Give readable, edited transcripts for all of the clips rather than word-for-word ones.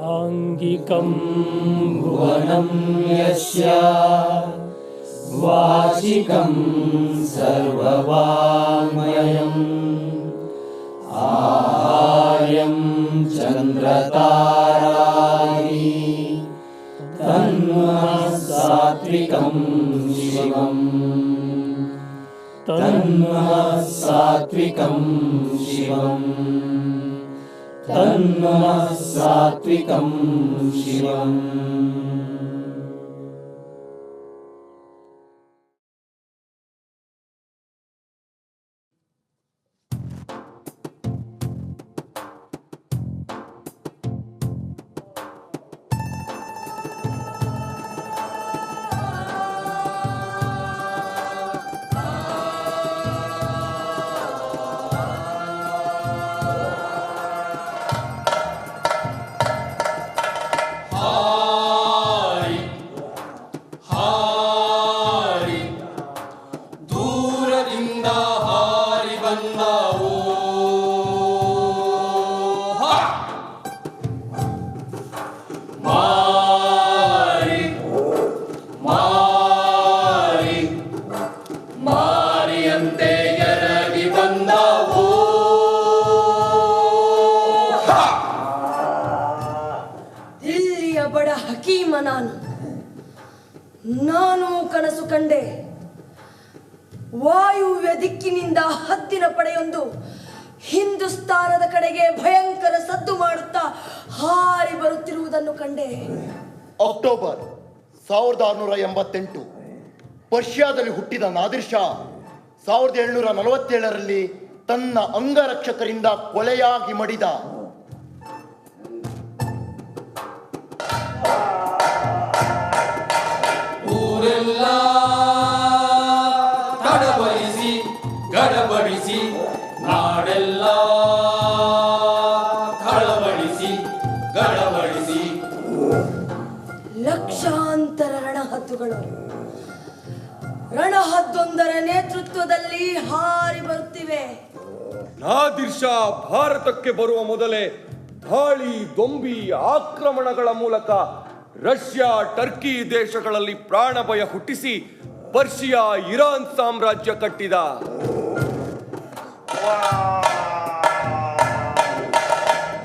आङ्गिकं भुवनं यस्य वाचिकं सर्ववाङ्मयम् आर्यं चन्द्रताराणि तन्नः सात्विकं शिवम् तन्नः सात्विकं शिवम् तन्नः सात्विकं शिवम्। ನಾನು ಕನಸು ಕಂಡೆ. ವಾಯುವ್ಯ ದಿಕ್ಕಿನಿಂದ ಹದ್ದಿನ ಪಡೆಯೊಂದು ಹಿಂದೂಸ್ತಾನದ ಕಡೆಗೆ ಭಯಂಕರ ಸದ್ದು ಮಾಡುತ್ತಾ ಹಾರಿ ಬರುತ್ತಿರುವುದನ್ನು ಕಂಡೆ. ಅಕ್ಟೋಬರ್ 1688 ಪರ್ಷಿಯಾದಲ್ಲಿ ಹುಟ್ಟಿದ ನಾದಿರ್ ಶಾ 1747ರಲ್ಲಿ ತನ್ನ ಅಂಗರಕ್ಷಕರಿಂದ ಕೊಲೆಯಾಗಿ ಮಡಿದ. ಊರೆಲ್ಲ ತಡಬಡಿಸಿ ಗಡಬಡಿಸಿ ನಾಡೆಲ್ಲ ತಳಬಡಿಸಿ ಗಡಬಡಿಸಿ ಲಕ್ಷಾಂತರ ರಣಹದ್ದೊಂದರ ನೇತೃತ್ವದಲ್ಲಿ ಹಾರಿ ಬರುತ್ತಿವೆ. ನಾದಿರ್ ಶಾ ಭಾರತಕ್ಕೆ ಬರುವ ಮೊದಲೇ ದಾಳಿ, ದೊಂಬಿ, ಆಕ್ರಮಣಗಳ ಮೂಲಕ ರಷ್ಯಾ, ಟರ್ಕಿ ದೇಶಗಳಲ್ಲಿ ಪ್ರಾಣ ಭಯ ಹುಟ್ಟಿಸಿ ಪರ್ಷಿಯಾ, ಇರಾನ್ ಸಾಮ್ರಾಜ್ಯ ಕಟ್ಟಿದ.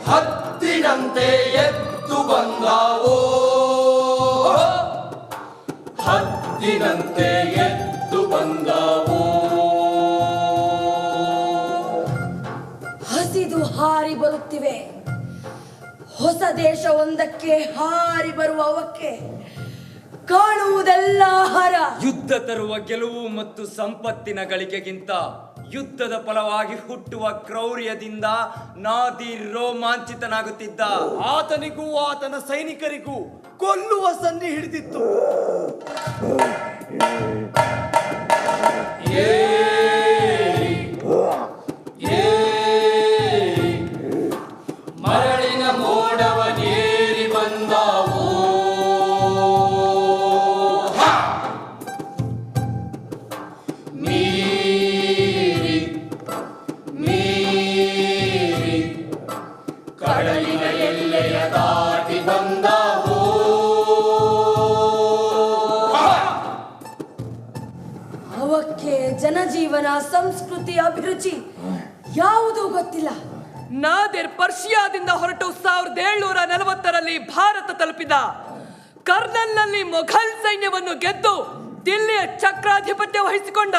ಹತ್ತಿನಂತೆ ಎದ್ದು ಬಂದಾವೋ, ಹತ್ತಿನಂತೆ ಎದ್ದು ಬಂದಾವೋ, ಹಸಿದು ಹಾರಿ ಬರುತ್ತಿವೆ. ಹೊಸ ದೇಶವೊಂದಕ್ಕೆ ಹಾರಿ ಬರುವ ಅವಕ್ಕೆ ಕಾಣುವುದೆಲ್ಲ ಆಹಾರ. ಯುದ್ಧ ತರುವ ಗೆಲುವು ಮತ್ತು ಸಂಪತ್ತಿನ ಗಳಿಕೆಗಿಂತ ಯುದ್ಧದ ಫಲವಾಗಿ ಹುಟ್ಟುವ ಕ್ರೌರ್ಯದಿಂದ ನಾದಿರ್ ರೋಮಾಂಚಿತನಾಗುತ್ತಿದ್ದ. ಆತನಿಗೂ ಆತನ ಸೈನಿಕರಿಗೂ ಕೊಲ್ಲುವ ಸನ್ನಿ ಹಿಡಿದಿತ್ತು. ಮರಳಿನ ಮೋಡವನೇರಿ ಬಂದಾವೋ, ಮೀರಿ ಮೀರಿ ಕಡಲಿನ ಎಲ್ಲೆಯ ದಾಟಿ ಬಂದಾವೋ. ಅವಕ್ಕೆ ಜನಜೀವನ, ಸಂಸ್ಕೃತಿ, ಅಭಿರುಚಿ ಯಾವುದೂ ಗೊತ್ತಿಲ್ಲ. ನಾದಿರ್ ಪರ್ಷಿಯಾದಿಂದ ಹೊರಟು 1740ರಲ್ಲಿ ಭಾರತ ತಲುಪಿದ. ಕರ್ನಲ್ನಲ್ಲಿ ಮೊಘಲ್ ಸೈನ್ಯವನ್ನು ಗೆದ್ದು ದಿಲ್ಲಿಯ ಚಕ್ರಾಧಿಪತ್ಯ ವಹಿಸಿಕೊಂಡ.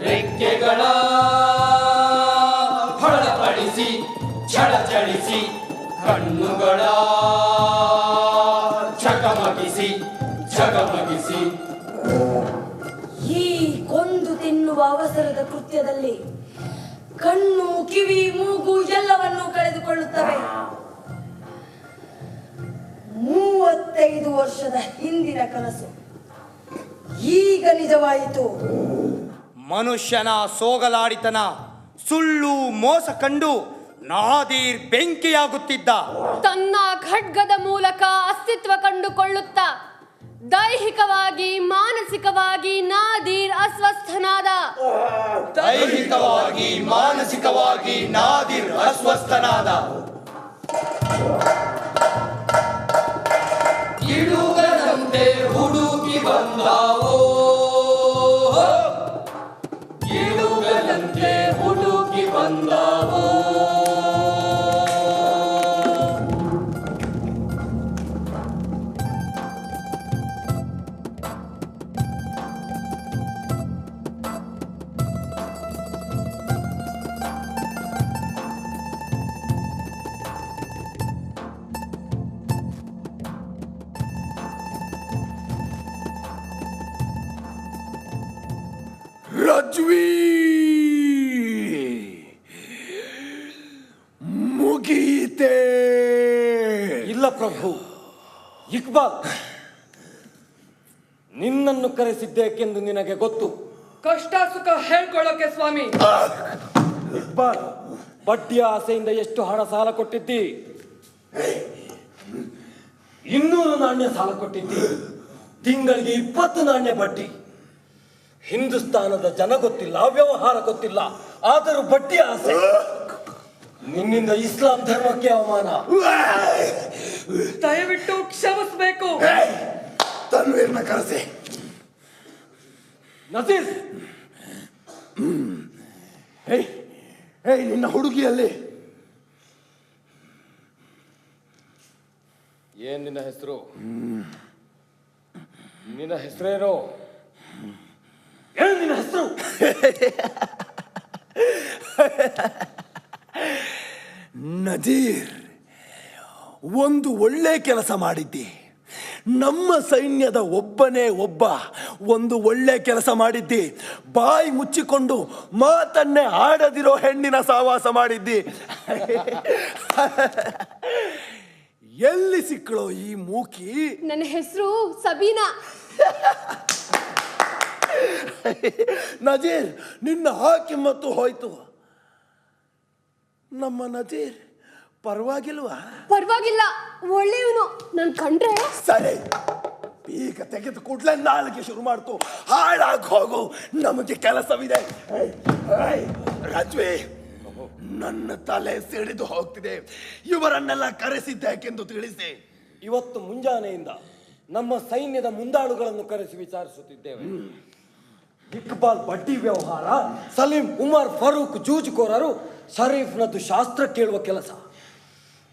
ರೆಕ್ಕೆಗಳ ಹೊಳಪಡಿಸಿ ಛಳಚಳಿಸಿ ಕಣ್ಣುಗಳ ಚಕಮಕಿಸಿ ಝಗಮಗಿಸಿ ಈ ಕೊಂದು ತಿನ್ನುವ ಅವಸರದ ಕೃತ್ಯದಲ್ಲಿ ಕಣ್ಣು, ಕಿವಿ, ಮೂಗು ಎಲ್ಲವನ್ನೂ ಕಳೆದುಕೊಳ್ಳುತ್ತವೆ. 35 ವರ್ಷದ ಹಿಂದಿನ ಕನಸು ಈಗ ನಿಜವಾಯಿತು. ಮನುಷ್ಯನ ಸೋಗಲಾಡಿತನ, ಸುಳ್ಳು, ಮೋಸ ಕಂಡು ನಾದಿರ್ ಬೆಂಕಿಯಾಗುತ್ತಿದ್ದ. ತನ್ನ ಖಡ್ಗದ ಮೂಲಕ ಅಸ್ತಿತ್ವ ಕಂಡುಕೊಳ್ಳುತ್ತಾ ದೈಹಿಕವಾಗಿ ಮಾನಸಿಕವಾಗಿ ನಾದೀರ್ ಅಸ್ವಸ್ಥನಾದ. ದೈಹಿಕವಾಗಿ ಮಾನಸಿಕವಾಗಿ ನಾದಿರ್ ಅಸ್ವಸ್ಥನಾದ. ಇಳುಗದಂತೆ ಹುಡುಕಿ ಬಂದಾವೋ, ಇಳುಗದಂತೆ ಹುಡುಕಿ ಬಂದಾವೋ. ರಜ್ವಿ ಮುಗೀತೆ. ಇಲ್ಲ ಪ್ರಭು, ಇಕ್ಬಾಲ್, ನಿನ್ನನ್ನು ಕರೆಸಿದ್ದೇಕೆಂದು ನಿನಗೆ ಗೊತ್ತು. ಕಷ್ಟ ಸುಖ ಹೇಳ್ಕೊಳ್ಳೋಕೆ ಸ್ವಾಮಿ. ಇಕ್ಬಾಲ್, ಬಡ್ಡಿಯ ಆಸೆಯಿಂದ ಎಷ್ಟು ಹಣ ಸಾಲ ಕೊಟ್ಟಿದ್ದಿ? 200 ನಾಣ್ಯ ಸಾಲ ಕೊಟ್ಟಿದ್ದಿ. ತಿಂಗಳಿಗೆ 20 ನಾಣ್ಯ ಬಡ್ಡಿ. ಹಿಂದೂಸ್ತಾನದ ಜನ ಗೊತ್ತಿಲ್ಲ, ವ್ಯವಹಾರ ಗೊತ್ತಿಲ್ಲ, ಆದರೂ ಬಡ್ಡಿ ಆಸೆ. ನಿನ್ನಿಂದ ಇಸ್ಲಾಂ ಧರ್ಮಕ್ಕೆ ಅವಮಾನ. ದಯವಿಟ್ಟು ಕ್ಷಮಿಸಬೇಕು. ತನ್ವೀರ್ನ ಕರೆಸಿ. ನಜೀರ್, ಹೇಯ್ ನಿನ್ನ ಹುಡುಗಿಯಲ್ಲಿ ಏನ್ ನಿನ್ನ ಹೆಸರು? ನಿನ್ನ ಹೆಸರೇನು? ಏನು ನಿನ್ನ ಹೆಸರು? ನಜೀರ್, ಒಂದು ಒಳ್ಳೆ ಕೆಲಸ ಮಾಡಿದ್ದಿ. ನಮ್ಮ ಸೈನ್ಯದ ಒಬ್ಬನೇ ಒಬ್ಬ ಒಂದು ಒಳ್ಳೆ ಕೆಲಸ ಮಾಡಿದ್ದಿ. ಬಾಯಿ ಮುಚ್ಚಿಕೊಂಡು ಮಾತನ್ನೇ ಆಡದಿರೋ ಹೆಣ್ಣಿನ ಸಹವಾಸ ಮಾಡಿದ್ದಿ. ಎಲ್ಲಿ ಸಿಕ್ಕಳೋ ಈ ಮೂಕಿ? ನನ್ನ ಹೆಸರು ಸಬೀನಾ. ನಜೀರ್, ನಿನ್ನ ಕಿಮ್ಮತ್ತು ಹೋಯ್ತು. ನಮ್ಮ ನಜೀರ್ ಪರವಾಗಿಲ್ವಾ? ಪರವಾಗಿಲ್ಲ, ಒಳ್ಳೆಯವನು. ನನ್ ಕಂಡ್ರೆ ಸರಿ, ಈಗ ತೆಗೆದು ಕೂಡ್ಲೆ ನಾಲ್ಗೆ ಶುರು ಮಾಡ್ತು. ಹಾಳಾಗಿ ಹೋಗು, ನಮಗೆ ಕೆಲಸವಿದೆ. ರಜ್ವಿ, ನನ್ನ ತಲೆ ಸಿಡಿದು ಹೋಗ್ತಿದೆ. ಇವರನ್ನೆಲ್ಲ ಕರೆಸಿದ್ದೇಕೆಂದು ತಿಳಿಸಿ. ಇವತ್ತು ಮುಂಜಾನೆಯಿಂದ ನಮ್ಮ ಸೈನ್ಯದ ಮುಂದಾಳುಗಳನ್ನು ಕರೆಸಿ ವಿಚಾರಿಸುತ್ತಿದ್ದೇವೆ. ಇಕ್ಬಾಲ್ ಬಡ್ಡಿ ವ್ಯವಹಾರ, ಸಲೀಂ, ಉಮರ್, ಫರೂಕ್ ಜೂಜುಕೋರರು ಶರೀಫ್ನದ್ದು ಶಾಸ್ತ್ರ ಕೇಳುವ ಕೆಲಸ,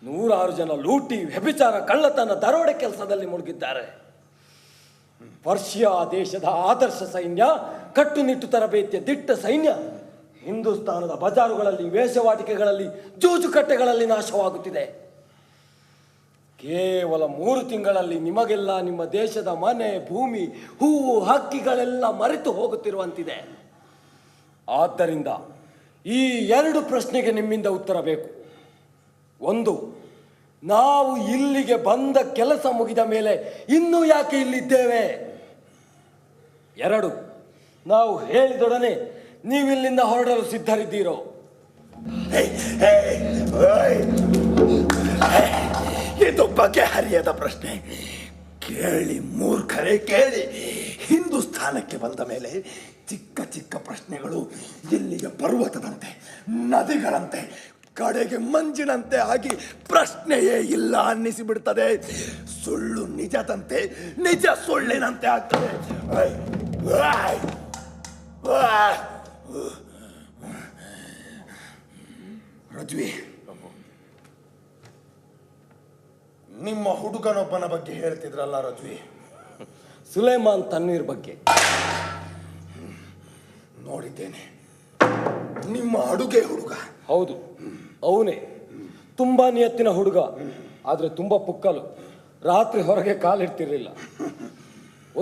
106 ಜನ ಲೂಟಿ, ವ್ಯಭಿಚಾರ, ಕಳ್ಳತನ, ದರೋಡೆ ಕೆಲಸದಲ್ಲಿ ಮುಳುಗಿದ್ದಾರೆ. ಪರ್ಷಿಯಾ ದೇಶದ ಆದರ್ಶ ಸೈನ್ಯ, ಕಟ್ಟುನಿಟ್ಟು ತರಬೇತಿಯ ದಿಟ್ಟ ಸೈನ್ಯ ಹಿಂದೂಸ್ತಾನದ ಬಜಾರುಗಳಲ್ಲಿ, ವೇಷವಾಟಿಕೆಗಳಲ್ಲಿ, ಜೂಜುಕಟ್ಟೆಗಳಲ್ಲಿ ನಾಶವಾಗುತ್ತಿದೆ. ಕೇವಲ 3 ತಿಂಗಳಲ್ಲಿ ನಿಮಗೆಲ್ಲ ನಿಮ್ಮ ದೇಶದ ಮನೆ, ಭೂಮಿ, ಹೂವು, ಹಕ್ಕಿಗಳೆಲ್ಲ ಮರೆತು ಹೋಗುತ್ತಿರುವಂತಿದೆ. ಆದ್ದರಿಂದ ಈ 2 ಪ್ರಶ್ನೆಗೆ ನಿಮ್ಮಿಂದ ಉತ್ತರ ಬೇಕು. 1, ನಾವು ಇಲ್ಲಿಗೆ ಬಂದ ಕೆಲಸ ಮುಗಿದ ಮೇಲೆ ಇನ್ನೂ ಯಾಕೆ ಇಲ್ಲಿದ್ದೇವೆ? 2, ನಾವು ಹೇಳಿದೊಡನೆ ನೀವಿಲ್ಲಿಂದ ಹೊರಡಲು ಸಿದ್ಧರಿದ್ದೀರೋ? ಇದು ಬಗೆಹರಿಯದ ಪ್ರಶ್ನೆ. ಕೇಳಿ ಮೂರ್ಖರೇ ಕೇಳಿ. ಹಿಂದೂಸ್ಥಾನಕ್ಕೆ ಬಂದ ಮೇಲೆ ಚಿಕ್ಕ ಚಿಕ್ಕ ಪ್ರಶ್ನೆಗಳು ಇಲ್ಲಿಗೆ ಪರ್ವತದಂತೆ, ನದಿಗಳಂತೆ, ಕಡೆಗೆ ಮಂಜಿನಂತೆ ಆಗಿ ಪ್ರಶ್ನೆಯೇ ಇಲ್ಲ ಅನ್ನಿಸಿಬಿಡ್ತದೆ. ಸುಳ್ಳು ನಿಜದಂತೆ, ನಿಜ ಸುಳ್ಳಿನಂತೆ ಆಗ್ತದೆ. ರಜ್ವಿ, ನಿಮ್ಮ ಹುಡುಗನೊಬ್ಬನ ಬಗ್ಗೆ ಹೇಳ್ತಿದ್ರಲ್ಲ ರಜ್ವಿ? ಸುಲೇಮಾನ್ ತನ್ವೀರ್ ಬಗ್ಗೆ ನೋಡಿದ್ದೇನೆ. ನಿಮ್ಮ ಅಡುಗೆ ಹುಡುಗ? ಹೌದು, ಅವನೇ. ತುಂಬಾ ನಿಯತ್ತಿನ ಹುಡುಗ, ಆದ್ರೆ ತುಂಬಾ ಪುಕ್ಕಲು. ರಾತ್ರಿ ಹೊರಗೆ ಕಾಲಿಡ್ತಿರ್ಲಿಲ್ಲ.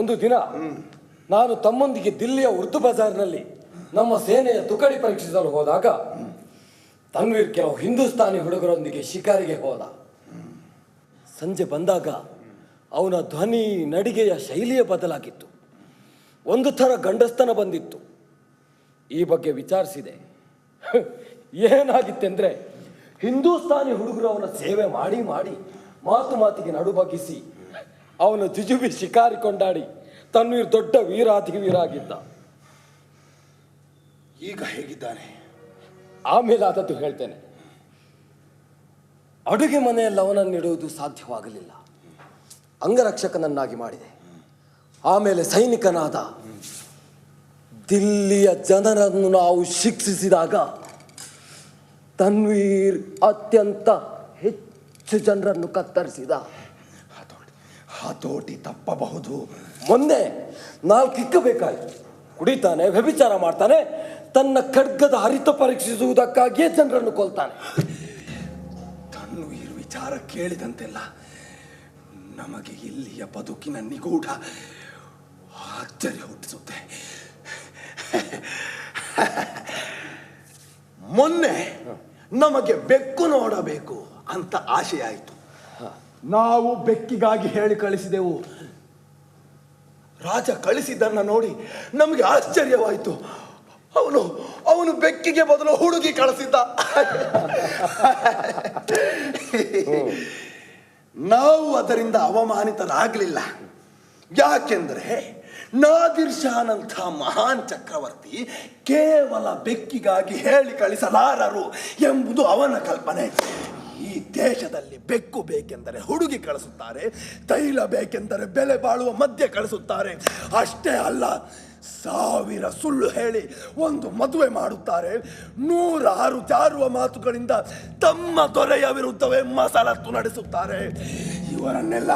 ಒಂದು ದಿನ ನಾನು ತಮ್ಮೊಂದಿಗೆ ದಿಲ್ಲಿಯ ಉರ್ದು ಬಜಾರ್ನಲ್ಲಿ ನಮ್ಮ ಸೇನೆಯ ತುಕಡಿ ಪರೀಕ್ಷಿಸಲು ಹೋದಾಗ ತನ್ವೀರ್ ಕೆಲವು ಹಿಂದೂಸ್ತಾನಿ ಹುಡುಗರೊಂದಿಗೆ ಶಿಕಾರಿಗೆ ಹೋದ. ಸಂಜೆ ಬಂದಾಗ ಅವನ ಧ್ವನಿ, ನಡಿಗೆಯ ಶೈಲಿಯೇ ಬದಲಾಗಿತ್ತು. ಒಂದು ಥರ ಗಂಡಸ್ತನ ಬಂದಿತ್ತು. ಈ ಬಗ್ಗೆ ವಿಚಾರಿಸಿದೆ. ಏನಾಗಿತ್ತೆಂದ್ರೆ, ಹಿಂದೂಸ್ತಾನಿ ಹುಡುಗರು ಅವನ ಸೇವೆ ಮಾಡಿ ಮಾಡಿ ಮಾತು ಮಾತಿಗೆ ನಡುಬಗ್ಗಿಸಿ ಅವನ ಜುಜುಬಿ ಶಿಕಾರಿ ಕೊಂಡಾಡಿ ತನ್ವೀರ್ ದೊಡ್ಡ ವೀರಾಧಿವೀರ ಆಗಿದ್ದ. ಈಗ ಹೇಗಿದ್ದಾನೆ? ಆಮೇಲೆ ಆದದ್ದು ಹೇಳ್ತೇನೆ. ಅಡುಗೆ ಮನೆಯಲ್ಲಿ ಅವನನ್ನಿಡುವುದು ಸಾಧ್ಯವಾಗಲಿಲ್ಲ. ಅಂಗರಕ್ಷಕನನ್ನಾಗಿ ಮಾಡಿದೆ. ಆಮೇಲೆ ಸೈನಿಕನಾದ. ದಿಲ್ಲಿಯ ಜನರನ್ನು ನಾವು ಶಿಕ್ಷಿಸಿದಾಗ ತನ್ವೀರ್ ಅತ್ಯಂತ ಹೆಚ್ಚು ಜನರನ್ನು ಕತ್ತರಿಸಿದ. ಹತೋಟಿ ತಪ್ಪಬಹುದು. ಮೊನ್ನೆ 4 ಇಕ್ಕಬೇಕಾಯ್ತು. ಕುಡಿತಾನೆ, ವ್ಯಭಿಚಾರ ಮಾಡ್ತಾನೆ, ತನ್ನ ಖಡ್ಗದ ಹರಿತ ಪರೀಕ್ಷಿಸುವುದಕ್ಕಾಗಿಯೇ ಜನರನ್ನು ಕೊಲ್ತಾನೆ. ತನ್ವೀರ್ ವಿಚಾರ ಕೇಳಿದಂತೆಲ್ಲ ನಮಗೆ ಇಲ್ಲಿಯ ಬದುಕಿನ ನಿಗೂಢ ಆಶ್ಚರ್ಯ ಹುಟ್ಟಿಸುತ್ತೆ. ಮೊನ್ನೆ ನಮಗೆ ಬೆಕ್ಕು ನೋಡಬೇಕು ಅಂತ ಆಶೆ ಆಯಿತು. ನಾವು ಬೆಕ್ಕಿಗಾಗಿ ಹೇಳಿ ಕಳಿಸಿದೆವು. ರಾಜ ಕಳಿಸಿದ್ದನ್ನ ನೋಡಿ ನಮಗೆ ಆಶ್ಚರ್ಯವಾಯಿತು. ಅವನು ಬೆಕ್ಕಿಗೆ ಬದಲು ಹುಡುಗಿ ಕಳಿಸಿದ್ದ. ನಾವು ಅದರಿಂದ ಅವಮಾನಿತರಾಗಲಿಲ್ಲ. ಯಾಕೆಂದ್ರೆ ನಾದಿರ್ ಶಾನಂಥ ಮಹಾನ್ ಚಕ್ರವರ್ತಿ ಕೇವಲ ಬೆಕ್ಕಿಗಾಗಿ ಹೇಳಿ ಕಳಿಸಲಾರರು ಎಂಬುದು ಅವನ ಕಲ್ಪನೆ. ಈ ದೇಶದಲ್ಲಿ ಬೆಕ್ಕು ಬೇಕೆಂದರೆ ಹುಡುಗಿ ಕಳಿಸುತ್ತಾರೆ, ತೈಲ ಬೇಕೆಂದರೆ ಬೆಲೆ ಬಾಳುವ ಮದ್ಯ ಕಳಿಸುತ್ತಾರೆ. ಅಷ್ಟೇ ಅಲ್ಲ, 1000 ಸುಳ್ಳು ಹೇಳಿ ಒಂದು ಮದುವೆ ಮಾಡುತ್ತಾರೆ. 106 ಜಾರುವ ಮಾತುಗಳಿಂದ ತಮ್ಮ ದೊರೆಯ ವಿರುದ್ಧವೇ ಮಸಲತ್ತು ನಡೆಸುತ್ತಾರೆ. ಇವರನ್ನೆಲ್ಲ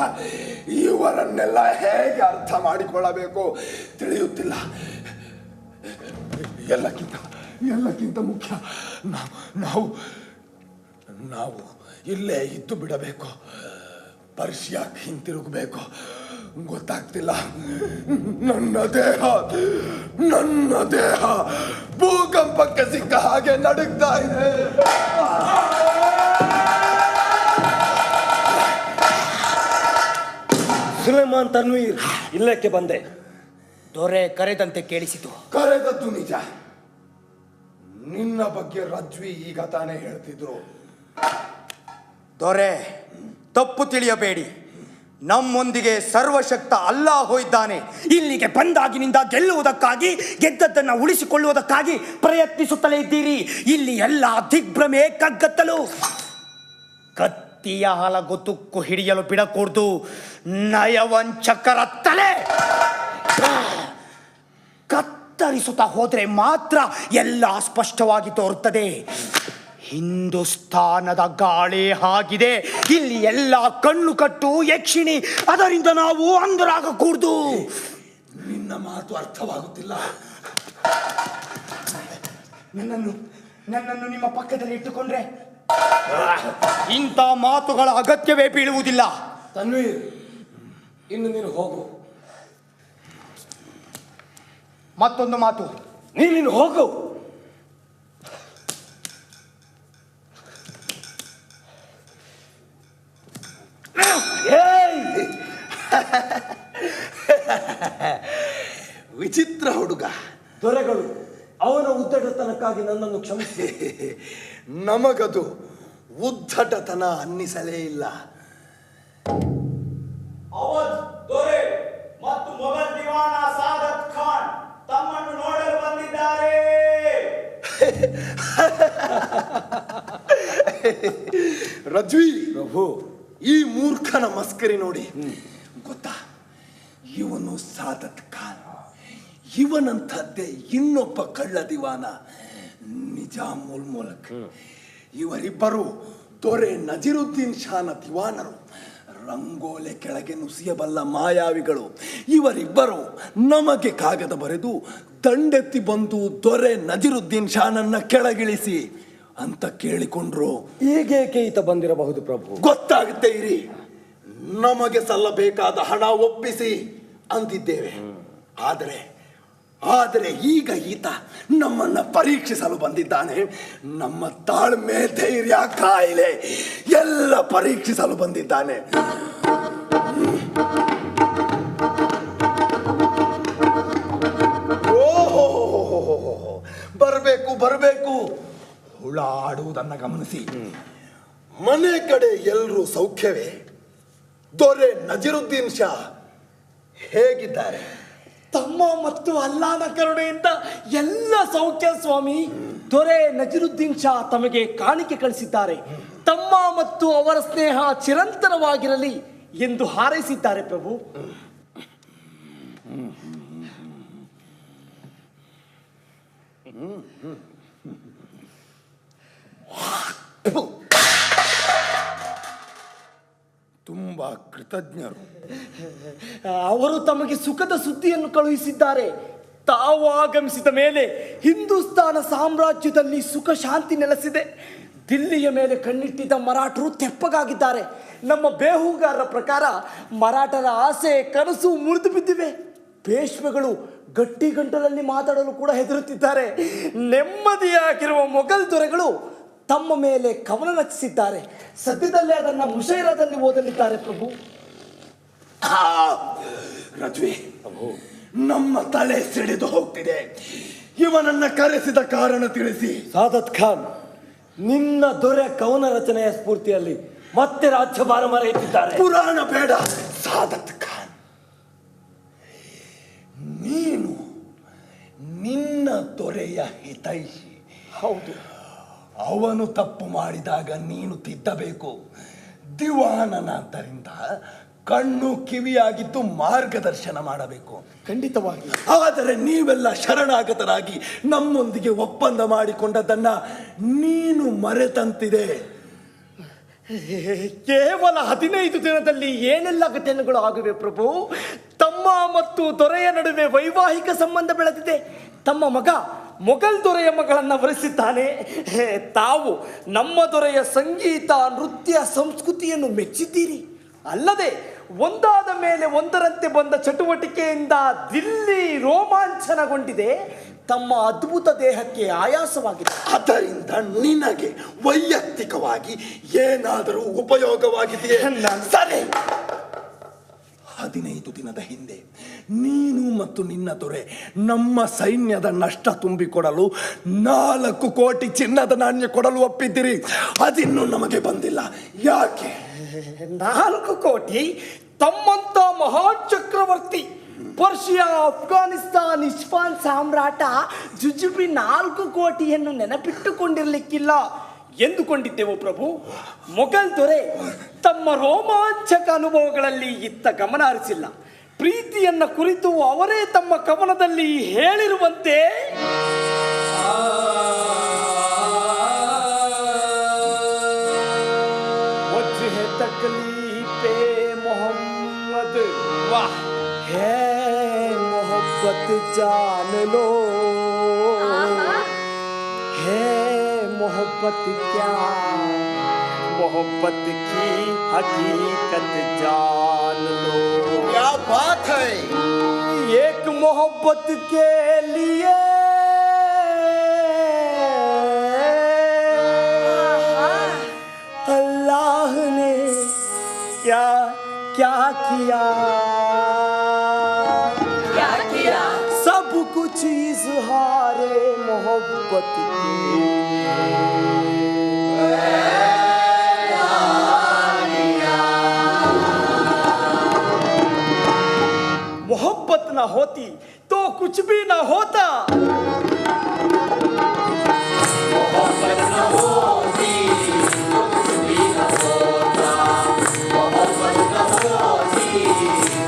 ಹೇಗೆ ಅರ್ಥ ಮಾಡಿಕೊಳ್ಳಬೇಕು ತಿಳಿಯುತ್ತಿಲ್ಲ. ಎಲ್ಲಕ್ಕಿಂತ ಮುಖ್ಯ ನಾವು ಇಲ್ಲೇ ಇದ್ದು ಬಿಡಬೇಕು. ಪರ್ಷಿಯಾಕ್ಕೆ ಹಿಂತಿರುಗಬೇಕು. ಗೊತ್ತಾಗ್ತಿಲ್ಲ. ನನ್ನ ದೇಹ ಭೂಕಂಪಕ್ಕೆ ಸಿಕ್ಕ ಹಾಗೆ ನಡುಗ್ತಾ ಇದೆ. ಸುಲೇಮಾನ್ ತನ್ವೀರ್, ಇಲ್ಲಕ್ಕೆ ಬಂದೆ. ದೊರೆ ಕರೆದಂತೆ ಕೇಳಿಸಿತು. ಕರೆದದ್ದು ನಿಜ. ನಿನ್ನ ಬಗ್ಗೆ ರಜ್ವಿ ಈಗ ತಾನೇ ಹೇಳ್ತಿದ್ರು. ದೊರೆ, ತಪ್ಪು ತಿಳಿಯಬೇಡಿ. ನಮ್ಮೊಂದಿಗೆ ಸರ್ವಶಕ್ತ ಅಲ್ಲಾಹ್ ಇದ್ದಾನೆ. ಇಲ್ಲಿಗೆ ಬಂದಾಗಿನಿಂದ ಗೆಲ್ಲುವುದಕ್ಕಾಗಿ, ಗೆದ್ದದ್ದನ್ನು ಉಳಿಸಿಕೊಳ್ಳುವುದಕ್ಕಾಗಿ ಪ್ರಯತ್ನಿಸುತ್ತಲೇ ಇದ್ದೀರಿ. ಇಲ್ಲಿ ಎಲ್ಲ ದಿಗ್ಭ್ರಮೆ ಕಗ್ಗತ್ತಲು. ಕತ್ತಿಯ ಹಲಗೊತ್ತುಕ್ಕು ಹಿಡಿಯಲು ಬಿಡಕೂಡ್ದು. ನಯವಂಚಕರ ತಲೆ ಕತ್ತರಿಸುತ್ತಾ ಹೋದರೆ ಮಾತ್ರ ಎಲ್ಲ ಸ್ಪಷ್ಟವಾಗಿ ತೋರುತ್ತದೆ. ಹಿಂದೂಸ್ತಾನದ ಗಾಳಿ ಆಗಿದೆ. ಇಲ್ಲಿ ಎಲ್ಲ ಕಣ್ಣು ಕಟ್ಟು ಯಕ್ಷಿಣಿ. ಅದರಿಂದ ನಾವು ಅಂಧರಾಗಕೂಡ್ದು. ನಿನ್ನ ಮಾತು ಅರ್ಥವಾಗುತ್ತಿಲ್ಲ. ನನ್ನನ್ನು ನಿಮ್ಮ ಪಕ್ಕದಲ್ಲಿ ಇಟ್ಟುಕೊಂಡ್ರೆ ಇಂಥ ಮಾತುಗಳ ಅಗತ್ಯವೇ ಬೀಳುವುದಿಲ್ಲ. ತನ್ವೀರ್, ಇನ್ನು ನೀನು ಹೋಗು. ಮತ್ತೊಂದು ಮಾತು, ನೀನು ಹೋಗು. ವಿಚಿತ್ರ ಹುಡುಗ. ದೊರೆಗಳು, ಅವನ ಉದ್ದಟತನಕ್ಕಾಗಿ ನನ್ನನ್ನು ಕ್ಷಮಿಸಿ. ನಮಗದು ಉದ್ದಟತನ ಅನ್ನಿಸಲೇ ಇಲ್ಲ. ಅವಧ್ ದೊರೆ ಮತ್ತು ಮೊಘಲ್ ದಿವಾನ ಸಾದತ್ ಖಾನ್ ತಮ್ಮನ್ನು ನೋಡಲು ಬಂದಿದ್ದಾರೆ. ರಜ್ವಿ ಪ್ರಭು, ಈ ಮೂರ್ಖನ ಮಸ್ಕರಿ ನೋಡಿ. ಗೊತ್ತಾ, ಇವನು ಸಾದತ್ ಖಾನ್. ಇವನಂಥದ್ದೇ ಇನ್ನೊಬ್ಬ ಕಳ್ಳ ದಿವಾನ ನಿಜಾಮುಲ್ ಮುಲ್ಕ್. ಇವರಿಬ್ಬರು ದೊರೆ ನಜೀರುದ್ದೀನ್ ಶಾನ ದಿವಾನರು. ರಂಗೋಲೆ ಕೆಳಗೆ ನುಸಿಯಬಲ್ಲ ಮಾಯಾವಿಗಳು. ಇವರಿಬ್ಬರು ನಮಗೆ ಕಾಗದ ಬರೆದು ದಂಡೆತ್ತಿ ಬಂದು ದೊರೆ ನಜೀರುದ್ದೀನ್ ಶಾನನ್ನ ಕೆಳಗಿಳಿಸಿ ಅಂತ ಕೇಳಿಕೊಂಡ್ರು. ಈಗೇಕೆ ಈತ ಬಂದಿರಬಹುದು ಪ್ರಭು? ಗೊತ್ತಾಗುತ್ತೆ ಇರಿ. ನಮಗೆ ಸಲ್ಲಬೇಕಾದ ಹಣ ಒಪ್ಪಿಸಿ ಅಂದಿದ್ದೇವೆ. ಆದರೆ ಈಗ ಈತ ನಮ್ಮನ್ನ ಪರೀಕ್ಷಿಸಲು ಬಂದಿದ್ದಾನೆ. ನಮ್ಮ ತಾಳ್ಮೆ, ಧೈರ್ಯ, ಕಾಯಿಲೆ ಎಲ್ಲ ಪರೀಕ್ಷಿಸಲು ಬಂದಿದ್ದಾನೆ. ಓಹೋ, ಬರಬೇಕು. ಹುಳ ಆಡುವುದನ್ನ ಗಮನಿಸಿ. ಮನೆ ಕಡೆ ಎಲ್ಲರೂ ಸೌಖ್ಯವೇ? ದೊರೆ ನಜೀರುದ್ದೀನ್ ಶಾ ಹೇಗಿದ್ದಾರೆ? ತಮ್ಮ ಮತ್ತು ಅಲ್ಲಾನ ಕರುಣೆಯಿಂದ ಎಲ್ಲ ಸೌಖ್ಯ ಸ್ವಾಮಿ. ದೊರೆ ನಜೀರುದ್ದೀನ್ ಶಾ ತಮಗೆ ಕಾಣಿಕೆ ಕಳಿಸಿದ್ದಾರೆ. ತಮ್ಮ ಮತ್ತು ಅವರ ಸ್ನೇಹ ಚಿರಂತನವಾಗಿರಲಿ ಎಂದು ಹಾರೈಸಿದ್ದಾರೆ ಪ್ರಭು. ತುಂಬಾ ಕೃತಜ್ಞರು. ಅವರು ತಮಗೆ ಸುಖದ ಸುದ್ದಿಯನ್ನು ಕಳುಹಿಸಿದ್ದಾರೆ. ತಾವು ಆಗಮಿಸಿದ ಮೇಲೆ ಹಿಂದೂಸ್ತಾನ ಸಾಮ್ರಾಜ್ಯದಲ್ಲಿ ಸುಖ ಶಾಂತಿ ನೆಲೆಸಿದೆ. ದಿಲ್ಲಿಯ ಮೇಲೆ ಕಣ್ಣಿಟ್ಟಿದ್ದ ಮರಾಠರು ತೆಪ್ಪಗಾಗಿದ್ದಾರೆ. ನಮ್ಮ ಬೇಹುಗಾರರ ಪ್ರಕಾರ ಮರಾಠರ ಆಸೆ ಕನಸು ಮುರಿದು ಬಿದ್ದಿವೆ. ಪೇಶ್ವೆಗಳು ಗಟ್ಟಿ ಗಂಟಲಲ್ಲಿ ಮಾತಾಡಲು ಕೂಡ ಹೆದರುತ್ತಿದ್ದಾರೆ. ನೆಮ್ಮದಿಯಾಗಿರುವ ಮೊಘಲ್ ದೊರೆಗಳು ತಮ್ಮ ಮೇಲೆ ಕವನ ರಚಿಸಿದ್ದಾರೆ. ಸದ್ಯದಲ್ಲೇ ಅದನ್ನು ಮುಷೈರಾದಲ್ಲಿ ಓದಲಿದ್ದಾರೆ ಪ್ರಭು. ರಜ್ವಿ, ನಮ್ಮ ತಲೆ ಸಿಡಿದು ಹೋಗ್ತಿದೆ. ಇವನನ್ನ ಕರೆಸಿದ ಕಾರಣ ತಿಳಿಸಿ. ಸಾದತ್ ಖಾನ್, ನಿನ್ನ ದೊರೆ ಕವನ ರಚನೆಯ ಸ್ಫೂರ್ತಿಯಲ್ಲಿ ಮತ್ತೆ ರಾಜ್ಯಭಾರ ಮರೆಯುತ್ತಿದ್ದಾರೆ. ಪುರಾಣ ಬೇಡ ಸಾದತ್ ಖಾನ್. ನೀನು ನಿನ್ನ ದೊರೆಯ ಹಿತೈಷಿ. ಹೌದು, ಅವನು ತಪ್ಪು ಮಾಡಿದಾಗ ನೀನು ತಿದ್ದಬೇಕು. ದಿವಾನನಾದ್ದರಿಂದ ಕಣ್ಣು ಕಿವಿಯಾಗಿದ್ದು ಮಾರ್ಗದರ್ಶನ ಮಾಡಬೇಕು. ಖಂಡಿತವಾಗಿ. ಆದರೆ ನೀವೆಲ್ಲ ಶರಣಾಗತರಾಗಿ ನಮ್ಮೊಂದಿಗೆ ಒಪ್ಪಂದ ಮಾಡಿಕೊಂಡದನ್ನ ನೀನು ಮರೆತಂತಿದೆ. ಕೇವಲ 15 ದಿನದಲ್ಲಿ ಏನೆಲ್ಲ ಘಟನೆಗಳು ಆಗಿವೆ ಪ್ರಭು. ತಮ್ಮ ಮತ್ತು ದೊರೆಯ ನಡುವೆ ವೈವಾಹಿಕ ಸಂಬಂಧ ಬೆಳೆದಿದೆ. ತಮ್ಮ ಮಗ ಮೊಘಲ್ ದೊರೆಯ ಮಗಳನ್ನ ವರಿಸಿದ್ದಾನೆ. ತಾವು ನಮ್ಮ ದೊರೆಯ ಸಂಗೀತ, ನೃತ್ಯ, ಸಂಸ್ಕೃತಿಯನ್ನು ಮೆಚ್ಚಿದ್ದೀರಿ. ಅಲ್ಲದೆ ಒಂದಾದ ಮೇಲೆ ಒಂದರಂತೆ ಬಂದ ಚಟುವಟಿಕೆಯಿಂದ ದಿಲ್ಲಿ ರೋಮಾಂಚನಗೊಂಡಿದೆ. ತಮ್ಮ ಅದ್ಭುತ ದೇಹಕ್ಕೆ ಆಯಾಸವಾಗಿದೆ. ಅದರಿಂದ ನಿನಗೆ ವೈಯಕ್ತಿಕವಾಗಿ ಏನಾದರೂ ಉಪಯೋಗವಾಗಿದೆಯೇ? ಸರಿ. 15 ದಿನದ ಹಿಂದೆ ನೀನು ಮತ್ತು ನಿನ್ನ ದೊರೆ ನಮ್ಮ ಸೈನ್ಯದ ನಷ್ಟ ತುಂಬಿಕೊಡಲು 4 ಕೋಟಿ ಚಿನ್ನದ ನಾಣ್ಯ ಕೊಡಲು ಒಪ್ಪಿದ್ದೀರಿ. ಅದಿನ್ನೂ ನಮಗೆ ಬಂದಿಲ್ಲ. ಯಾಕೆ? 4 ಕೋಟಿ? ತಮ್ಮಂತ ಮಹಾಚಕ್ರವರ್ತಿ ಪರ್ಷಿಯಾ, ಅಫ್ಘಾನಿಸ್ತಾನ್, ಇಸ್ಫಾನ್ ಸಾಮ್ರಾಟ ಜುಜುಬಿ 4 ಕೋಟಿಯನ್ನು ನೆನಪಿಟ್ಟುಕೊಂಡಿರಲಿಕ್ಕಿಲ್ಲ ಎಂದುಕೊಂಡಿದ್ದೆವು ಪ್ರಭು. ಮೊಘಲ್ ದೊರೆ ತಮ್ಮ ರೋಮಾಂಚಕ ಅನುಭವಗಳಲ್ಲಿ ಇತ್ತ ಗಮನ ಹರಿಸಿಲ್ಲ. ಪ್ರೀತಿಯನ್ನ ಕುರಿತು ಅವರೇ ತಮ್ಮ ಕವನದಲ್ಲಿ ಹೇಳಿರುವಂತೆ, ವಜ್ರ ಹೇ ತಕ್ಲೀಫೆ ಮೊಹಮ್ಮದ್, ವಾಹ್ ಹೇ ಮೊಹಬ್ಬತ್ ಜಾನ್ ಲೋ, है मोहब्बत क्या, मोहब्बत की हकीकत जान लो. क्या बात है. एक मोहब्बत के लिए अल्लाह ने क्या क्या किया, क्या किया? सब कुछ इजहारे मोहब्बत की. मोहब्बत ना होती तो कुछ भी ना होता. मोहब्बत ना होती तो कुछ भी ना होता. मोहब्बत ना होती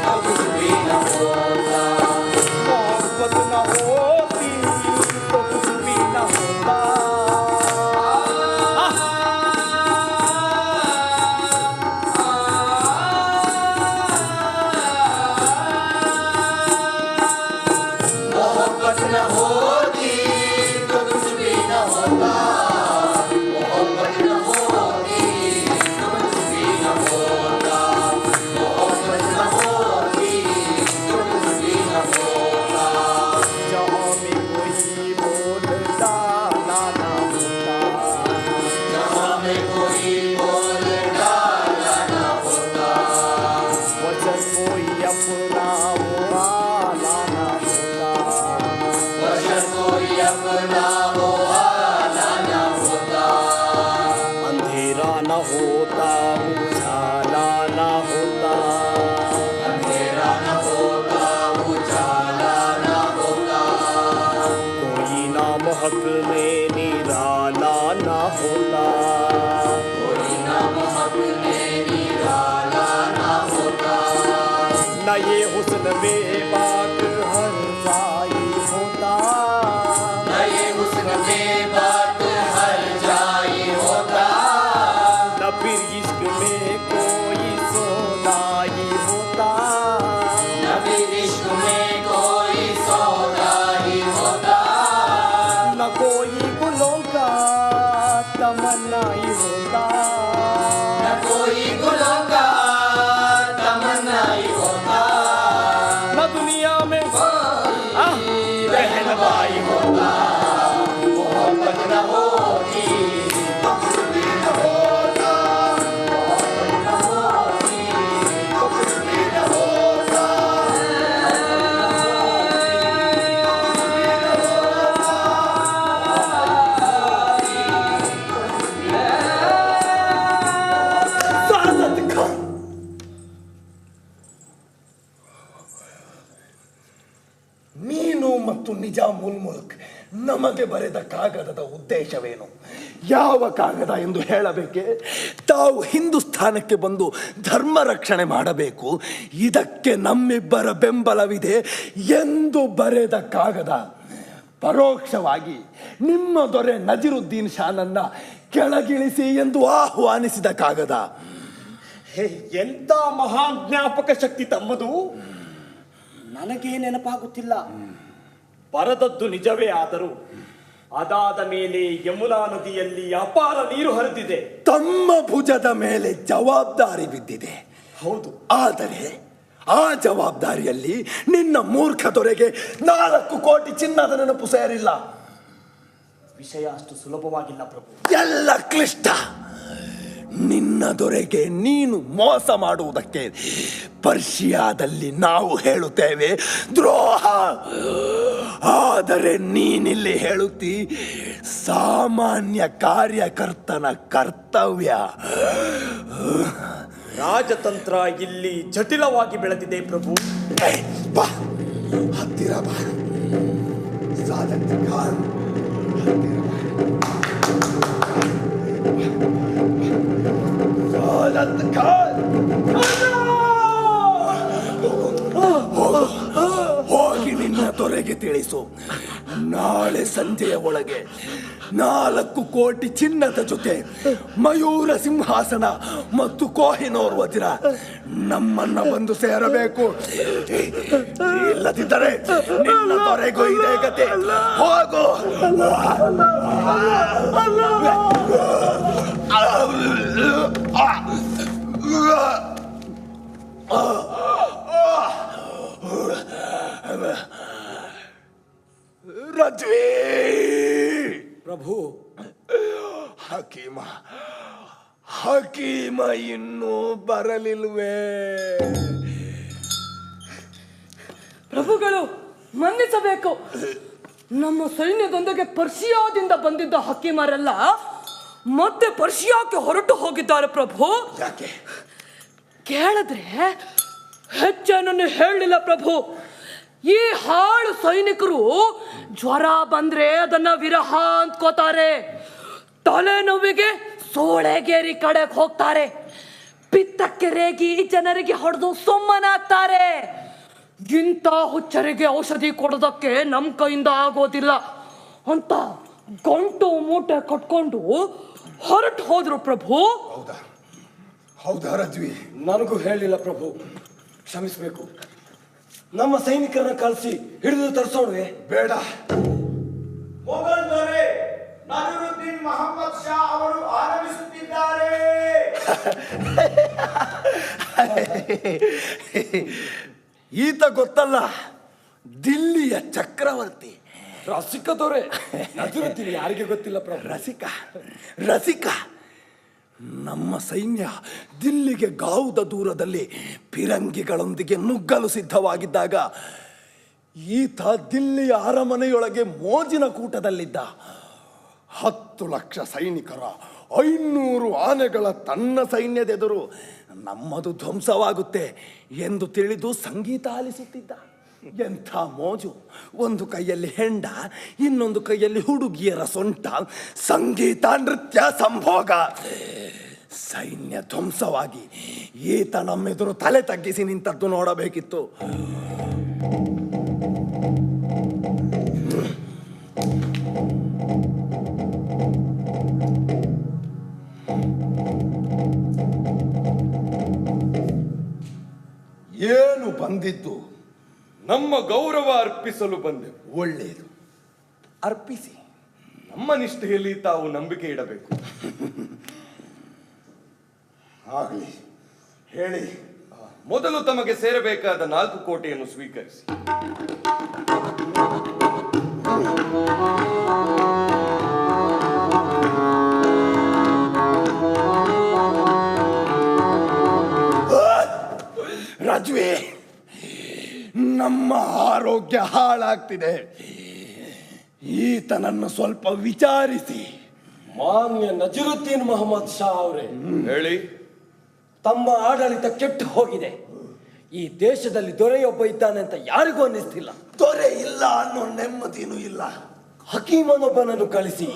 तो कुछ भी ना होता. मोहब्बत ना होती तो कुछ भी ना होता. मोहब्बत ना होती तो कुछ भी ना होता. मोहब्बत ना होती तो कुछ भी ना होता. मोहब्बत ना होती तो कुछ भी ना होता. जहाँ में कोई बोल डाला ना होता. जहाँ में कोई बोल डाला ना होता. वजह कोई अपना वाला ना होता. वजह कोई अपना वाला ना होता. अंधेरा ना होता, उजाला ना होता. महक में निराला ना होता, कोई ना महक में निराला ना होता, न ये हुस्न बेबाक हर जाई होता, न ये हुस्न बेबाक हर जाई होता, न फिर इश्क में कोई सौदाई होता, न फिर इश्क में कोई सौदा ही होता, न कोई गुलों का तमन्ना ही होता, न कोई गुलों का तमन्ना ही होता, न दुनिया में बहन भाई होता, मोहब्बत न होती तो कुछ भी न होता, मोहब्बत न होती तो कुछ भी न होता, सादत खान, ನೀನು ಮತ್ತು ನಿಜಾಮುಲ್ ಮುಲ್ಕ್ ನಮಗೆ ಬರೆದ ಕಾಗದದ ಉದ್ದೇಶವೇನು? ಯಾವ ಕಾಗದ ಎಂದು ಹೇಳಬೇಕೆ? ತಾವು ಹಿಂದೂಸ್ಥಾನಕ್ಕೆ ಬಂದು ಧರ್ಮ ರಕ್ಷಣೆ ಮಾಡಬೇಕು, ಇದಕ್ಕೆ ನಮ್ಮಿಬ್ಬರ ಬೆಂಬಲವಿದೆ ಎಂದು ಬರೆದ ಕಾಗದ. ಪರೋಕ್ಷವಾಗಿ ನಿಮ್ಮ ದೊರೆ ನಜಿರುದ್ದೀನ್ ಶಾನನ್ನ ಕೆಳಗಿಳಿಸಿ ಎಂದು ಆಹ್ವಾನಿಸಿದ ಕಾಗದ. ಎಂತ ಮಹಾನ್ ಜ್ಞಾಪಕ ಶಕ್ತಿ ತಮ್ಮದು. ನನಗೇ ನೆನಪಾಗುತ್ತಿಲ್ಲ. ಬರದದ್ದು ನಿಜವೇ ಆದರೂ ಅದಾದ ಮೇಲೆ ಯಮುನಾ ನದಿಯಲ್ಲಿ ಅಪಾರ ನೀರು ಹರಿದಿದೆ. ತಮ್ಮ ಭುಜದ ಮೇಲೆ ಜವಾಬ್ದಾರಿ ಬಿದ್ದಿದೆ. ಹೌದು, ಆದರೆ ಆ ಜವಾಬ್ದಾರಿಯಲ್ಲಿ ನಿನ್ನ ಮೂರ್ಖ ದೊರೆಗೆ 4 ಕೋಟಿ ಚಿನ್ನದ ನೆನಪು ಸೇರಿಲ್ಲ. ವಿಷಯ ಅಷ್ಟು ಸುಲಭವಾಗಿಲ್ಲ ಪ್ರಭು. ಎಲ್ಲ ಕ್ಲಿಷ್ಟ. ನಿನ್ನ ದೊರೆಗೆ ನೀನು ಮೋಸ ಮಾಡುವುದಕ್ಕೆ ಪರ್ಷಿಯಾದಲ್ಲಿ ನಾವು ಹೇಳುತ್ತೇವೆ ದ್ರೋಹ. ಆದರೆ ನೀನಿಲ್ಲಿ ಹೇಳುತ್ತಿ ಸಾಮಾನ್ಯ ಕಾರ್ಯಕರ್ತನ ಕರ್ತವ್ಯ. ರಾಜತಂತ್ರ ಇಲ್ಲಿ ಜಟಿಲವಾಗಿ ಬೆಳೆದಿದೆ ಪ್ರಭು. ಬಾ, ಹತ್ತಿರ ಬಾ. ಸಾದತ್ ಖಾನ್, ಹತ್ತಿರ ಬಾ. ಸಾದತ್ ಖಾನ್, ಹೋಗಿ ನಿನ್ನ ದೊರೆಗೆ ತಿಳಿಸು, ನಾಳೆ ಸಂಜೆಯ ಒಳಗೆ 4 ಕೋಟಿ ಚಿನ್ನದ ಜೊತೆ ಮಯೂರ ಸಿಂಹಾಸನ ಮತ್ತು ಕೋಹಿನೂರ್ ವಜ್ರ ನಮ್ಮನ್ನ ಬಂದು ಸೇರಬೇಕು. ಇಲ್ಲದಿದ್ದರೆ ನಿನ್ನ ದೊರೆಗೂ ಇದೇ ಗತಿ. ಹೋಗು. ರಜ್ವಿ ಪ್ರಭು, ಹಕೀಮ ಇನ್ನೂ ಬರಲಿಲ್ವೇ? ಪ್ರಭುಗಳು ಮನ್ನಿಸಬೇಕು. ನಮ್ಮ ಸೈನ್ಯದೊಂದಿಗೆ ಪರ್ಷಿಯಾದಿಂದ ಬಂದಿದ್ದ ಹಕೀಮರೆಲ್ಲ ಮತ್ತೆ ಪರ್ಷಿಯಾಕ್ಕೆ ಹೊರಟು ಹೋಗಿದ್ದಾರೆ ಪ್ರಭು. ಯಾಕೆ? ಕೇಳಿದ್ರೆ ಹೆಚ್ಚೇನನ್ನು ಹೇಳಲಿಲ್ಲ ಪ್ರಭು. ಈ ಹಾಳು ಸೈನಿಕರು ಜ್ವರ ಬಂದ್ರೆ ಅದನ್ನ ವಿರಹ ಅಂದ್ಕೋತಾರೆ, ತಲೆನೋವಿಗೆ ಸೋಳೆಗೇರಿ ಕಡೆಗೆ ಹೋಗ್ತಾರೆ, ಪಿತ್ತಕ್ಕೆ ರೇಗಿ ಜನರಿಗೆ ಹೊಡೆದು ಸುಮ್ಮನಾಗ್ತಾರೆ. ಇಂಥ ಹುಚ್ಚರಿಗೆ ಔಷಧಿ ಕೊಡೋದಕ್ಕೆ ನಮ್ಮ ಕೈಯಿಂದ ಆಗೋದಿಲ್ಲ ಅಂತ ಗಂಟು ಮೂಟೆ ಕಟ್ಕೊಂಡು ಹೊರಟು ಹೋದ್ರು ಪ್ರಭು. ಹೌದಾ ರಜ್ವಿ? ನನಗೂ ಹೇಳಿಲ್ಲ ಪ್ರಭು, ಕ್ಷಮಿಸಬೇಕು. ನಮ್ಮ ಸೈನಿಕರನ್ನ ಕಳಿಸಿ ಹಿಡಿದು ತರಿಸೋಣವೆ? ಬೇಡ. ಮೊಘಲ್ ದೊರೆ ನಜರುದ್ದೀನ್ ಮೊಹಮ್ಮದ್ ಶಾ ಅವರು ಆಗಮಿಸುತ್ತಿದ್ದಾರೆ. ಈತ ಗೊತ್ತಲ್ಲ, ದಿಲ್ಲಿಯ ಚಕ್ರವರ್ತಿ. ರಸಿಕ ದೊರೆ ನಜರುದ್ದೀನ್ ಯಾರಿಗೆ ಗೊತ್ತಿಲ್ಲ ಪ್ರಭು. ರಸಿಕ. ನಮ್ಮ ಸೈನ್ಯ ದಿಲ್ಲಿಗೆ ಗಾವುದ ದೂರದಲ್ಲಿ ಫಿರಂಗಿಗಳೊಂದಿಗೆ ನುಗ್ಗಲು ಸಿದ್ಧವಾಗಿದ್ದಾಗ ಈತ ದಿಲ್ಲಿಯ ಅರಮನೆಯೊಳಗೆ ಮೋಜಿನ ಕೂಟದಲ್ಲಿದ್ದ. 10 ಲಕ್ಷ ಸೈನಿಕರ 500 ಆನೆಗಳ ತನ್ನ ಸೈನ್ಯದೆದುರು ನಮ್ಮದು ಧ್ವಂಸವಾಗುತ್ತೆ ಎಂದು ತಿಳಿದು ಸಂಗೀತ ಆಲಿಸುತ್ತಿದ್ದ. ಎಂಥ ಮೋಜು! ಒಂದು ಕೈಯಲ್ಲಿ ಹೆಂಡ, ಇನ್ನೊಂದು ಕೈಯಲ್ಲಿ ಹುಡುಗಿಯರ ಸೊಂಟ, ಸಂಗೀತ ನೃತ್ಯ ಸಂಭೋಗ. ಸೈನ್ಯ ಧ್ವಂಸವಾಗಿ ಈತ ನಮ್ಮೆದುರು ತಲೆ ತಗ್ಗಿಸಿ ನಿಂತದ್ದು ನೋಡಬೇಕಿತ್ತು. ಏನು ಬಂದಿದ್ದು? ನಮ್ಮ ಗೌರವ ಅರ್ಪಿಸಲು ಬಂದೆವು. ಒಳ್ಳೆಯದು, ಅರ್ಪಿಸಿ. ನಮ್ಮ ನಿಷ್ಠೆಯಲ್ಲಿ ತಾವು ನಂಬಿಕೆ ಇಡಬೇಕು. ಆಗಲಿ, ಹೇಳಿ. ಮೊದಲು ತಮಗೆ ಸೇರಬೇಕಾದ 4 ಕೋಟೆಯನ್ನು ಸ್ವೀಕರಿಸಿ. ರಾಜ್ವೇ, ನಮ್ಮ ಆರೋಗ್ಯ ಹಾಳಾಗ್ತಿದೆ. ಈತನನ್ನು ಸ್ವಲ್ಪ ವಿಚಾರಿಸಿ. ಮಾನ್ಯ ನಜರುದ್ದೀನ್ ಮೊಹಮ್ಮದ್ ಶಾ ಅವರೇ, ಹೇಳಿ. ತಮ್ಮ ಆಡಳಿತ ಕೆಟ್ಟು ಹೋಗಿದೆ. ಈ ದೇಶದಲ್ಲಿ ದೊರೆಯೊಬ್ಬ ಇದ್ದಾನೆ ಅಂತ ಯಾರಿಗೂ ಅನ್ನಿಸ್ತಿಲ್ಲ. ದೊರೆ ಇಲ್ಲ ಅನ್ನೋ ನೆಮ್ಮದಿನೂ ಇಲ್ಲ. ಹಕೀಮನೊಬ್ಬನನ್ನು ಕಳಿಸಿ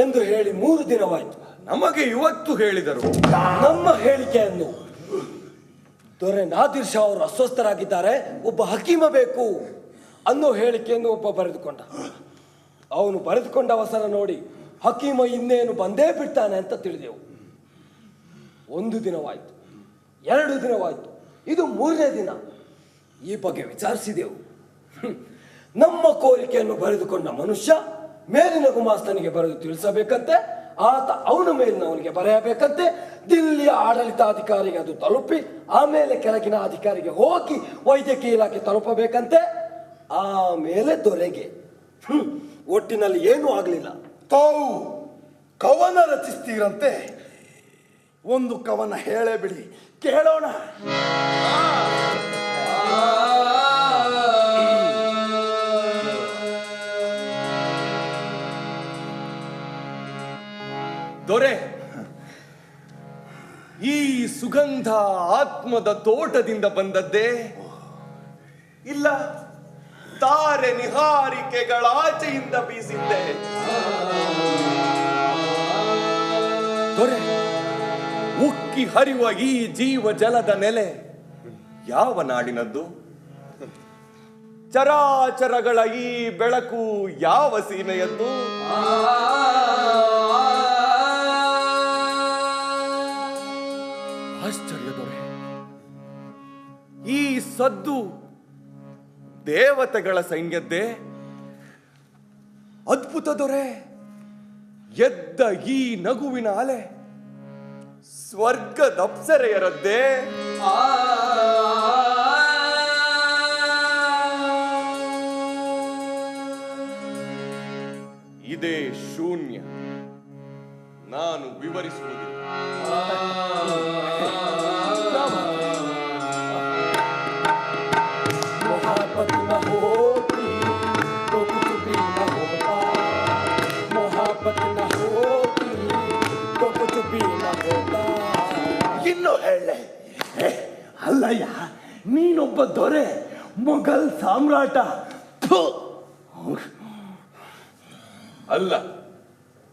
ಎಂದು ಹೇಳಿ 3 ದಿನವಾಯಿತು. ನಮಗೆ ಇವತ್ತು ಹೇಳಿದರು. ನಮ್ಮ ಹೇಳಿಕೆಯನ್ನು ದೊರೆ ನಾದಿರ್ ಶಾ ಅವರು ಅಸ್ವಸ್ಥರಾಗಿದ್ದಾರೆ, ಒಬ್ಬ ಹಕೀಮ ಬೇಕು ಅನ್ನೋ ಹೇಳಿಕೆಯನ್ನು ಒಬ್ಬ ಬರೆದುಕೊಂಡ. ಅವನು ಬರೆದುಕೊಂಡ ಅವಸರ ನೋಡಿ ಹಕೀಮ ಇನ್ನೇನು ಬಂದೇ ಬಿಡ್ತಾನೆ ಅಂತ ತಿಳಿದೆವು. 1 ದಿನವಾಯಿತು, 2 ದಿನವಾಯಿತು, ಇದು 3ನೇ ದಿನ. ಈ ಬಗ್ಗೆ ವಿಚಾರಿಸಿದೆವು. ನಮ್ಮ ಕೋರಿಕೆಯನ್ನು ಬರೆದುಕೊಂಡ ಮನುಷ್ಯ ಮೇಲಿನ ಗುಮಾಸ್ತನಿಗೆ ಬರೆದು ತಿಳಿಸಬೇಕಂತೆ. ಆತ ಅವನ ಮೇಲಿನವನಿಗೆ ಬರೆಯಬೇಕಂತೆ. ದಿಲ್ಲಿಯ ಆಡಳಿತಾಧಿಕಾರಿಗೆ ಅದು ತಲುಪಿ ಆಮೇಲೆ ಕೆಳಗಿನ ಅಧಿಕಾರಿಗೆ ಹೋಗಿ ವೈದ್ಯಕೀಯ ಇಲಾಖೆ ತಲುಪಬೇಕಂತೆ. ಆಮೇಲೆ ದೊರೆಗೆ. ಒಟ್ಟಿನಲ್ಲಿ ಏನೂ ಆಗಲಿಲ್ಲ. ತಾವು ಕವನ ರಚಿಸ್ತೀರಂತೆ. ಒಂದು ಕವನ ಹೇಳೇ ಬಿಡಿ, ಕೇಳೋಣ. ದೊರೆ, ಈ ಸುಗಂಧ ಆತ್ಮದ ತೋಟದಿಂದ ಬಂದದ್ದೇ ಇಲ್ಲ, ತಾರೆ ನಿಹಾರಿಕೆಗಳಾಚೆಯಿಂದ ಬೀಸಿದ್ದೆ. ದೊರೆ, ಉಕ್ಕಿ ಹರಿಯುವ ಈ ಜೀವ ಜಲದ ನೆಲೆ ಯಾವ ನಾಡಿನದ್ದು? ಚರಾಚರಗಳ ಈ ಬೆಳಕು ಯಾವ ಸೀಮೆಯದ್ದು? ಆಶ್ಚರ್ಯ ದೊರೆ, ಈ ಸದ್ದು ದೇವತೆಗಳ ಸೈನ್ಯದ್ದೇ? ಅದ್ಭುತ ದೊರೆ, ಎದ್ದ ಈ ನಗುವಿನ ಅಲೆ ಸ್ವರ್ಗದ ಅಪ್ಸರೆಯರದ್ದೇ? ಇದೇ ಶೂನ್ಯ, ನಾನು ವಿವರಿಸುವುದಿಲ್ಲ. ಇನ್ನು ಹೇಳೆ. ಅಲ್ಲಯ್ಯ, ನೀನೊಬ್ಬ ದೊರೆ, ಮೊಘಲ್ ಸಾಮ್ರಾಟ. ಅಲ್ಲ,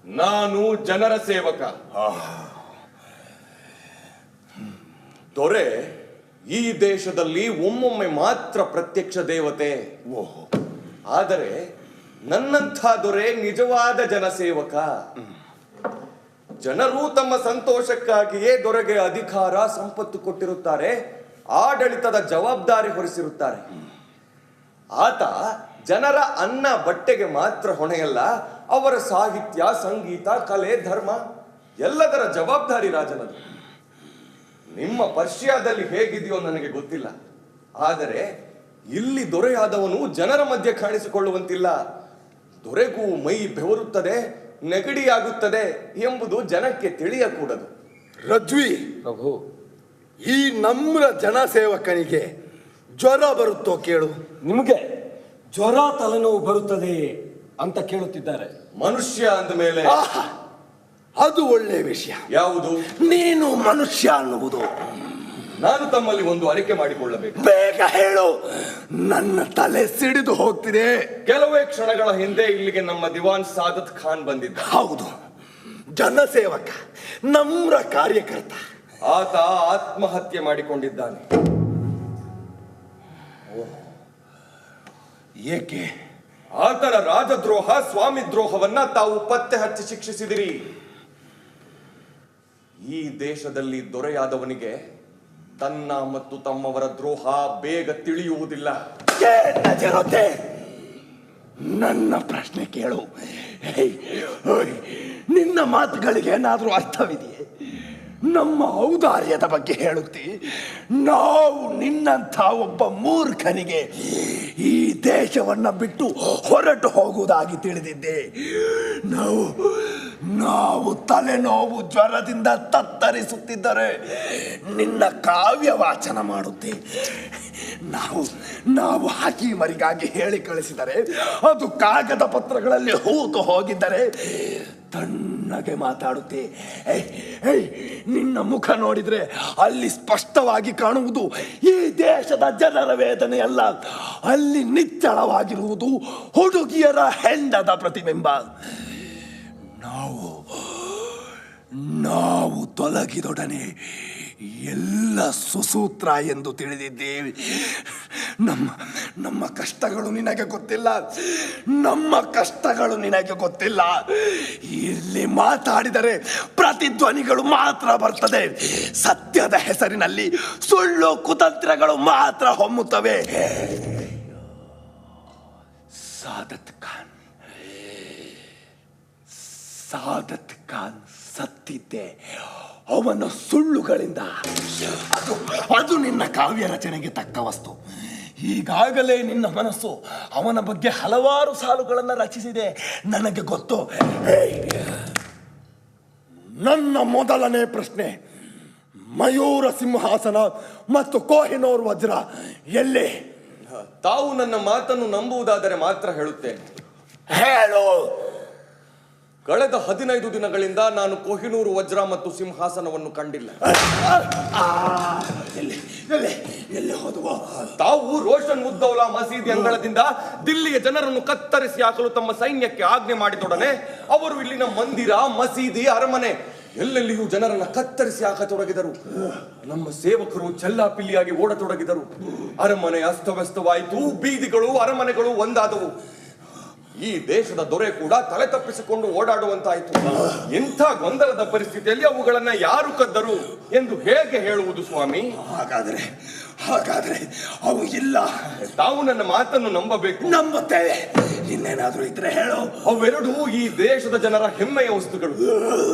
ನಾನು ಜನರ ಸೇವಕ. ದೊರೆ, ಈ ದೇಶದಲ್ಲಿ ಒಮ್ಮೊಮ್ಮೆ ಮಾತ್ರ ಪ್ರತ್ಯಕ್ಷ ದೇವತೆ. ಆದರೆ ನನ್ನಂಥ ದೊರೆ ನಿಜವಾದ ಜನಸೇವಕ. ಜನರು ತಮ್ಮ ಸಂತೋಷಕ್ಕಾಗಿಯೇ ದೊರೆಗೆ ಅಧಿಕಾರ ಸಂಪತ್ತು ಕೊಟ್ಟಿರುತ್ತಾರೆ, ಆಡಳಿತದ ಜವಾಬ್ದಾರಿ ಹೊರಿಸಿರುತ್ತಾರೆ. ಆತ ಜನರ ಅನ್ನ ಬಟ್ಟೆಗೆ ಮಾತ್ರ ಹೊಣೆಯಲ್ಲ, ಅವರ ಸಾಹಿತ್ಯ, ಸಂಗೀತ, ಕಲೆ, ಧರ್ಮ ಎಲ್ಲದರ ಜವಾಬ್ದಾರಿ ರಾಜನದು. ನಿಮ್ಮ ಪರ್ಷಿಯಾದಲ್ಲಿ ಹೇಗಿದೆಯೋ ನನಗೆ ಗೊತ್ತಿಲ್ಲ, ಆದರೆ ಇಲ್ಲಿ ದೊರೆಯಾದವನು ಜನರ ಮಧ್ಯೆ ಕಾಣಿಸಿಕೊಳ್ಳುವಂತಿಲ್ಲ. ದೊರೆಗೂ ಮೈ ಬೆವರುತ್ತದೆ, ನೆಗಡಿಯಾಗುತ್ತದೆ ಎಂಬುದು ಜನಕ್ಕೆ ತಿಳಿಯಕೂಡದು. ರಜ್ವಿ ಪ್ರಭು, ಈ ನಮ್ರ ಜನಸೇವಕನಿಗೆ ಜ್ವರ ಬರುತ್ತೋ ಕೇಳು. ನಿಮಗೆ ಜ್ವರ, ತಲೆನೋವು ಬರುತ್ತದೆ ಅಂತ ಕೇಳುತ್ತಿದ್ದಾರೆ. ಮನುಷ್ಯ ಅಂದ ಮೇಲೆ ಅದು ಒಳ್ಳೆ ವಿಷಯ. ಯಾವುದು? ನೀನು ಮನುಷ್ಯ ಅನ್ನುವುದು. ನಾನು ತಮ್ಮಲ್ಲಿ ಒಂದು ಅರಿಕೆ ಮಾಡಿಕೊಳ್ಳಬೇಕು. ಬೇಗ ಹೇಳು, ನನ್ನ ತಲೆ ಸಿಡಿದು ಹೋಗ್ತಿದೆ. ಕೆಲವೇ ಕ್ಷಣಗಳ ಹಿಂದೆ ಇಲ್ಲಿಗೆ ನಮ್ಮ ದಿವಾನ್ ಸಾದತ್ ಖಾನ್ ಬಂದಿದ್ದ. ಹೌದು, ಜನಸೇವಕ, ನಮ್ರ ಕಾರ್ಯಕರ್ತ. ಆತ ಆತ್ಮಹತ್ಯೆ ಮಾಡಿಕೊಂಡಿದ್ದಾನೆ. ಏಕೆ? ಆತನ ರಾಜದ್ರೋಹ, ಸ್ವಾಮಿ ದ್ರೋಹವನ್ನ ತಾವು ಪತ್ತೆ ಹಚ್ಚಿ ಶಿಕ್ಷಿಸಿದಿರಿ. ಈ ದೇಶದಲ್ಲಿ ದೊರೆಯಾದವನಿಗೆ ತನ್ನ ಮತ್ತು ತಮ್ಮವರ ದ್ರೋಹ ಬೇಗ ತಿಳಿಯುವುದಿಲ್ಲ. ಜನತೆ, ನನ್ನ ಪ್ರಶ್ನೆ ಕೇಳು. ನಿನ್ನ ಮಾತುಗಳಿಗೆ ಏನಾದ್ರೂ ಅರ್ಥವಿದೆಯೇ? ನಮ್ಮ ಔದಾರ್ಯದ ಬಗ್ಗೆ ಹೇಳುತ್ತಿ. ನಾವು ನಿನ್ನಂಥ ಒಬ್ಬ ಮೂರ್ಖನಿಗೆ ಈ ದೇಶವನ್ನ ಬಿಟ್ಟು ಹೊರಟು ಹೋಗುವುದಾಗಿ ತಿಳಿದಿದ್ದೆ. ನಾವು ತಲೆನೋವು ಜ್ವರದಿಂದ ತತ್ತರಿಸುತ್ತಿದ್ದರೆ ನಿನ್ನ ಕಾವ್ಯ ವಾಚನ ಮಾಡುತ್ತೆ. ನಾವು ಹಕೀಮರಿಗಾಗಿ ಹೇಳಿ ಕಳಿಸಿದರೆ ಅದು ಕಾಗದ ಪತ್ರಗಳಲ್ಲಿ ಹೂತು ಹೋಗಿದ್ದರೆ ತಣ್ಣಗೆ ಮಾತಾಡುತ್ತೆ. ನಿನ್ನ ಮುಖ ನೋಡಿದ್ರೆ ಅಲ್ಲಿ ಸ್ಪಷ್ಟವಾಗಿ ಕಾಣುವುದು ಈ ದೇಶದ ಜನರ ವೇದನೆಯಲ್ಲ, ಅಲ್ಲಿ ನಿಚ್ಚಳವಾಗಿರುವುದು ಹುಡುಗಿಯರ ಹೆಂಡದ ಪ್ರತಿಬಿಂಬ. ನಾವು ತೊಲಗಿದೊಡನೆ ಎಲ್ಲ ಸುಸೂತ್ರ ಎಂದು ತಿಳಿದಿದ್ದೇವೆ. ನಮ್ಮ ಕಷ್ಟಗಳು ನಿನಗೆ ಗೊತ್ತಿಲ್ಲ, ನಮ್ಮ ಕಷ್ಟಗಳು ನಿನಗೆ ಗೊತ್ತಿಲ್ಲ. ಇಲ್ಲಿ ಮಾತಾಡಿದರೆ ಪ್ರತಿಧ್ವನಿಗಳು ಮಾತ್ರ ಬರ್ತದೆ. ಸತ್ಯದ ಹೆಸರಿನಲ್ಲಿ ಸುಳ್ಳು ಕುತಂತ್ರಗಳು ಮಾತ್ರ ಹೊಮ್ಮುತ್ತವೆ. ಸಾದತ್ ಖಾನ್ ಸತ್ತಿದ್ದೆ ಅವನ ಸುಳ್ಳುಗಳಿಂದ. ಅದು ನಿನ್ನ ಕಾವ್ಯ ರಚನೆಗೆ ತಕ್ಕ ವಸ್ತು. ಈಗಾಗಲೇ ನಿನ್ನ ಮನಸ್ಸು ಅವನ ಬಗ್ಗೆ ಹಲವಾರು ಸಾಲುಗಳನ್ನು ರಚಿಸಿದೆ, ನನಗೆ ಗೊತ್ತು. ನನ್ನ ಮೊದಲನೇ ಪ್ರಶ್ನೆ, ಮಯೂರ ಸಿಂಹಾಸನ ಮತ್ತು ಕೋಹಿನೂರ್ ವಜ್ರ ಎಲ್ಲಿ? ತಾವು ನನ್ನ ಮಾತನ್ನು ನಂಬುವುದಾದರೆ ಮಾತ್ರ ಹೇಳುತ್ತೇನೆ. ಹೇಳು. ಕಳೆದ 15 ದಿನಗಳಿಂದ ನಾನು ಕೊಹಿನೂರು ವಜ್ರ ಮತ್ತು ಸಿಂಹಾಸನವನ್ನು ಕಂಡಿಲ್ಲ. ಎಲ್ಲಿ ಹೋದವು? ತಾವು ರೋಷನ್ ಉದ್ದೌಲಾ ಮಸೀದಿ ಅಂಗಳದಿಂದ ದಿಲ್ಲಿಯ ಜನರನ್ನು ಕತ್ತರಿಸಿ ಹಾಕಲು ತಮ್ಮ ಸೈನ್ಯಕ್ಕೆ ಆಜ್ಞೆ ಮಾಡಿದೊಡನೆ ಅವರು ಇಲ್ಲಿನ ಮಂದಿರ, ಮಸೀದಿ, ಅರಮನೆ ಎಲ್ಲೆಲ್ಲಿಯೂ ಜನರನ್ನ ಕತ್ತರಿಸಿ ಹಾಕತೊಡಗಿದರು. ನಮ್ಮ ಸೇವಕರು ಚೆಲ್ಲಾಪಿಲ್ಲಿಯಾಗಿ ಓಡತೊಡಗಿದರು. ಅರಮನೆ ಅಸ್ತವ್ಯಸ್ತವಾಯಿತು. ಬೀದಿಗಳು, ಅರಮನೆಗಳು ಒಂದಾದವು. ಈ ದೇಶದ ದೊರೆ ಕೂಡ ತಲೆ ತಪ್ಪಿಸಿಕೊಂಡು ಓಡಾಡುವಂತಾಯಿತು. ಇಂಥ ಗೊಂದಲದ ಪರಿಸ್ಥಿತಿಯಲ್ಲಿ ಅವುಗಳನ್ನ ಯಾರು ಕದ್ದರು ಎಂದು ಹೇಗೆ ಹೇಳುವುದು ಸ್ವಾಮಿ? ಹಾಗಾದ್ರೆ ಅವು ಇಲ್ಲ. ತಾವು ನನ್ನ ಮಾತನ್ನು ನಂಬಬೇಕು. ನಂಬುತ್ತೇವೆ. ಇನ್ನೇನಾದ್ರೂ ಇದ್ರೆ ಹೇಳು. ಅವೆರಡೂ ಈ ದೇಶದ ಜನರ ಹೆಮ್ಮೆಯ ವಸ್ತುಗಳು.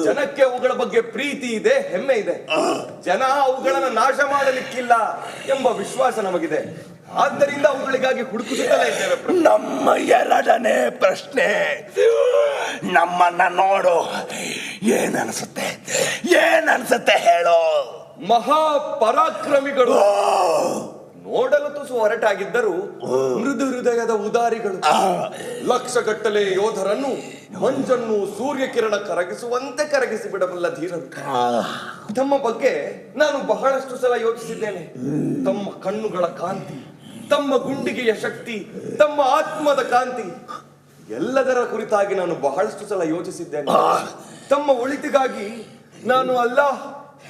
ಜನಕ್ಕೆ ಅವುಗಳ ಬಗ್ಗೆ ಪ್ರೀತಿ ಇದೆ, ಹೆಮ್ಮೆ ಇದೆ. ಜನ ಅವುಗಳನ್ನ ನಾಶ ಮಾಡಲಿಕ್ಕಿಲ್ಲ ಎಂಬ ವಿಶ್ವಾಸ ನಮಗಿದೆ. ಆದ್ದರಿಂದ ಅವುಗಳಿಗಾಗಿ ಹುಡುಕುತ್ತಲೇ ಇದ್ದೇವೆ. ನಮ್ಮ ಎರಡನೇ ಪ್ರಶ್ನೆ, ನಮ್ಮನ್ನ ನೋಡು, ಏನನ್ಸುತ್ತೆ ಹೇಳು. ಮಹಾಪರಾಕ್ರಮಿಗಳು, ನೋಡಲು ತುಸು ಹೊರಟಾಗಿದ್ದರು ಮೃದು ಹೃದಯದ ಉದಾರಿಗಳು. ಲಕ್ಷಗಟ್ಟಲೆ ಯೋಧರನ್ನು ಮಂಜನ್ನು ಸೂರ್ಯಕಿರಣ ಕರಗಿಸುವಂತೆ ಕರಗಿಸಿ ಬಿಡಬಲ್ಲ ಧೀರರು. ತಮ್ಮ ಬಗ್ಗೆ ನಾನು ಬಹಳಷ್ಟು ಸಲ ಯೋಚಿಸಿದ್ದೇನೆ. ತಮ್ಮ ಕಣ್ಣುಗಳ ಕಾಂತಿ, ತಮ್ಮ ಗುಂಡಿಗೆಯ ಶಕ್ತಿ, ತಮ್ಮ ಆತ್ಮದ ಕಾಂತಿ, ಎಲ್ಲದರ ಕುರಿತಾಗಿ ನಾನು ಬಹಳಷ್ಟು ಸಲ ಯೋಚಿಸಿದ್ದೇನೆ. ತಮ್ಮ ಒಳಿತಿಗಾಗಿ ನಾನು ಅಲ್ಲಾಹ್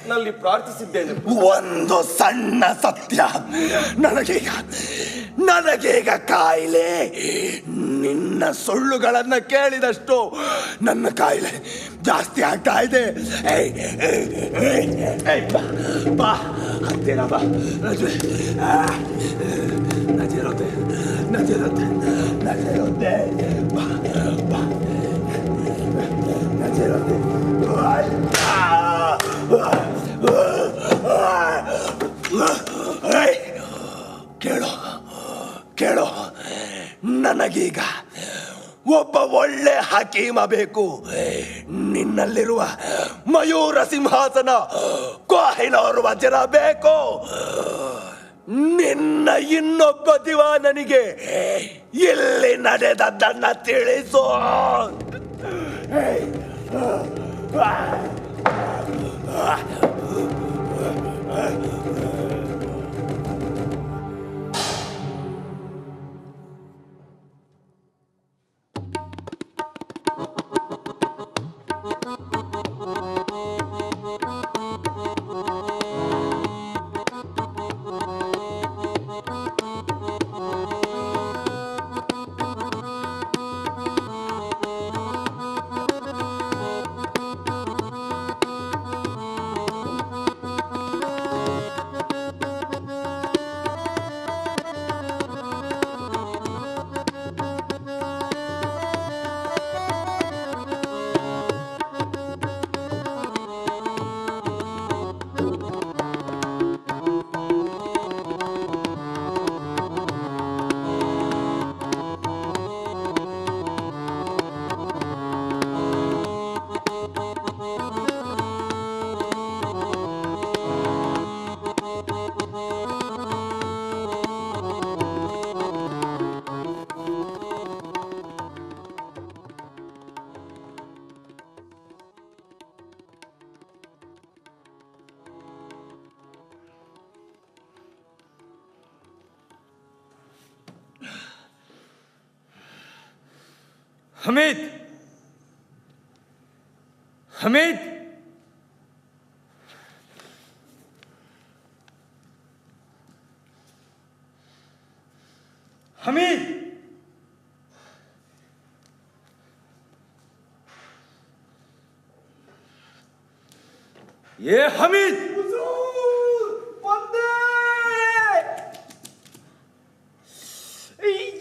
ನಲ್ಲಿ ಪ್ರಾರ್ಥಿಸಿದ್ದೇನೆ. ಒಂದು ಸಣ್ಣ ಸತ್ಯ, ನನಗೀಗ ಕಾಯಿಲೆ. ನಿನ್ನ ಸುಳ್ಳುಗಳನ್ನ ಕೇಳಿದಷ್ಟು ನನ್ನ ಕಾಯಿಲೆ ಜಾಸ್ತಿ ಆಗ್ತಾ ಇದೆ. ಬಾ ಹತ್ತಿರ ಬಾ. ನಜರತೆ ಬಾ ಬಾ ನಜರತೆ. ಕೇಳು, ನನಗೀಗ ಒಬ್ಬ ಒಳ್ಳೆ ಹಕೀಮ ಬೇಕು. ನಿನ್ನಲ್ಲಿರುವ ಮಯೂರ ಸಿಂಹಾಸನ, ಕೋಹಿನೂರ್ ವಜ್ರ ಬೇಕು. ನಿನ್ನ ಇನ್ನೊಬ್ಬ ದಿವಾನನಿಗೆ ಇಲ್ಲಿ ನಡೆದದ್ದನ್ನ ತಿಳಿಸು. ಹಮೀದ್, ಹಮೀದ್, ಹಮೀದ್, ಏ ಹಮೀದ್,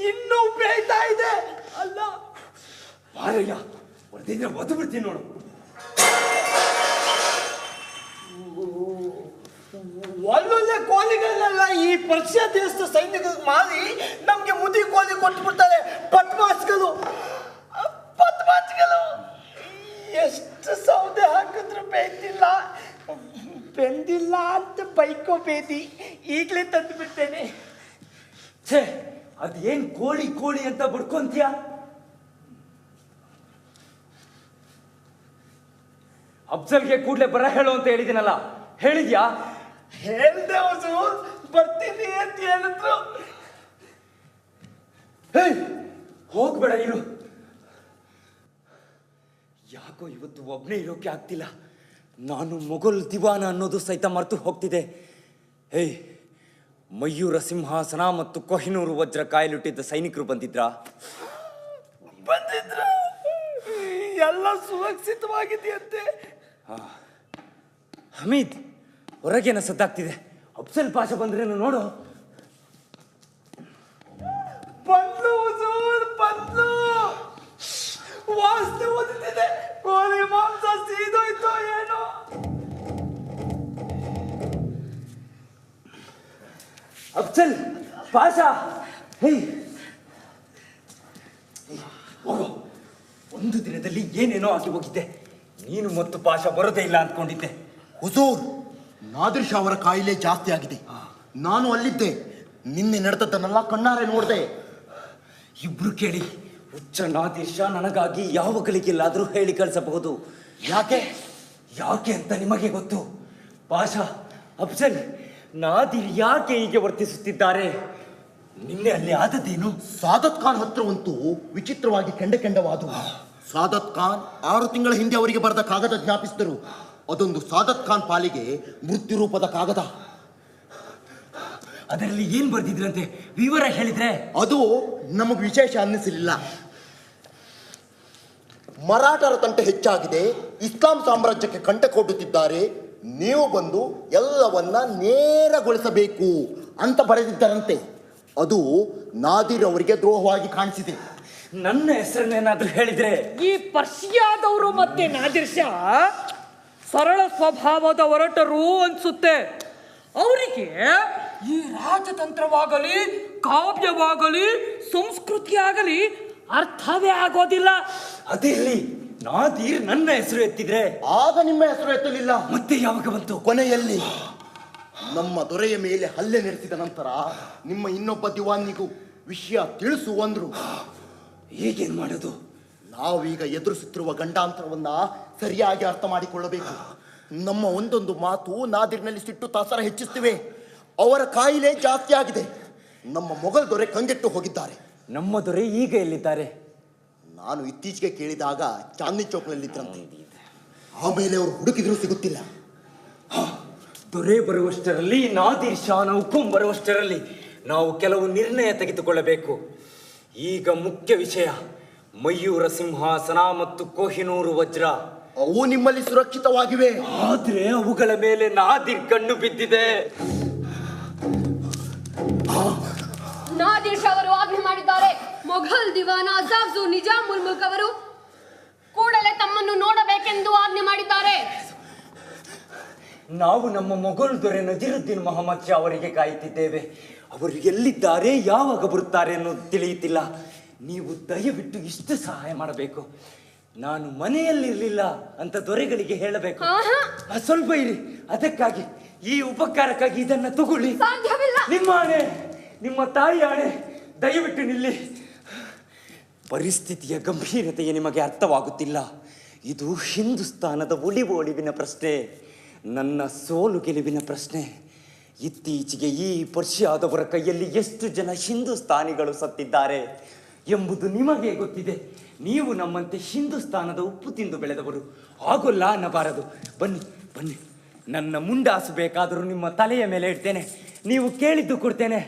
ಇನ್ನೂ ಬೇಯ್ತಾ ಇದೆ ಅಲ್ಲ. ಬಾರಯ್ಯ, ಹೊಡೆದಿದ್ರೆ ಒದ್ದು ಬಿಡ್ತೀನಿ ನೋಡು. ಒಳ್ಳೊಳ್ಳೆ ಕೋಲಿಗಳನ್ನೆಲ್ಲ ಈ ಪರ್ಷಿಯಾ ದೇಶದ ಸೈನಿಕರಿಗೆ ಮಾರಿ ನಮ್ಗೆ ಮುದಿ ಕೋಲಿ ಕೊಟ್ಬಿಡ್ತಾರೆ. ಪದ್ಮಾಚ್ಗಳು ಎಷ್ಟು ಸೌದೆ ಹಾಕಿದ್ರು ಬೆಂದಿಲ್ಲ ಬೆಂದಿಲ್ಲ ಅಂತ ಬೈಕೋ ಬೇದಿ ಈಗಲೇ ತಂದು ಬಿಡ್ತೇನೆ. ಛೇ, ಅದೇನ್ ಕೋಳಿ ಕೋಳಿ ಅಂತ ಬಡ್ಕೊಂತೀಯ? ಅಫ್ಜಲ್ಗೆ ಕೂಡ್ಲೆ ಬರ ಹೇಳು ಅಂತ ಹೇಳಿದಿನಲ್ಲ, ಹೇಳಿದ್ಯಾ? ಹೇಳ್ದೆ ಹುಜೂರ್, ಬರ್ತೀನಿ ಅಂತ ಹೇಳಿದ್ರು. ಹೋಗ್ಬೇಡ ಇರು. ಯಾಕೋ ಇವತ್ತು ಒಬ್ಬನೇ ಇರೋಕೆ ಆಗ್ತಿಲ್ಲ. ನಾನು ಮೊಘಲ್ ದಿವಾನ ಅನ್ನೋದು ಸಹಿತ ಮರೆತು ಹೋಗ್ತಿದೆ. ಮಯೂರ ಸಿಂಹಾಸನ ಮತ್ತು ಕೊಹಿನೂರು ವಜ್ರ ಕಾಯಲಿಟ್ಟಿದ್ದ ಸೈನಿಕರು ಬಂದಿದ್ರಾ? ಎಲ್ಲ ಸುರಕ್ಷಿತವಾಗಿದೆಯಂತೆ. ಹಮೀದ್, ಹೊರಗೇನ ಸದ್ದಾಗ್ತಿದೆ. ಅಫ್ಸಲ್ ಪಾಷ ಬಂದ್ರೇನು ನೋಡು. ಬಂದ್ಲು ಹುಜೂರ್, ಬಂದ್ಲು. ವಾಸನೆ ಓದುತ್ತಿದೆ. ಕೋಳಿ ಮಾಂಸ ಸೀದೋಯ್ತೋ ಏನೋ. ಅಫ್ಸಲ್ ಪಾಷ, ಹೋಗೋ. ಒಂದು ದಿನದಲ್ಲಿ ಏನೇನೋ ಆಗಿ ಹೋಗಿದ್ದೆ. ನೀನು ಮತ್ತು ಪಾಷ ಬರೋದೇ ಇಲ್ಲ ಅಂದ್ಕೊಂಡಿದ್ದೆ. ಹುಜೂರ್, ನಾದಿರ್ ಶಾ ಅವರ ಕಾಯಿಲೆ ಜಾಸ್ತಿ ಆಗಿದೆ. ನಾನು ಅಲ್ಲಿದ್ದೆ. ನಿನ್ನೆ ನಡೆದದ್ದನ್ನೆಲ್ಲ ಕಣ್ಣಾರೆ ನೋಡಿದೆ. ಇಬ್ರು ಕೇಳಿ. ಹುಚ್ಚ ನಾದಿರ್ ಶಾ ನನಗಾಗಿ ಯಾವ ಗಳಿಗೆಲ್ಲಾದರೂ ಹೇಳಿ ಕಳಿಸಬಹುದು. ಯಾಕೆ ಯಾಕೆ ಅಂತ ನಿಮಗೆ ಗೊತ್ತು. ಪಾಷಾ, ಅಫ್ಜಲ್, ನಾದಿರ್ ಯಾಕೆ ಹೀಗೆ ವರ್ತಿಸುತ್ತಿದ್ದಾರೆ? ನಿನ್ನೆ ಅಲ್ಲಿ ಆದದ್ದೇನು? ಸಾದತ್ ಖಾನ್ ಹತ್ರವಂತೂ ವಿಚಿತ್ರವಾಗಿ ಕೆಂಡವಾದವು. ಸಾದತ್ ಖಾನ್ 6 ತಿಂಗಳ ಹಿಂದೆ ಅವರಿಗೆ ಬರೆದ ಕಾಗದ ಜ್ಞಾಪಿಸಿದರು. ಅದೊಂದು ಸಾದತ್ ಖಾನ್ ಪಾಲಿಗೆ ಮೃತ್ಯು ರೂಪದ ಕಾಗದ. ಅದರಲ್ಲಿ ಏನ್ ಬರ್ದಿದ್ರಂತೆ? ವಿವರ ಹೇಳಿದ್ರೆ. ಅದು ನಮಗೆ ವಿಶೇಷ ಅನ್ನಿಸಲಿಲ್ಲ. ಮರಾಠರ ತಂಟೆ ಹೆಚ್ಚಾಗಿದೆ, ಇಸ್ಲಾಂ ಸಾಮ್ರಾಜ್ಯಕ್ಕೆ ಕಂಟ ಕೊಡುತ್ತಿದ್ದಾರೆ, ನೀವು ಬಂದು ಎಲ್ಲವನ್ನ ನೇರಗೊಳಿಸಬೇಕು ಅಂತ ಬರೆದಿದ್ದರಂತೆ. ಅದು ನಾದಿರ್ ಅವರಿಗೆ ದ್ರೋಹವಾಗಿ ಕಾಣಿಸಿದೆ. ನನ್ನ ಹೆಸರನ್ನೇನಾದ್ರೂ ಹೇಳಿದ್ರೆ? ಈ ಪರ್ಷಿಯಾದವರು ಮತ್ತೆ ನಾದಿರ್ ಶಾ ಸರಳ ಸ್ವಭಾವದ ಹೊರಟರು ಅನ್ಸುತ್ತೆ. ಅವರಿಗೆ ಈ ರಾಜತಂತ್ರವಾಗಲಿ, ಕಾವ್ಯವಾಗಲಿ, ಸಂಸ್ಕೃತಿ ಆಗಲಿ ಅರ್ಥವೇ ಆಗೋದಿಲ್ಲ. ಅದಿರ್ಲಿ, ನಾದಿರ್ ನನ್ನ ಹೆಸರು ಎತ್ತಿದ್ರೆ? ಆಗ ನಿಮ್ಮ ಹೆಸರು ಎತ್ತಲಿಲ್ಲ. ಮತ್ತೆ ಯಾವಾಗ ಬಂತು? ಕೊನೆಯಲ್ಲಿ ನಮ್ಮ ದೊರೆಯ ಮೇಲೆ ಹಲ್ಲೆ ನಡೆಸಿದ ನಂತರ ನಿಮ್ಮ ಇನ್ನೊಬ್ಬ ದಿವಾನಿಗೂ ವಿಷಯ ತಿಳಿಸುವಂದ್ರು. ಈಗೇನ್ ಮಾಡೋದು? ನಾವೀಗ ಎದುರಿಸುತ್ತಿರುವ ಗಂಡಾಂತರವನ್ನ ಸರಿಯಾಗಿ ಅರ್ಥ ಮಾಡಿಕೊಳ್ಳಬೇಕು. ನಮ್ಮ ಒಂದೊಂದು ಮಾತು ನಾದಿರ್ನಲ್ಲಿ ಸಿಟ್ಟು ತಾಸರ ಹೆಚ್ಚಿಸ್ತಿವೆ. ಅವರ ಕಾಯಿಲೆ ಜಾಸ್ತಿ ಆಗಿದೆ. ನಮ್ಮ ಮೊಘಲ್ ದೊರೆ ಕಂಗೆಟ್ಟು ಹೋಗಿದ್ದಾರೆ. ನಮ್ಮ ದೊರೆ ಈಗ ಎಲ್ಲಿದ್ದಾರೆ? ನಾನು ಇತ್ತೀಚೆಗೆ ಕೇಳಿದಾಗ ಚಾಂದ್ನಿ ಚೌಕ್ನಲ್ಲಿದ್ದರಂತೆ. ಆಮೇಲೆ ಅವರು ಹುಡುಕಿದ್ರು ಸಿಗುತ್ತಿಲ್ಲ. ದೊರೆ ಬರುವಷ್ಟರಲ್ಲಿ, ನಾದಿರ್ ಶಾನ ಹುಕುಂ ಬರುವಷ್ಟರಲ್ಲಿ ನಾವು ಕೆಲವು ನಿರ್ಣಯ ತೆಗೆದುಕೊಳ್ಳಬೇಕು. ಈಗ ಮುಖ್ಯ ವಿಷಯ ಮಯೂರ ಸಿಂಹಾಸನ ಮತ್ತು ಕೊಹಿನೂರು ವಜ್ರ. ಅವು ನಿಮ್ಮಲ್ಲಿ ಸುರಕ್ಷಿತವಾಗಿವೆ. ಆದ್ರೆ ಅವುಗಳ ಮೇಲೆ ನಾದಿರ್ ಕಣ್ಣು ಬಿದ್ದಿದೆ. ನಾದಿರ್ ಶಾ ಅವರು ಆಜ್ಞೆ ಮಾಡಿದ್ದಾರೆ. ಮೊಘಲ್ ದಿವಾನ ಅಜಾಫ್ಜು ನಿಜಾಮುಲ್ ಮುಲ್ಕ್ ಅವರು ಕೂಡಲೇ ತಮ್ಮನ್ನು ನೋಡಬೇಕೆಂದು ಆಜ್ಞೆ ಮಾಡಿದ್ದಾರೆ. ನಾವು ನಮ್ಮ ಮೊಘಲ್ ದೊರೆ ನಜೀರುದ್ದೀನ್ ಮೊಹಮ್ಮದ್ ಶಾ ಅವರಿಗೆ ಕಾಯುತ್ತಿದ್ದೇವೆ. ಅವರು ಎಲ್ಲಿದ್ದಾರೆ, ಯಾವಾಗ ಬರುತ್ತಾರೆ ಅನ್ನೋದು ತಿಳಿಯುತ್ತಿಲ್ಲ. ನೀವು ದಯವಿಟ್ಟು ಇಷ್ಟು ಸಹಾಯ ಮಾಡಬೇಕು. ನಾನು ಮನೆಯಲ್ಲಿರಲಿಲ್ಲ ಅಂತ ದೊರೆಗಳಿಗೆ ಹೇಳಬೇಕು. ಸ್ವಲ್ಪ ಇರಿ. ಅದಕ್ಕಾಗಿ, ಈ ಉಪಕಾರಕ್ಕಾಗಿ ಇದನ್ನ ತಗೊಳ್ಳಿ. ಸಾಧ್ಯವಿಲ್ಲ. ನಿಮ್ಮ ಆಣೆ, ನಿಮ್ಮ ತಾಯಿ ಆಣೆ, ದಯವಿಟ್ಟು ನಿಲ್ಲಿ. ಪರಿಸ್ಥಿತಿಯ ಗಂಭೀರತೆಯೇ ನಿಮಗೆ ಅರ್ಥವಾಗುತ್ತಿಲ್ಲ. ಇದು ಹಿಂದೂಸ್ತಾನದ ಉಳಿವು ಒಳಿವಿನ ಪ್ರಶ್ನೆ, ನನ್ನ ಸೋಲು ಗೆಲುವಿನ ಪ್ರಶ್ನೆ. ಇತ್ತೀಚೆಗೆ ಈ ಪರ್ಷಿಯಾದವರ ಕೈಯಲ್ಲಿ ಎಷ್ಟು ಜನ ಹಿಂದೂಸ್ತಾನಿಗಳು ಸತ್ತಿದ್ದಾರೆ. ಎಂಬುದು ನಿಮಗೆ ಗೊತ್ತಿದೆ. ನೀವು ನಮ್ಮಂತೆ ಹಿಂದೂಸ್ತಾನದ ಉಪ್ಪು ತಿಂದು ಬೆಳೆದವರು, ಆಗೋಲ್ಲ ಅನ್ನಬಾರದು. ಬನ್ನಿ ಬನ್ನಿ, ನನ್ನ ಮುಂಡಾಸು ಬೇಕಾದರೂ ನಿಮ್ಮ ತಲೆಯ ಮೇಲೆ ಇಡ್ತೇನೆ, ನೀವು ಕೇಳಿದ್ದು ಕೊಡ್ತೇನೆ.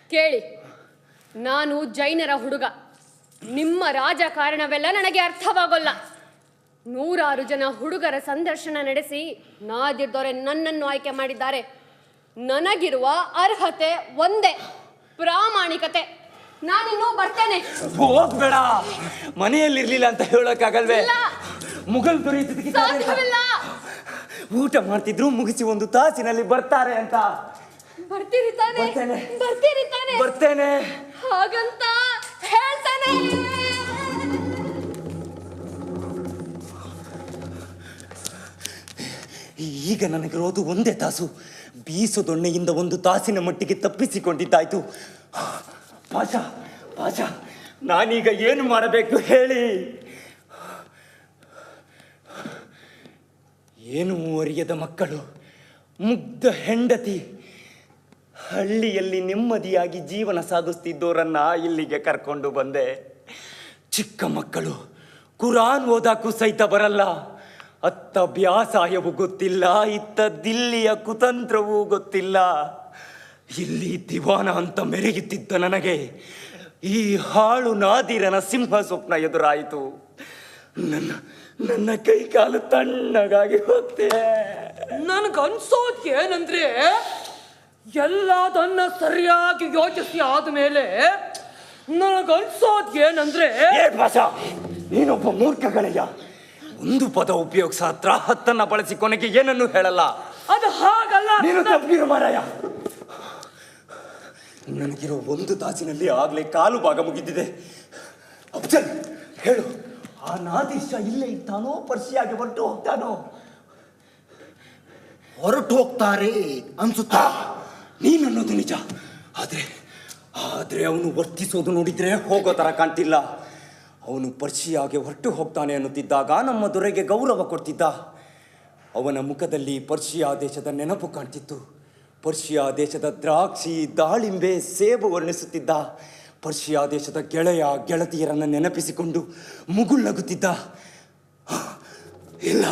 ಕೇಳಿ, ನಾನು ಜೈನರ ಹುಡುಗ. ನಿಮ್ಮ ರಾಜಕಾರಣವೆಲ್ಲ ನನಗೆ ಅರ್ಥವಾಗೋಲ್ಲ. 100 ಜನ ಹುಡುಗರ ಸಂದರ್ಶನ ನಡೆಸಿ ನಾದಿರ್ ದೊರೆ ನನ್ನನ್ನು ಆಯ್ಕೆ ಮಾಡಿದ್ದಾರೆ. ನನಗಿರುವ ಅರ್ಹತೆ ಒಂದೇ, ಪ್ರಾಮಾಣಿಕತೆ. ನಾನಿನ್ನೂ ಬರ್ತೇನೆ. ಹೋಗ್ಬೇಡ, ಮನೆಯಲ್ಲಿರ್ಲಿಲ್ಲ ಅಂತ ಹೇಳೋಕ್ಕಾಗಲ್ವೇ? ಮುಗಲ್ ಸಾಧ್ಯವಿಲ್ಲ. ಊಟ ಮಾಡ್ತಿದ್ರು ಮುಗಿಸಿ 1 ತಾಸಿನಲ್ಲಿ ಬರ್ತಾರೆ ಅಂತ. ಬರ್ತೀರಿ ತಾನೆ? ಬರ್ತೀರಿ ತಾನೆ? ಬರ್ತೇನೆ ಹಾಗಂತ ಹೇಳ್ತಾನೆ. ಈಗ ನನಗಿರೋದು 1 ತಾಸು. ಬೀಸು ದೊಣ್ಣೆಯಿಂದ 1 ತಾಸಿನ ಮಟ್ಟಿಗೆ ತಪ್ಪಿಸಿಕೊಂಡಿದ್ದಾಯ್ತು. ಪಾಷಾ ಪಾಷಾ, ನಾನೀಗ ಏನು ಮಾಡಬೇಕು ಹೇಳಿ? ಏನು ಅರಿಯದ ಮಕ್ಕಳು, ಮುಗ್ಧ ಹೆಂಡತಿ, ಹಳ್ಳಿಯಲ್ಲಿ ನೆಮ್ಮದಿಯಾಗಿ ಜೀವನ ಸಾಗಿಸ್ತಿದ್ದೋರನ್ನ ಇಲ್ಲಿಗೆ ಕರ್ಕೊಂಡು ಬಂದೆ. ಚಿಕ್ಕ ಮಕ್ಕಳು, ಕುರಾನ್ ಓದಾಕು ಸಹಿತ ಬರಲ್ಲ. ಅತ್ತ ಬ್ಯಾಸಾಯವೂ ಗೊತ್ತಿಲ್ಲ, ಇತ್ತ ದಿಲ್ಲಿಯ ಕುತಂತ್ರವೂ ಗೊತ್ತಿಲ್ಲ. ಇಲ್ಲಿ ದಿವಾನ ಅಂತ ಮೆರೆಯುತ್ತಿದ್ದ ನನಗೆ ಈ ಹಾಳು ನಾದಿರನ ಸಿಂಹ ಸ್ವಪ್ನ ಎದುರಾಯಿತು. ನನ್ನ ಕೈ ಕಾಲು ತಣ್ಣಗಾಗಿ ಹೋಗ್ತೆ. ನನಗನ್ಸೋದ್ ಏನಂದ್ರೆ, ಎಲ್ಲದನ್ನ ಸರಿಯಾಗಿ ಯೋಚಿಸಿ ಆದ್ಮೇಲೆ ನನಗನ್ಸೋದ್ ಏನಂದ್ರೆ, ಭಾಷಾ, ನೀನೊಬ್ಬ ಮೂರ್ಖ ಗೆಳೆಯ. 1 ಪದ ಉಪಯೋಗಿಸ ಹತ್ರ 10 ಬಳಸಿ ಕೊನೆಗೆ ಏನನ್ನು ಹೇಳಲ್ಲ. ಅದು ಹಾಗಲ್ಲ. ನೀನು ತಪ್ಪಿರು ಮಾರಾಯ. ನನಗಿರೋ 1 ತಾಸಿನಲ್ಲಿ ಆಗ್ಲೇ ಕಾಲು ಭಾಗ ಮುಗಿದಿದೆ. ಅಫ್ಜಲ್, ಹೇಳು, ಆ ನಾದಿರ್ ಶಾ ಇಲ್ಲೇ ಇರ್ತಾನೋ ಪರ್ಷಿಯಾಗಿ ಹೊರಟು ಹೋಗ್ತಾನೋ? ಹೊರಟು ಹೋಗ್ತಾರೆ ಅನ್ಸುತ್ತಾ? ನೀನನ್ನೋದು ನಿಜ, ಆದ್ರೆ ಅವನು ವರ್ತಿಸೋದು ನೋಡಿದ್ರೆ ಹೋಗೋ ತರ ಕಾಣ್ತಿಲ್ಲ. ಅವನು ಪರ್ಷಿಯಾಗೆ ಹೊರಟು ಹೋಗ್ತಾನೆ ಅನ್ನುತ್ತಿದ್ದಾಗ ನಮ್ಮ ದೊರೆಗೆ ಗೌರವ ಕೊಡ್ತಿದ್ದ. ಅವನ ಮುಖದಲ್ಲಿ ಪರ್ಷಿಯಾ ದೇಶದ ನೆನಪು ಕಾಣ್ತಿತ್ತು. ಪರ್ಷಿಯಾ ದೇಶದ ದ್ರಾಕ್ಷಿ, ದಾಳಿಂಬೆ, ಸೇಬು ವರ್ಣಿಸುತ್ತಿದ್ದ. ಪರ್ಷಿಯಾ ದೇಶದ ಗೆಳೆಯ ಗೆಳತಿಯರನ್ನು ನೆನಪಿಸಿಕೊಂಡು ಮುಗುಳ್ನಗುತ್ತಿದ್ದ. ಇಲ್ಲ,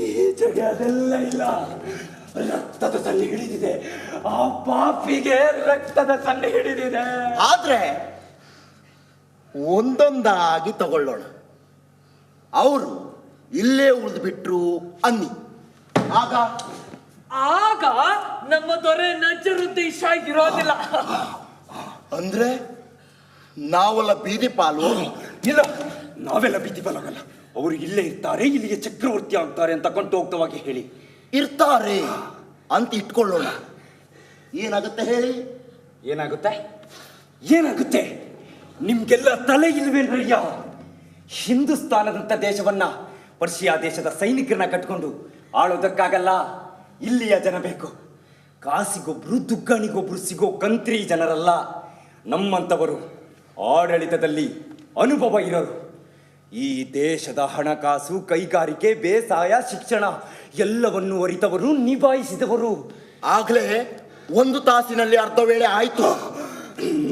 ಈ ಜಗದೆಲ್ಲ ಇಲ್ಲ. ರಕ್ತದ ಸನ್ನೆ ಹಿಡಿದಿದೆ. ಆ ಪಾಪಿಗೆ ರಕ್ತದ ಸನ್ನೆ ಹಿಡಿದಿದೆ. ಆದ್ರೆ ಒಂದೊಂದಾಗಿ ತಗೊಳ್ಳೋಣ. ಅವರು ಇಲ್ಲೇ ಉಳಿದು ಬಿಟ್ರು ಅನ್ನಿ, ಆಗ ನಮ್ಮ ದೊರೆ ನಜರುದ್ದೀನ್ ಶಾ ಇರೋದಿಲ್ಲ. ಅಂದ್ರೆ ನಾವೆಲ್ಲ ಬೀದಿ ಪಾಲು? ಇಲ್ಲ, ನಾವೆಲ್ಲ ಬೀದಿ ಪಾಲಾಗಲ್ಲ. ಅವರು ಇಲ್ಲೇ ಇರ್ತಾರೆ, ಇಲ್ಲಿಗೆ ಚಕ್ರವರ್ತಿ ಆಗ್ತಾರೆ ಅಂತ ಕೊಂಟೋಗ್ತವಾಗಿ ಹೇಳಿ. ಇರ್ತಾರೆ ಅಂತ ಇಟ್ಕೊಳ್ಳೋಣ. ಏನಾಗುತ್ತೆ ಹೇಳಿ? ಏನಾಗುತ್ತೆ? ನಿಮ್ಗೆಲ್ಲ ತಲೆ ಇಲ್ವೇನ್ರಯ್ಯ? ಹಿಂದೂಸ್ತಾನದಂತ ದೇಶವನ್ನ ಪರ್ಷಿಯಾ ದೇಶದ ಸೈನಿಕರನ್ನ ಕಟ್ಕೊಂಡು ಆಳೋದಕ್ಕಾಗಲ್ಲ. ಇಲ್ಲಿಯ ಜನ ಬೇಕು. ಕಾಸಿಗೊಬ್ರು ದುಗ್ಗಣಿಗೊಬ್ರು ಸಿಗೋ ಕಂತ್ರಿ ಜನರಲ್ಲ. ನಮ್ಮಂಥವರು ಆಡಳಿತದಲ್ಲಿ ಅನುಭವ ಇರೋರು. ಈ ದೇಶದ ಹಣಕಾಸು, ಕೈಗಾರಿಕೆ, ಬೇಸಾಯ, ಶಿಕ್ಷಣ ಎಲ್ಲವನ್ನೂ ಅರಿತವರು, ನಿಭಾಯಿಸಿದವರು. ಆಗ್ಲೇ 1 ತಾಸಿನಲ್ಲಿ ಅರ್ಧ ವೇಳೆ ಆಯ್ತು.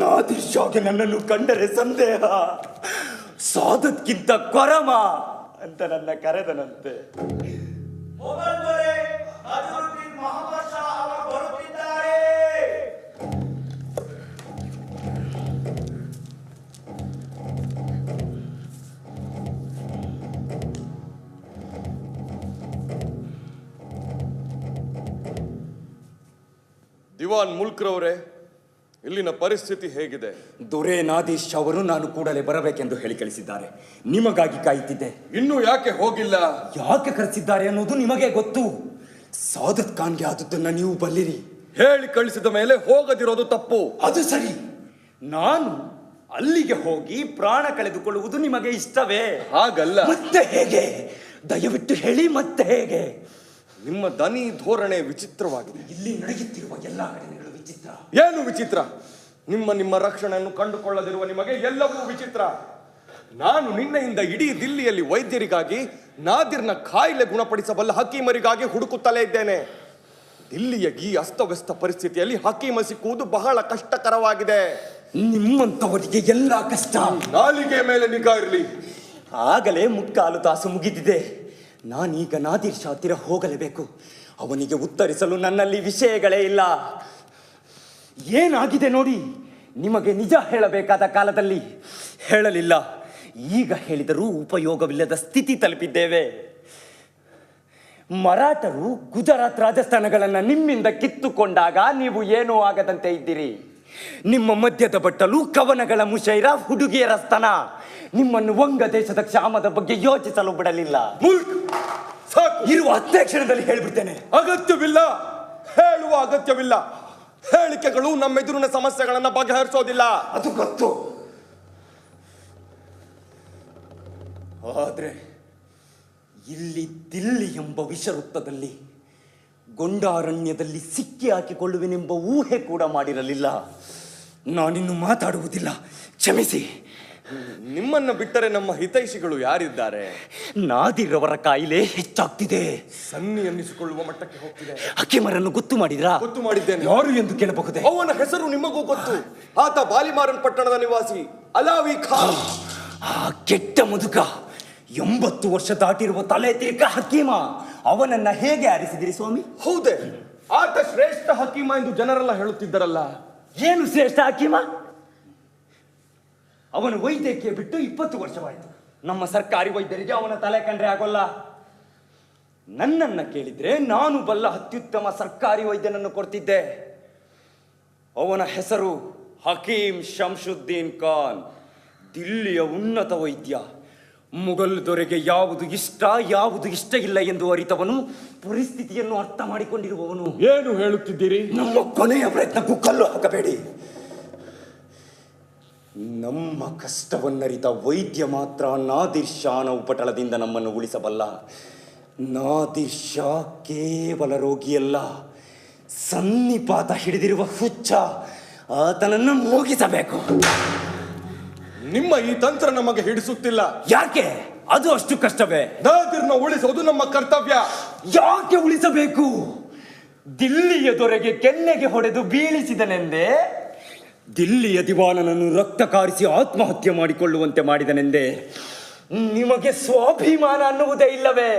ನಾದಿರ್ ಶಾಗೆ ನನ್ನನ್ನು ಕಂಡರೆ ಸಂದೇಹ, ಸಾದತ್ಕಿಂತ ಕೊರಮ ಅಂತ ನನ್ನ ಕರೆದನಂತೆ. ಮೊಘಲ್ ದೊರೆ ನಜರುದ್ದೀನ್ ಮೊಹಮ್ಮದ್ ಶಾ ಅವರು ಬರುತ್ತಿದ್ದಾರೆ. ದಿವಾನ್ ಮುಲ್ಕ್ರವರೇ, ಇಲ್ಲಿನ ಪರಿಸ್ಥಿತಿ ಹೇಗಿದೆ? ದೊರೆ ನಾದಿರ್ ಶಾ ಅವರು ನಾನು ಕೂಡಲೇ ಬರಬೇಕೆಂದು ಹೇಳಿ ಕಳಿಸಿದ್ದಾರೆ. ನಿಮಗಾಗಿ ಕಾಯುತ್ತಿದ್ದೆ. ಇನ್ನೂ ಯಾಕೆ ಹೋಗಿಲ್ಲ? ಯಾಕೆ ಕರೆಸಿದ್ದಾರೆ ಅನ್ನೋದು ನಿಮಗೆ ಗೊತ್ತು. ಸಾದತ್ ಖಾನ್ಗೆ ಆದದ್ದನ್ನ ನೀವು ಬಲ್ಲಿರಿ. ಹೇಳಿ ಕಳಿಸಿದ ಮೇಲೆ ಹೋಗದಿರೋದು ತಪ್ಪು. ಅದು ಸರಿ. ನಾನು ಅಲ್ಲಿಗೆ ಹೋಗಿ ಪ್ರಾಣ ಕಳೆದುಕೊಳ್ಳುವುದು ನಿಮಗೆ ಇಷ್ಟವೇ? ಹಾಗಲ್ಲ. ಮತ್ತೆ ಹೇಗೆ? ದಯವಿಟ್ಟು ಹೇಳಿ, ಮತ್ತೆ ಹೇಗೆ? ನಿಮ್ಮ ದನಿ ಧೋರಣೆ ವಿಚಿತ್ರವಾಗಿದೆ. ಇಲ್ಲಿ ನಡೆಯುತ್ತಿರುವ ಎಲ್ಲಾ ಘಟನೆಗಳು ವಿಚಿತ್ರ. ಏನು ವಿಚಿತ್ರ? ನಿಮ್ಮ ರಕ್ಷಣೆಯನ್ನು ಕಂಡುಕೊಳ್ಳದಿರುವ ನಿಮಗೆ ಎಲ್ಲವೂ ವಿಚಿತ್ರ. ನಾನು ನಿನ್ನೆಯಿಂದ ಇಡೀ ದಿಲ್ಲಿಯಲ್ಲಿ ವೈದ್ಯರಿಗಾಗಿ, ನಾದಿರ್ನ ಕಾಯಿಲೆ ಗುಣಪಡಿಸಬಲ್ಲ ಹಕೀಮರಿಗಾಗಿ ಹುಡುಕುತ್ತಲೇ ಇದ್ದೇನೆ. ಇಲ್ಲಿಯ ಈ ಅಸ್ತವ್ಯಸ್ತ ಪರಿಸ್ಥಿತಿಯಲ್ಲಿ ಹಕೀಮ ಸಿಕ್ಕುವುದು ಬಹಳ ಕಷ್ಟಕರವಾಗಿದೆ. ನಿಮ್ಮಂಥವರಿಗೆ ಎಲ್ಲ ಕಷ್ಟ. ನಾಲಿಗೆ ಮೇಲೆ ನಿಗಾ ಇರಲಿ. ಆಗಲೇ ಮುಕ್ಕಾಲು ತಾಸು ಮುಗಿದಿದೆ. ನಾನೀಗ ನಾದಿರ್ ಶಾ ಹತ್ತಿರ ಹೋಗಲೇಬೇಕು. ಅವನಿಗೆ ಉತ್ತರಿಸಲು ನನ್ನಲ್ಲಿ ವಿಷಯಗಳೇ ಇಲ್ಲ. ಏನಾಗಿದೆ ನೋಡಿ. ನಿಮಗೆ ನಿಜ ಹೇಳಬೇಕಾದ ಕಾಲದಲ್ಲಿ ಹೇಳಲಿಲ್ಲ. ಈಗ ಹೇಳಿದರೂ ಉಪಯೋಗವಿಲ್ಲದ ಸ್ಥಿತಿ ತಲುಪಿದ್ದೇವೆ. ಮರಾಠರು ಗುಜರಾತ್ ರಾಜಸ್ಥಾನಗಳನ್ನು ನಿಮ್ಮಿಂದ ಕಿತ್ತುಕೊಂಡಾಗ ನೀವು ಏನೂ ಆಗದಂತೆ ಇದ್ದೀರಿ. ನಿಮ್ಮ ಮದ್ಯದ ಬಟ್ಟಲು, ಕವನಗಳ ಮುಷೈರ, ಹುಡುಗಿಯರ ಸ್ತನ ನಿಮ್ಮನ್ನು ವಂಗ ದೇಶದ ಕ್ಷಾಮದ ಬಗ್ಗೆ ಯೋಚಿಸಲು ಬಿಡಲಿಲ್ಲ. ಸಾಕು, ಇರುವ 10 ಕ್ಷಣದಲ್ಲಿ ಹೇಳಿಬಿಡ್ತೇನೆ. ಅಗತ್ಯವಿಲ್ಲ, ಹೇಳುವ ಅಗತ್ಯವಿಲ್ಲ. ಹೇಳಿಕೆಗಳು ನಮ್ಮೆದುರಿನ ಸಮಸ್ಯೆಗಳನ್ನು ಬಗೆಹರಿಸೋದಿಲ್ಲ. ಅದು ಗೊತ್ತು. ಆದ್ರೆ ಇಲ್ಲಿ ದಿಲ್ಲಿ ಎಂಬ ವಿಷವೃತ್ತದಲ್ಲಿ ಗೊಂಡಾರಣ್ಯದಲ್ಲಿ ಸಿಕ್ಕಿ ಹಾಕಿಕೊಳ್ಳುವೆನೆಂಬ ಊಹೆ ಕೂಡ ಮಾಡಿರಲಿಲ್ಲ. ನಾನಿನ್ನು ಮಾತಾಡುವುದಿಲ್ಲ, ಕ್ಷಮಿಸಿ. ನಿಮ್ಮನ್ನು ಬಿಟ್ಟರೆ ನಮ್ಮ ಹಿತೈಷಿಗಳು ಯಾರಿದ್ದಾರೆ? ನಾದಿರ್ ಅವರ ಕಾಯಿಲೆ ಹೆಚ್ಚಾಗ್ತಿದೆ. ಸನ್ನಿ ಅನ್ನಿಸಿಕೊಳ್ಳುವ ಮಟ್ಟಕ್ಕೆ ಹೋಗ್ತಿದೆ. ಹಕೀಮರನ್ನು ಗೊತ್ತು ಮಾಡಿದ್ರಾ? ಗೊತ್ತು ಮಾಡಿದ್ದೇನೆ. ಯಾರು ಎಂದು ಕೇಳಬಹುದೇ? ಅವನ ಹೆಸರು ನಿಮಗೂ ಗೊತ್ತು. ಆತ ಬಾಲಿಮಾರನ್ ಪಟ್ಟಣದ ನಿವಾಸಿ ಅಲಾವಿ ಖಾನ್. ಆ ಕೆಟ್ಟ ಮುದುಕ 80 ವರ್ಷ ದಾಟಿರುವ ತಲೆ ತಿರುಕ ಹಕೀಮ. ಅವನನ್ನ ಹೇಗೆ ಆರಿಸಿದಿರಿ ಸ್ವಾಮಿ? ಹೌದೇ, ಆತ ಶ್ರೇಷ್ಠ ಹಕೀಮ ಎಂದು ಜನರೆಲ್ಲ ಹೇಳುತ್ತಿದ್ದರಲ್ಲ. ಏನು ಶ್ರೇಷ್ಠ ಹಕೀಮ? ಅವನು ವೈದ್ಯಕೀಯ ಬಿಟ್ಟು 20 ವರ್ಷವಾಯಿತು. ನಮ್ಮ ಸರ್ಕಾರಿ ವೈದ್ಯರಿಗೆ ಅವನ ತಲೆ ಕಂಡ್ರೆ ಆಗೋಲ್ಲ. ನನ್ನನ್ನ ಕೇಳಿದ್ರೆ ನಾನು ಬಲ್ಲ ಅತ್ಯುತ್ತಮ ಸರ್ಕಾರಿ ವೈದ್ಯನನ್ನು ಕೊಡ್ತಿದ್ದೆ. ಅವನ ಹೆಸರು ಹಕೀಮ್ ಶಂಶುದ್ದೀನ್ ಖಾನ್. ದಿಲ್ಲಿಯ ಉನ್ನತ ವೈದ್ಯ. ಮುಘಲ್ ದೊರೆಗೆ ಯಾವುದು ಇಷ್ಟ ಯಾವುದು ಇಷ್ಟ ಇಲ್ಲ ಎಂದು ಅರಿತವನು, ಪರಿಸ್ಥಿತಿಯನ್ನು ಅರ್ಥ ಮಾಡಿಕೊಂಡಿರುವವನು. ಏನು ಹೇಳುತ್ತಿದ್ದೀರಿ? ನಮ್ಮ ಕೊನೆಯ ಪ್ರಯತ್ನಕ್ಕೂ ಕಲ್ಲು ಹಾಕಬೇಡಿ. ನಮ್ಮ ಕಷ್ಟವನ್ನರಿತ ವೈದ್ಯ ಮಾತ್ರ ನಾದಿರ್ ಶಾನ ಉಪಟಳದಿಂದ ನಮ್ಮನ್ನು ಉಳಿಸಬಲ್ಲ. ನಾದಿರ್ ಶಾ ಕೇವಲ ರೋಗಿಯಲ್ಲ, ಸನ್ನಿಪಾತ ಹಿಡಿದಿರುವ ಹುಚ್ಚ. ಆತನನ್ನು ಮುಗಿಸಬೇಕು. ನಿಮ್ಮ ಈ ತಂತ್ರ ನಮಗೆ ಹಿಡಿಸುತ್ತಿಲ್ಲ. ಯಾಕೆ? ಅದು ಅಷ್ಟು ಕಷ್ಟವೇ? ನಾದಿರ್ನ ಉಳಿಸುವುದು ನಮ್ಮ ಕರ್ತವ್ಯ. ಯಾಕೆ ಉಳಿಸಬೇಕು? ದಿಲ್ಲಿಯ ದೊರೆಗೆ ಕೆನ್ನೆಗೆ ಹೊಡೆದು ಬೀಳಿಸಿದನೆಂದೇ, ದಿಲ್ಲಿಯ ದಿವಾನನನ್ನು ರಕ್ತ ಕಾರಿಸಿ ಆತ್ಮಹತ್ಯೆ ಮಾಡಿಕೊಳ್ಳುವಂತೆ ಮಾಡಿದನೆಂದೇ ನಿಮಗೆ ಸ್ವಾಭಿಮಾನ ಅನ್ನುವುದೇ ಇಲ್ಲವೇ?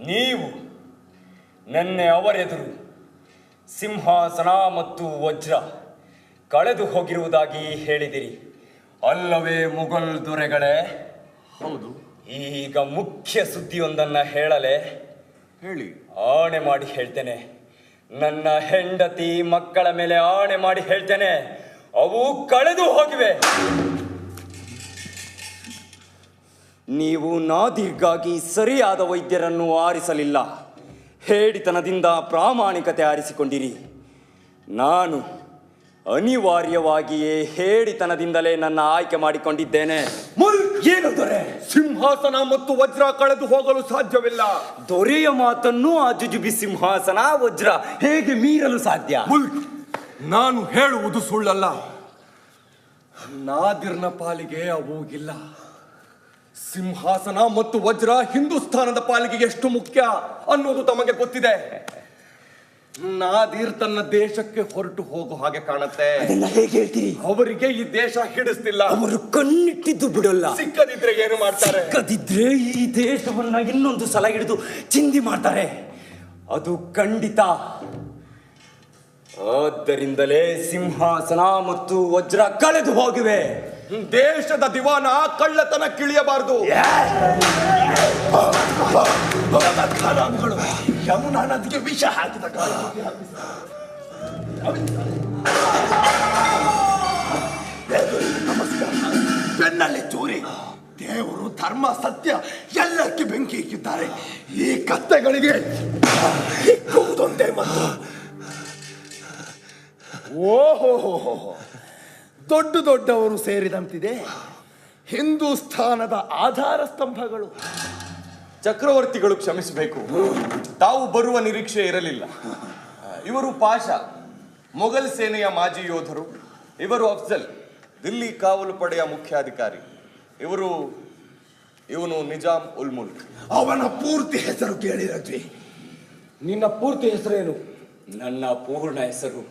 ನೀವು ನೆನ್ನೆ ಅವರೆದುರು ಸಿಂಹಾಸನ ಮತ್ತು ವಜ್ರ ಕಳೆದು ಹೋಗಿರುವುದಾಗಿ ಹೇಳಿದಿರಿ ಅಲ್ಲವೇ ಮುಘಲ್ ದೊರೆಗಳೇ? ಹೌದು. ಈಗ ಮುಖ್ಯ ಸುದ್ದಿಯೊಂದನ್ನ ಹೇಳಲೆ? ಹೇಳಿ. ಆಣೆ ಮಾಡಿ ಹೇಳ್ತೇನೆ. ನನ್ನ ಹೆಂಡತಿ ಮಕ್ಕಳ ಮೇಲೆ ಆಣೆ ಮಾಡಿ ಹೇಳ್ತೇನೆ, ಅವು ಕಳೆದು ಹೋಗಿವೆ. ನೀವು ನಾದಿರ್ಗಾಗಿ ಸರಿಯಾದ ವೈದ್ಯರನ್ನು ಆರಿಸಲಿಲ್ಲ. ಹೇಡಿತನದಿಂದ ಪ್ರಾಮಾಣಿಕತೆ ಆರಿಸಿಕೊಂಡಿರಿ. ನಾನು ಅನಿವಾರ್ಯವಾಗಿಯೇ ಹೇಡಿತನದಿಂದಲೇ ನನ್ನ ಆಯ್ಕೆ ಮಾಡಿಕೊಂಡಿದ್ದೇನೆ. ಏನು ದೊರೆ? ಸಿಂಹಾಸನ ಮತ್ತು ವಜ್ರ ಕಳೆದು ಹೋಗಲು ಸಾಧ್ಯವಿಲ್ಲ. ದೊರೆಯ ಮಾತನ್ನು ಆ ಜುಜುಬಿ ಸಿಂಹಾಸನ ವಜ್ರ ಹೇಗೆ ಮೀರಲು ಸಾಧ್ಯ? ನಾನು ಹೇಳುವುದು ಸುಳ್ಳಲ್ಲ. ನಾದಿರ್ನ ಪಾಲಿಗೆ ಅವು ಇಲ್ಲ. ಸಿಂಹಾಸನ ಮತ್ತು ವಜ್ರ ಹಿಂದೂಸ್ಥಾನದ ಪಾಲಿಗೆ ಎಷ್ಟು ಮುಖ್ಯ ಅನ್ನೋದು ತಮಗೆ ಗೊತ್ತಿದೆ. ನಾದಿರ್ ತನ್ನ ದೇಶಕ್ಕೆ ಹೊರಟು ಹೋಗೋ ಹಾಗೆ ಕಾಣುತ್ತೆ. ಹೇಗೆ ಹೇಳ್ತೀರಿ? ಅವರಿಗೆ ಈ ದೇಶ ಹಿಡಿಸ್ತಿಲ್ಲ. ಅವರು ಕಣ್ಣಿಟ್ಟಿದ್ದು ಬಿಡಲ್ಲ. ಸಿಕ್ಕದಿದ್ರೆ ಏನು ಮಾಡ್ತಾರೆ? ಸಿಕ್ಕದಿದ್ರೆ ಈ ದೇಶವನ್ನ ಇನ್ನೊಂದು ಸಲ ಹಿಡಿದು ಚಿಂದಿ ಮಾಡ್ತಾರೆ, ಅದು ಖಂಡಿತ. ಆದ್ದರಿಂದಲೇ ಸಿಂಹಾಸನ ಮತ್ತು ವಜ್ರ ಕಳೆದು ಹೋಗಿವೆ. ದೇಶದ ದಿವಾನ ಕಳ್ಳತನ ಕಿಳಿಯಬಾರದು. ಯಮುನಾ ನದಿಗೆ ವಿಷ ಹಾಕಿದ ನಮಸ್ಕಾರ. ಬೆನ್ನಲ್ಲಿ ಚೂರಿ. ದೇವರು, ಧರ್ಮ, ಸತ್ಯ ಎಲ್ಲಕ್ಕೆ ಬೆಂಕಿ ಇಕ್ಕಿದ್ದಾರೆ. ಈ ಕತ್ತೆಗಳಿಗೆ ಇಕ್ಕುವುದೊಂದೇ ಮತ್ತು. ಓಹೋ, ದೊಡ್ಡ ದೊಡ್ಡವರು ಸೇರಿದಂತಿದೆ. ಹಿಂದೂಸ್ಥಾನದ ಆಧಾರ ಸ್ತಂಭಗಳು. ಚಕ್ರವರ್ತಿಗಳು ಕ್ಷಮಿಸಬೇಕು, ತಾವು ಬರುವ ನಿರೀಕ್ಷೆ ಇರಲಿಲ್ಲ. ಇವರು ಪಾಷಾ, ಮೊಘಲ್ ಸೇನೆಯ ಮಾಜಿ ಯೋಧರು. ಇವರು ಅಫ್ಜಲ್, ದಿಲ್ಲಿ ಕಾವಲು ಪಡೆಯ ಮುಖ್ಯಾಧಿಕಾರಿ. ಇವನು ನಿಜಾಮ್ ಉಲ್ ಮುಲ್ಕ್. ಅವನ ಪೂರ್ತಿ ಹೆಸರು ಕೇಳಿ ರಜ್ವಿ. ನಿನ್ನ ಪೂರ್ತಿ ಹೆಸರೇನು? ನನ್ನ ಪೂರ್ಣ ಹೆಸರು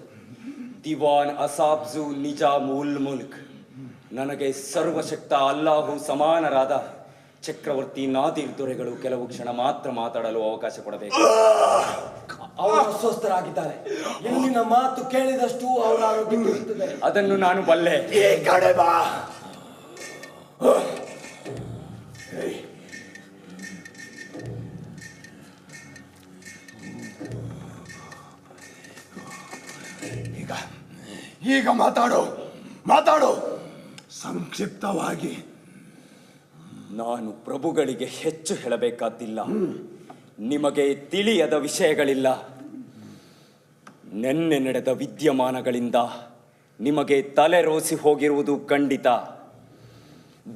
ದಿವಾನ್ ಅಸಾಬ್ಜು ನಿಜಾಮ್ ಉಲ್ ಮುಲ್ಕ್. ನನಗೆ ಸರ್ವಶಕ್ತ ಅಲ್ಲಾಹು ಸಮಾನರಾದ ಚಕ್ರವರ್ತಿ ನಾದಿರ್ ದೊರೆಗಳು ಕೆಲವು ಕ್ಷಣ ಮಾತ್ರ ಮಾತಾಡಲು ಅವಕಾಶ ಕೊಡಬೇಕು. ಅವರು ಅಸ್ವಸ್ಥರಾಗಿದ್ದಾರೆ. ಇಲ್ಲಿನ ಮಾತು ಕೇಳಿದಷ್ಟು ಅವರ ಆರೋಗ್ಯ ಕೆಡುತ್ತದೆ. ಅದನ್ನು ನಾನು ಬಲ್ಲೆ. ಈ ಕಡೆ ಬಾ. ಈಗ ಮಾತಾಡು ಸಂಕ್ಷಿಪ್ತವಾಗಿ. ನಾನು ಪ್ರಭುಗಳಿಗೆ ಹೆಚ್ಚು ಹೇಳಬೇಕಾದಿಲ್ಲ. ನಿಮಗೆ ತಿಳಿಯದ ವಿಷಯಗಳಿಲ್ಲ. ನೆನ್ನೆ ನಡೆದ ವಿದ್ಯಮಾನಗಳಿಂದ ನಿಮಗೆ ತಲೆ ರೋಸಿ ಹೋಗಿರುವುದು ಖಂಡಿತ.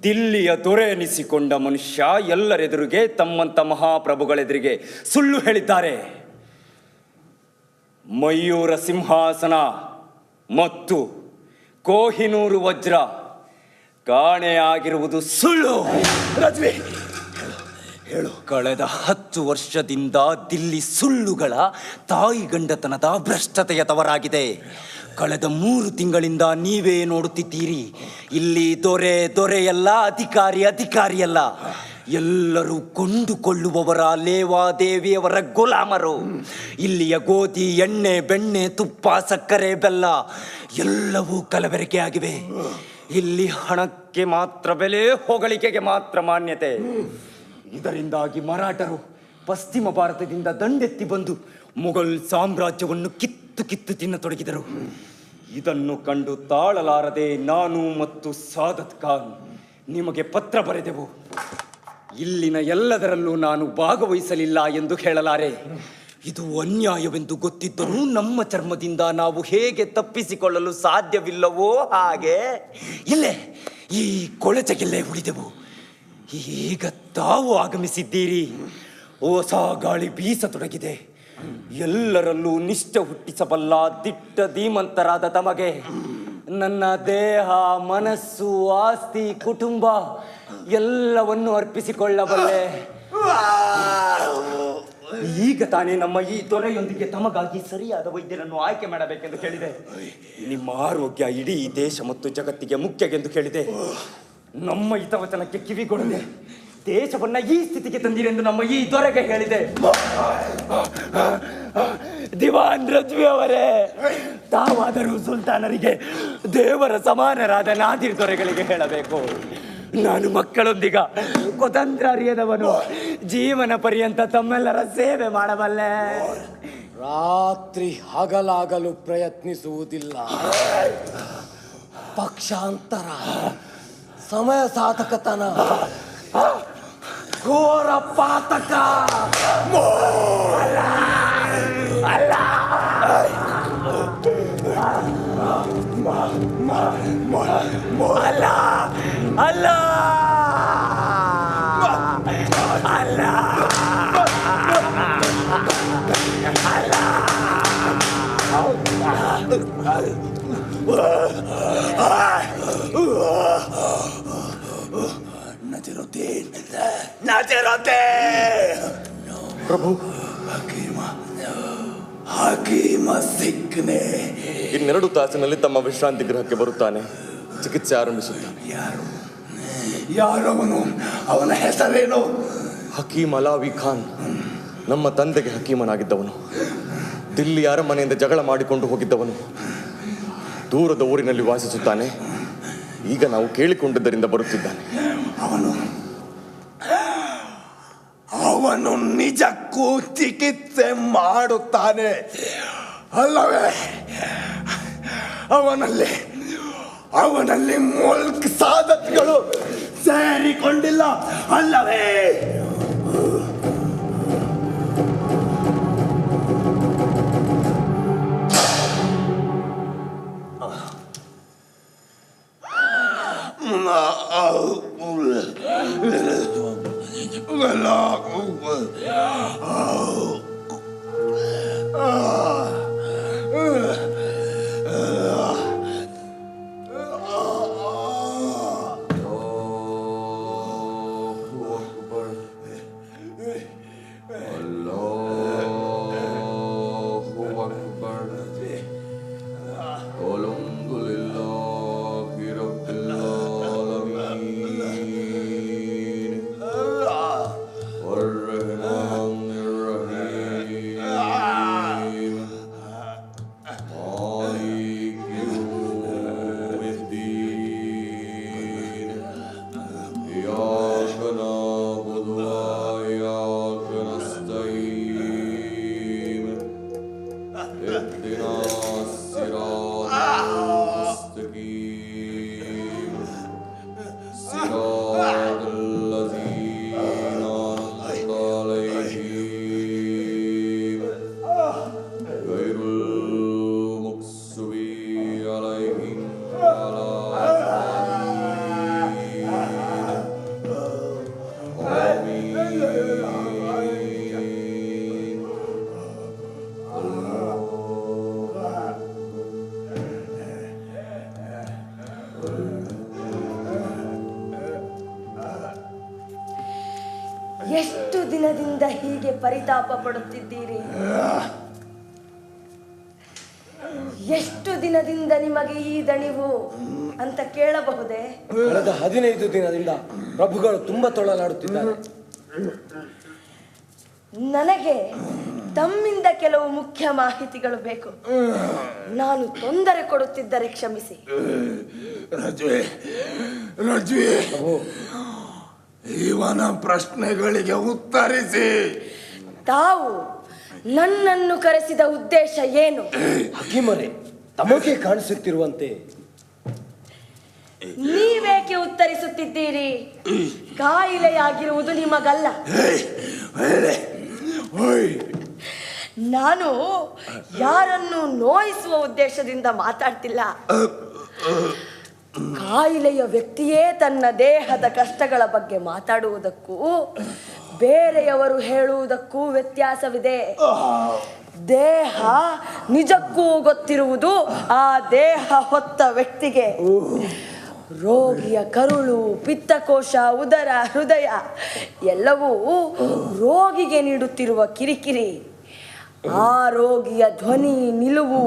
ದಿಲ್ಲಿಯ ದೊರೆ ಎನಿಸಿಕೊಂಡ ಮನುಷ್ಯ ಎಲ್ಲರೆದುರಿಗೆ ತಮ್ಮಂತ ಮಹಾಪ್ರಭುಗಳೆದುರಿಗೆ ಸುಳ್ಳು ಹೇಳಿದ್ದಾರೆ. ಮಯೂರ ಸಿಂಹಾಸನ ಮತ್ತು ಕೋಹಿನೂರು ವಜ್ರ ಕಾಣೆಯಾಗಿರುವುದು ಸುಳ್ಳು. ರಜ್ವಿ ಹೇಳು. ಕಳೆದ 10 ವರ್ಷದಿಂದ ದಿಲ್ಲಿ ಸುಳ್ಳುಗಳ ತಾಯಿಗಂಡತನದ ಭ್ರಷ್ಟತೆಯ ತವರಾಗಿದೆ. ಕಳೆದ 3 ತಿಂಗಳಿಂದ ನೀವೇ ನೋಡುತ್ತಿದ್ದೀರಿ. ಇಲ್ಲಿ ದೊರೆಯಲ್ಲ, ಅಧಿಕಾರಿಯಲ್ಲ. ಎಲ್ಲರೂ ಕೊಂಡುಕೊಳ್ಳುವವರ ಲೇವಾದೇವಿಯವರ ಗುಲಾಮರು. ಇಲ್ಲಿಯ ಗೋಧಿ, ಎಣ್ಣೆ, ಬೆಣ್ಣೆ, ತುಪ್ಪ, ಸಕ್ಕರೆ, ಬೆಲ್ಲ ಎಲ್ಲವೂ ಕಲಬೆರಕೆ ಆಗಿವೆ. ಇಲ್ಲಿ ಹಣಕ್ಕೆ ಮಾತ್ರ ಬೆಲೆ, ಹೊಗಳಿಕೆಗೆ ಮಾತ್ರ ಮಾನ್ಯತೆ. ಇದರಿಂದಾಗಿ ಮರಾಠರು ಪಶ್ಚಿಮ ಭಾರತದಿಂದ ದಂಡೆತ್ತಿ ಬಂದು ಮೊಘಲ್ ಸಾಮ್ರಾಜ್ಯವನ್ನು ಕಿತ್ತು ತಿನ್ನತೊಡಗಿದರು. ಇದನ್ನು ಕಂಡು ತಾಳಲಾರದೆ ನಾನು ಮತ್ತು ಸಾದತ್ ಖಾನ್ ನಿಮಗೆ ಪತ್ರ ಬರೆದೆವು. ಇಲ್ಲಿನ ಎಲ್ಲದರಲ್ಲೂ ನಾನು ಭಾಗವಹಿಸಲಿಲ್ಲ ಎಂದು ಹೇಳಲಾರೆ. ಇದು ಅನ್ಯಾಯವೆಂದು ಗೊತ್ತಿದ್ದರೂ ನಮ್ಮ ಚರ್ಮದಿಂದ ನಾವು ಹೇಗೆ ತಪ್ಪಿಸಿಕೊಳ್ಳಲು ಸಾಧ್ಯವಿಲ್ಲವೋ ಹಾಗೆ ಇಲ್ಲೇ ಈ ಕೊಳಚೆಗೆಲ್ಲೇ ಉಳಿದೆವು. ಈಗ ತಾವು ಆಗಮಿಸಿದ್ದೀರಿ. ಹೊಸ ಗಾಳಿ ಬೀಸತೊಡಗಿದೆ. ಎಲ್ಲರಲ್ಲೂ ನಿಷ್ಠೆ ಹುಟ್ಟಿಸಬಲ್ಲ ದಿಟ್ಟ ಧೀಮಂತರಾದ ತಮಗೆ ನನ್ನ ದೇಹ, ಮನಸ್ಸು, ಆಸ್ತಿ, ಕುಟುಂಬ ಎಲ್ಲವನ್ನು ಅರ್ಪಿಸಿಕೊಳ್ಳಬಲ್ಲೆ. ಈಗ ತಾನೇ ನಮ್ಮ ಈ ದೊರೆಯೊಂದಿಗೆ ತಮಗಾಗಿ ಸರಿಯಾದ ವೈದ್ಯರನ್ನು ಆಯ್ಕೆ ಮಾಡಬೇಕೆಂದು ಕೇಳಿದೆ. ನಿಮ್ಮ ಆರೋಗ್ಯ ಇಡೀ ದೇಶ ಮತ್ತು ಜಗತ್ತಿಗೆ ಮುಖ್ಯವೆಂದು ಕೇಳಿದೆ. ನಮ್ಮ ಹಿತವಚನಕ್ಕೆ ಕಿವಿಗೊಡದೆ ದೇಶವನ್ನ ಈ ಸ್ಥಿತಿಗೆ ತಂದಿರೆಂದು ನಮ್ಮ ಈ ದೊರೆಗೆ ಹೇಳಿದೆ. ದಿವಾನ್ ರಜ್ವಿ ಅವರೇ, ತಾವಾದರೂ ಸುಲ್ತಾನರಿಗೆ ದೇವರ ಸಮಾನರಾದ ನಾದಿರ್ ದೊರೆಗಳಿಗೆ ಹೇಳಬೇಕು. ನಾನು ಮಕ್ಕಳೊಂದಿಗ ಕುತಂತ್ರ ಅರಿಯದವನು. ಜೀವನ ಪರ್ಯಂತ ತಮ್ಮೆಲ್ಲರ ಸೇವೆ ಮಾಡಬಲ್ಲೆ. ರಾತ್ರಿ ಹಗಲಾಗಲು ಪ್ರಯತ್ನಿಸುವುದಿಲ್ಲ. ಪಕ್ಷಾಂತರ, ಸಮಯ ಸಾಧಕತನ, ಘೋರ ಪಾತಕ. ಪ್ರಭು, ಹಕೀಮ ಸಿಕ್ನೆ. 2 ತಾಸಿನಲ್ಲಿ ತಮ್ಮ ವಿಶ್ರಾಂತಿ ಗೃಹಕ್ಕೆ ಬರುತ್ತಾನೆ. ಚಿಕಿತ್ಸೆ ಆರಂಭಿಸುತ್ತಾನೆ. ಯಾರವನು? ಅವನ ಹೆಸರೇನು? ಹಕೀಮ್ ಅಲಾವಿ ಖಾನ್. ನಮ್ಮ ತಂದೆಗೆ ಹಕೀಮನಾಗಿದ್ದವನು. ದಿಲ್ಲಿ ಅರಮನೆಯಿಂದ ಜಗಳ ಮಾಡಿಕೊಂಡು ಹೋಗಿದ್ದವನು. ದೂರದ ಊರಿನಲ್ಲಿ ವಾಸಿಸುತ್ತಾನೆ. ಈಗ ನಾವು ಕೇಳಿಕೊಂಡಿದ್ದರಿಂದ ಬರುತ್ತಿದ್ದಾನೆ. ಅವನು ನಿಜಕ್ಕೂ ಚಿಕಿತ್ಸೆ ಮಾಡುತ್ತಾನೆ ಅಲ್ಲವೇ? ಅವನಲ್ಲಿ ಮುಲ್ಕ್ ಸಾದತ್ಗಳು ಸೇರಿಕೊಂಡಿಲ್ಲ ಅಲ್ಲವೇ? ಹೀಗೆ ಪರಿತಾಪ ಪಡುತ್ತಿದ್ದೀರಿ? ಎಷ್ಟು ದಿನದಿಂದ ನಿಮಗೆ ಈ ದಣಿವು ಅಂತ ಕೇಳಬಹುದೇ? ಕಳೆದ 15 ದಿನದಿಂದ ಪ್ರಭುಗಳು ತುಂಬಾ ತೊಳಲಾಡುತ್ತಿದ್ದಾರೆ. ನನಗೆ ತಮ್ಮಿಂದ ಕೆಲವು ಮುಖ್ಯ ಮಾಹಿತಿಗಳು ಬೇಕು. ನಾನು ತೊಂದರೆ ಕೊಡುತ್ತಿದ್ದರೆ ಕ್ಷಮಿಸಿ. ರಜ್ವಿ, ಇವನ ಪ್ರಶ್ನೆಗಳಿಗೆ ಉತ್ತರಿಸಿ. ತಾವು ನನ್ನನ್ನು ಕರೆಸಿದ ಉದ್ದೇಶ ಏನು? ಹಕೀಮರೇ, ತಮಗೆ ಕಾಣಿಸುತ್ತಿರುವಂತೆ ನೀವೇಕೆ ಉತ್ತರಿಸುತ್ತಿದ್ದೀರಿ? ಕಾಯಿಲೆಯಾಗಿರುವುದು ನಿಮಗಲ್ಲ. ನಾನು ಯಾರನ್ನು ನೋಯಿಸುವ ಉದ್ದೇಶದಿಂದ ಮಾತಾಡ್ತಿಲ್ಲ. ಕಾಯಿಲೆಯ ವ್ಯಕ್ತಿಯೇ ತನ್ನ ದೇಹದ ಕಷ್ಟಗಳ ಬಗ್ಗೆ ಮಾತಾಡುವುದಕ್ಕೂ ಬೇರೆಯವರು ಹೇಳುವುದಕ್ಕೂ ವ್ಯತ್ಯಾಸವಿದೆ. ದೇಹ ನಿಜಕ್ಕೂ ಗೊತ್ತಿರುವುದು ಆ ದೇಹ ಹೊತ್ತ ವ್ಯಕ್ತಿಗೆ. ರೋಗಿಯ ಕರುಳು, ಪಿತ್ತಕೋಶ, ಉದರ, ಹೃದಯ ಎಲ್ಲವೂ ರೋಗಿಗೆ ನೀಡುತ್ತಿರುವ ಕಿರಿಕಿರಿ. ಆ ರೋಗಿಯ ಧ್ವನಿ, ನಿಲುವು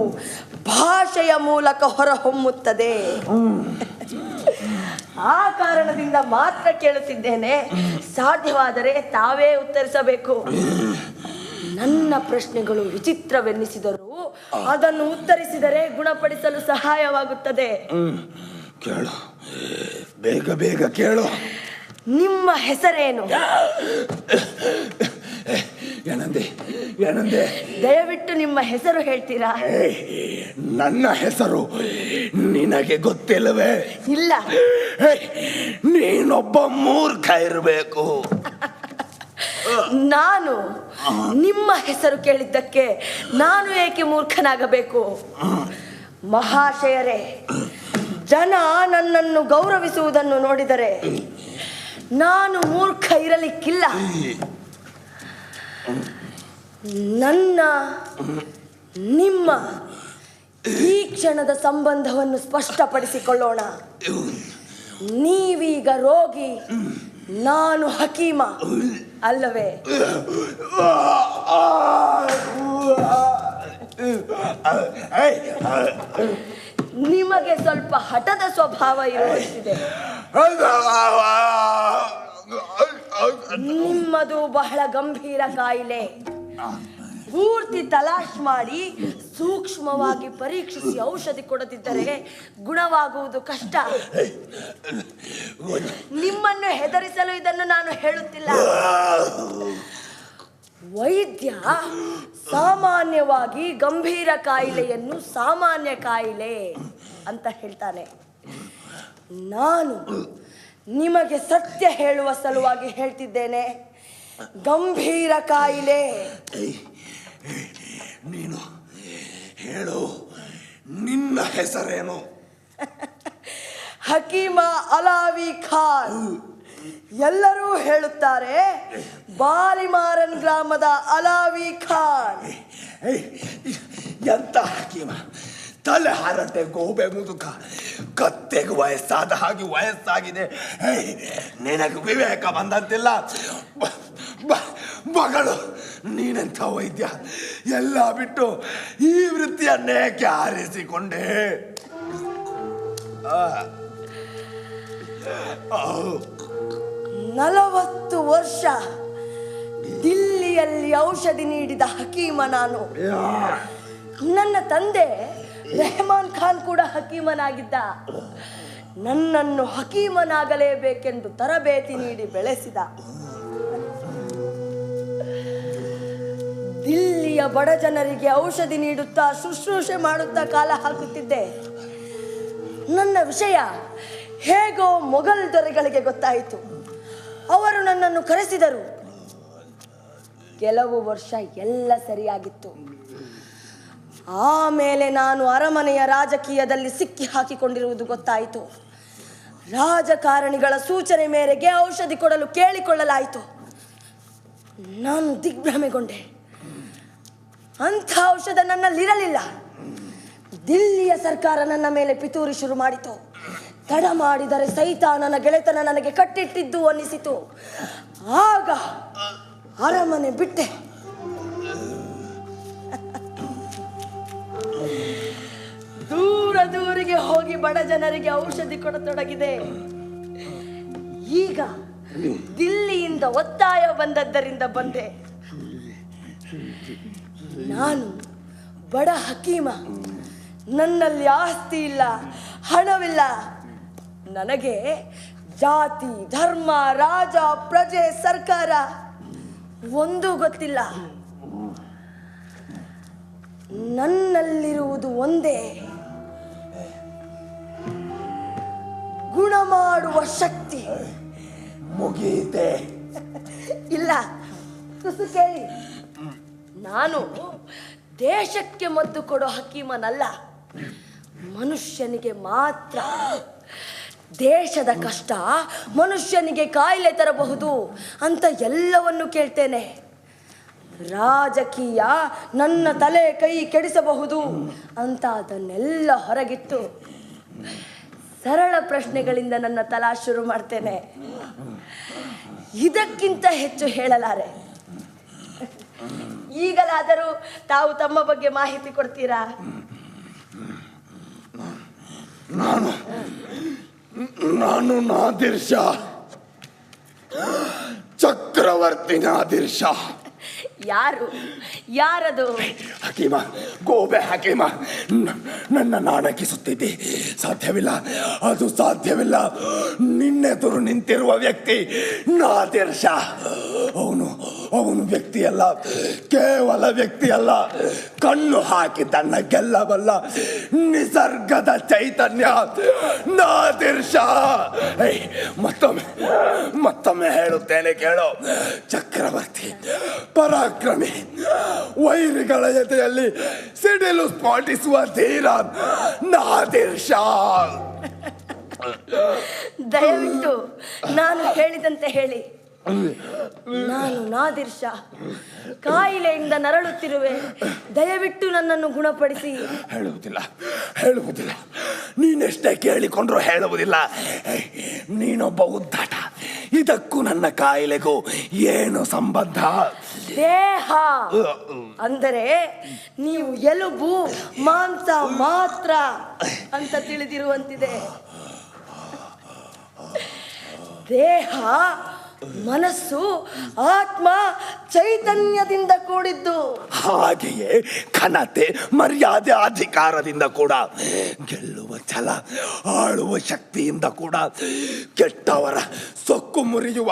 ಭಾಷೆಯ ಮೂಲಕ ಹೊರಹೊಮ್ಮುತ್ತದೆ. ಆ ಕಾರಣದಿಂದ ಮಾತ್ರ ಕೇಳುತ್ತಿದ್ದೇನೆ. ಸಾಧ್ಯವಾದರೆ ತಾವೇ ಉತ್ತರಿಸಬೇಕು. ನನ್ನ ಪ್ರಶ್ನೆಗಳು ವಿಚಿತ್ರವೆನ್ನಿಸಿದರೂ ಅದನ್ನು ಉತ್ತರಿಸಿದರೆ ಗುಣಪಡಿಸಲು ಸಹಾಯವಾಗುತ್ತದೆ. ಕೇಳು, ಬೇಗ ಬೇಗ ಕೇಳು. ನಿಮ್ಮ ಹೆಸರೇನು? ಏನಂದೆ? ದಯವಿಟ್ಟು ನಿಮ್ಮ ಹೆಸರು ಹೇಳ್ತೀರಾ? ನನ್ನ ಹೆಸರು ನಿನಗೆ ಗೊತ್ತಿಲ್ಲವೇ? ಇಲ್ಲ. ನೀನೊಬ್ಬ ಮೂರ್ಖ ಇರಬೇಕು. ನಾನು ನಿಮ್ಮ ಹೆಸರು ಕೇಳಿದ್ದಕ್ಕೆ ನಾನು ಏಕೆ ಮೂರ್ಖನಾಗಬೇಕು? ಮಹಾಶಯರೇ, ಜನ ನನ್ನನ್ನು ಗೌರವಿಸುವುದನ್ನು ನೋಡಿದರೆ ನಾನು ಮೂರ್ಖ ಇರಲಿಕ್ಕಿಲ್ಲ. ನನ್ನ ನಿಮ್ಮ ಈ ಕ್ಷಣದ ಸಂಬಂಧವನ್ನು ಸ್ಪಷ್ಟಪಡಿಸಿಕೊಳ್ಳೋಣ. ನೀವೀಗ ರೋಗಿ, ನಾನು ಹಕೀಮ ಅಲ್ಲವೇ? ನಿಮಗೆ ಸ್ವಲ್ಪ ಹಠದ ಸ್ವಭಾವ ಇರುವಂತಿದೆ. ನಿಮ್ಮದು ಬಹಳ ಗಂಭೀರ ಕಾಯಿಲೆ. ಪೂರ್ತಿ ತಲಾಶ್ ಮಾಡಿ ಸೂಕ್ಷ್ಮವಾಗಿ ಪರೀಕ್ಷಿಸಿ ಔಷಧಿ ಕೊಡದಿದ್ದರೆ ಗುಣವಾಗುವುದು ಕಷ್ಟ. ನಿಮ್ಮನ್ನು ಹೆದರಿಸಲು ಇದನ್ನು ನಾನು ಹೇಳುತ್ತಿಲ್ಲ. ವೈದ್ಯ ಸಾಮಾನ್ಯವಾಗಿ ಗಂಭೀರ ಕಾಯಿಲೆಯನ್ನು ಸಾಮಾನ್ಯ ಕಾಯಿಲೆ ಅಂತ ಹೇಳ್ತಾನೆ. ನಾನು ನಿಮಗೆ ಸತ್ಯ ಹೇಳುವ ಸಲುವಾಗಿ ಹೇಳ್ತಿದ್ದೇನೆ, ಗಂಭೀರ ಕಾಯಿಲೆ. ನೀನು ಹೇಳು, ನಿನ್ನ ಹೆಸರೇನು? ಹಕೀಮ ಅಲಾವಿ ಖಾನ್. ಎಲ್ಲರೂ ಹೇಳುತ್ತಾರೆ ಬಾಲಿಮಾರನ್ ಗ್ರಾಮದ ಅಲಾವಿ ಖಾನ್. ಎಂತ ಹಕೀಮ? ತಲೆ ಹರಟೆ, ಗೋಬೆ ಮುದುಕ, ಕತ್ತೆಗೆ ವಯಸ್ಸಾದ ಹಾಗೆ ವಯಸ್ಸಾಗಿದೆ. ನಿನಗೆ ವಿವೇಕ ಬಂದಂತಿಲ್ಲ. ಮಗಳು, ನೀನೆಂಥ ವೈದ್ಯ? ಎಲ್ಲ ಬಿಟ್ಟು ಈ ವೃತ್ತಿಯನ್ನೇಕೆ ಆರಿಸಿಕೊಂಡೆ? 40 ವರ್ಷ ದಿಲ್ಲಿಯಲ್ಲಿ ಔಷಧಿ ನೀಡಿದ ಹಕೀಮ ನಾನು. ನನ್ನ ತಂದೆ ರೆಹಮಾನ್ ಖಾನ್ ಕೂಡ ಹಕೀಮನಾಗಿದ್ದ. ನನ್ನನ್ನು ಹಕೀಮನಾಗಲೇಬೇಕೆಂದು ತರಬೇತಿ ನೀಡಿ ಬೆಳೆಸಿದ. ದಿಲ್ಲಿಯ ಬಡ ಜನರಿಗೆ ಔಷಧಿ ನೀಡುತ್ತಾ ಶುಶ್ರೂಷೆ ಮಾಡುತ್ತಾ ಕಾಲ ಹಾಕುತ್ತಿದ್ದೆ. ನನ್ನ ವಿಷಯ ಹೇಗೋ ಮೊಘಲ್ ದೊರೆಗಳಿಗೆ ಗೊತ್ತಾಯಿತು. ಅವರು ನನ್ನನ್ನು ಕರೆಸಿದರು. ಕೆಲವು ವರ್ಷ ಎಲ್ಲ ಸರಿಯಾಗಿತ್ತು. ಆಮೇಲೆ ನಾನು ಅರಮನೆಯ ರಾಜಕೀಯದಲ್ಲಿ ಸಿಕ್ಕಿ ಹಾಕಿಕೊಂಡಿರುವುದು ಗೊತ್ತಾಯಿತು. ರಾಜಕಾರಣಿಗಳ ಸೂಚನೆ ಮೇರೆಗೆ ಔಷಧಿ ಕೊಡಲು ಕೇಳಿಕೊಳ್ಳಲಾಯಿತು. ನಾನು ದಿಗ್ಭ್ರಮೆಗೊಂಡೆ. ಅಂಥ ಔಷಧ ನನ್ನಲ್ಲಿರಲಿಲ್ಲ. ದಿಲ್ಲಿಯ ಸರ್ಕಾರ ನನ್ನ ಮೇಲೆ ಪಿತೂರಿ ಶುರು ಮಾಡಿತು. ತಡ ಮಾಡಿದರೆ ಸೈತಾನನ ಗೆಳೆತನ ನನಗೆ ಕಟ್ಟಿಟ್ಟಿದ್ದು ಅನ್ನಿಸಿತು. ಆಗ ಅರಮನೆ ಬಿಟ್ಟೆ. ದೂರ ದೂರಿಗೆ ಹೋಗಿ ಬಡ ಜನರಿಗೆ ಔಷಧಿ ಕೊಡತೊಡಗಿದೆ. ಈಗ ದಿಲ್ಲಿಯಿಂದ ಒತ್ತಾಯ ಬಂದದ್ದರಿಂದ ಬಂದೆ. ನಾನು ಬಡ ಹಕೀಮ, ನನ್ನಲ್ಲಿ ಆಸ್ತಿ ಇಲ್ಲ, ಹಣವಿಲ್ಲ. ನನಗೆ ಜಾತಿ, ಧರ್ಮ, ರಾಜ, ಪ್ರಜೆ, ಸರ್ಕಾರ ಒಂದೂ ಗೊತ್ತಿಲ್ಲ. ನನ್ನಲ್ಲಿರುವುದು ಒಂದೇ, ಗುಣ ಮಾಡುವ ಶಕ್ತಿ. ಮುಗೀತೆ. ಇಲ್ಲ, ತುಸು ಕೇಳಿ. ನಾನು ದೇಶಕ್ಕೆ ಮದ್ದು ಕೊಡೋ ಹಕೀಮನಲ್ಲ, ಮನುಷ್ಯನಿಗೆ ಮಾತ್ರ. ದೇಶದ ಕಷ್ಟ ಮನುಷ್ಯನಿಗೆ ಕಾಯಿಲೆ ತರಬಹುದು ಅಂತ ಎಲ್ಲವನ್ನು ಕೇಳ್ತೇನೆ. ರಾಜಕೀಯ ನನ್ನ ತಲೆ ಕೈ ಕೆಡಿಸಬಹುದು ಅಂತ ಅದನ್ನೆಲ್ಲ ಹೊರಗಿಟ್ಟು ಸರಳ ಪ್ರಶ್ನೆಗಳಿಂದ ನನ್ನ ತಲಾ ಶುರು ಮಾಡ್ತೇನೆ. ಇದಕ್ಕಿಂತ ಹೆಚ್ಚು ಹೇಳಲಾರೆ. ಈಗಲಾದರೂ ತಾವು ತಮ್ಮ ಬಗ್ಗೆ ಮಾಹಿತಿ ಕೊಡ್ತೀರಾ? ನಾನು ನಾದಿರ್ ಶಾ, ಚಕ್ರವರ್ತಿ ನಾದಿರ್ ಶಾ. ಯಾರದು? ಹಕೀಮ, ಗೋಬೆ ಹಕೀಮ. ನನ್ನ ನಾಣಕಿಸುತ್ತಿದ್ದೆ. ಸಾಧ್ಯವಿಲ್ಲ, ಅದು ಸಾಧ್ಯವಿಲ್ಲ. ನಿನ್ನೆದುರು ನಿಂತಿರುವ ವ್ಯಕ್ತಿ ನಾದಿರ್ ಶಾ. ಅವನು ವ್ಯಕ್ತಿ ಅಲ್ಲ, ಕೇವಲ ವ್ಯಕ್ತಿ ಅಲ್ಲ, ಕಣ್ಣು ಹಾಕಿ ತನ್ನ ಗೆಲ್ಲಬಲ್ಲ ನಿಸರ್ಗದ ಚೈತನ್ಯ ನಾದಿರ್ ಶಾ. ಮತ್ತೊಮ್ಮೆ ಹೇಳುತ್ತೇನೆ ಕೇಳೋ. ಚಕ್ರವರ್ತಿ, ಪರಾಕ್ರಮಿ, ವೈರಿಗಳ ಜೊತೆಯಲ್ಲಿ ಸಿಡಿಲು ಸ್ಫೋಟಿಸುವ ಧೀರ ನಾದಿರ್ ಶಾ. ದಯವಿಟ್ಟು ನಾನು ಹೇಳಿದಂತೆ ಹೇಳಿ. ನಾನು ನಾದಿರ್ ಶಾ, ಕಾಯಿಲೆಯಿಂದ ನರಳುತ್ತಿರುವೆ. ದಯವಿಟ್ಟು ನನ್ನನ್ನು ಗುಣಪಡಿಸಿ. ಹೇಳುವುದಿಲ್ಲ. ನೀನೆಷ್ಟೇ ಕೇಳಿಕೊಂಡ್ರು ಹೇಳುವುದಿಲ್ಲ. ನೀನೊಬ್ಬ ಉದ್ದಾಟ. ಇದಕ್ಕೂ ನನ್ನ ಕಾಯಿಲೆಗೂ ಏನು ಸಂಬಂಧ? ದೇಹ ಅಂದರೆ ನೀವು ಎಲುಬು ಮಾಂಸ ಮಾತ್ರ ಅಂತ ತಿಳಿದಿರುವಂತಿದೆ. ದೇಹ, ಮನಸ್ಸು, ಆತ್ಮ ಚೈತನ್ಯದಿಂದ ಕೂಡಿದ್ದು. ಹಾಗೆಯೇ ಘನತೆ, ಮರ್ಯಾದೆ, ಅಧಿಕಾರದಿಂದ ಕೂಡ, ಗೆಲ್ಲುವ ಛಲ, ಆಳುವ ಶಕ್ತಿಯಿಂದ ಕೂಡ, ಕೆಟ್ಟವರ ಸೊಕ್ಕು ಮುರಿಯುವ,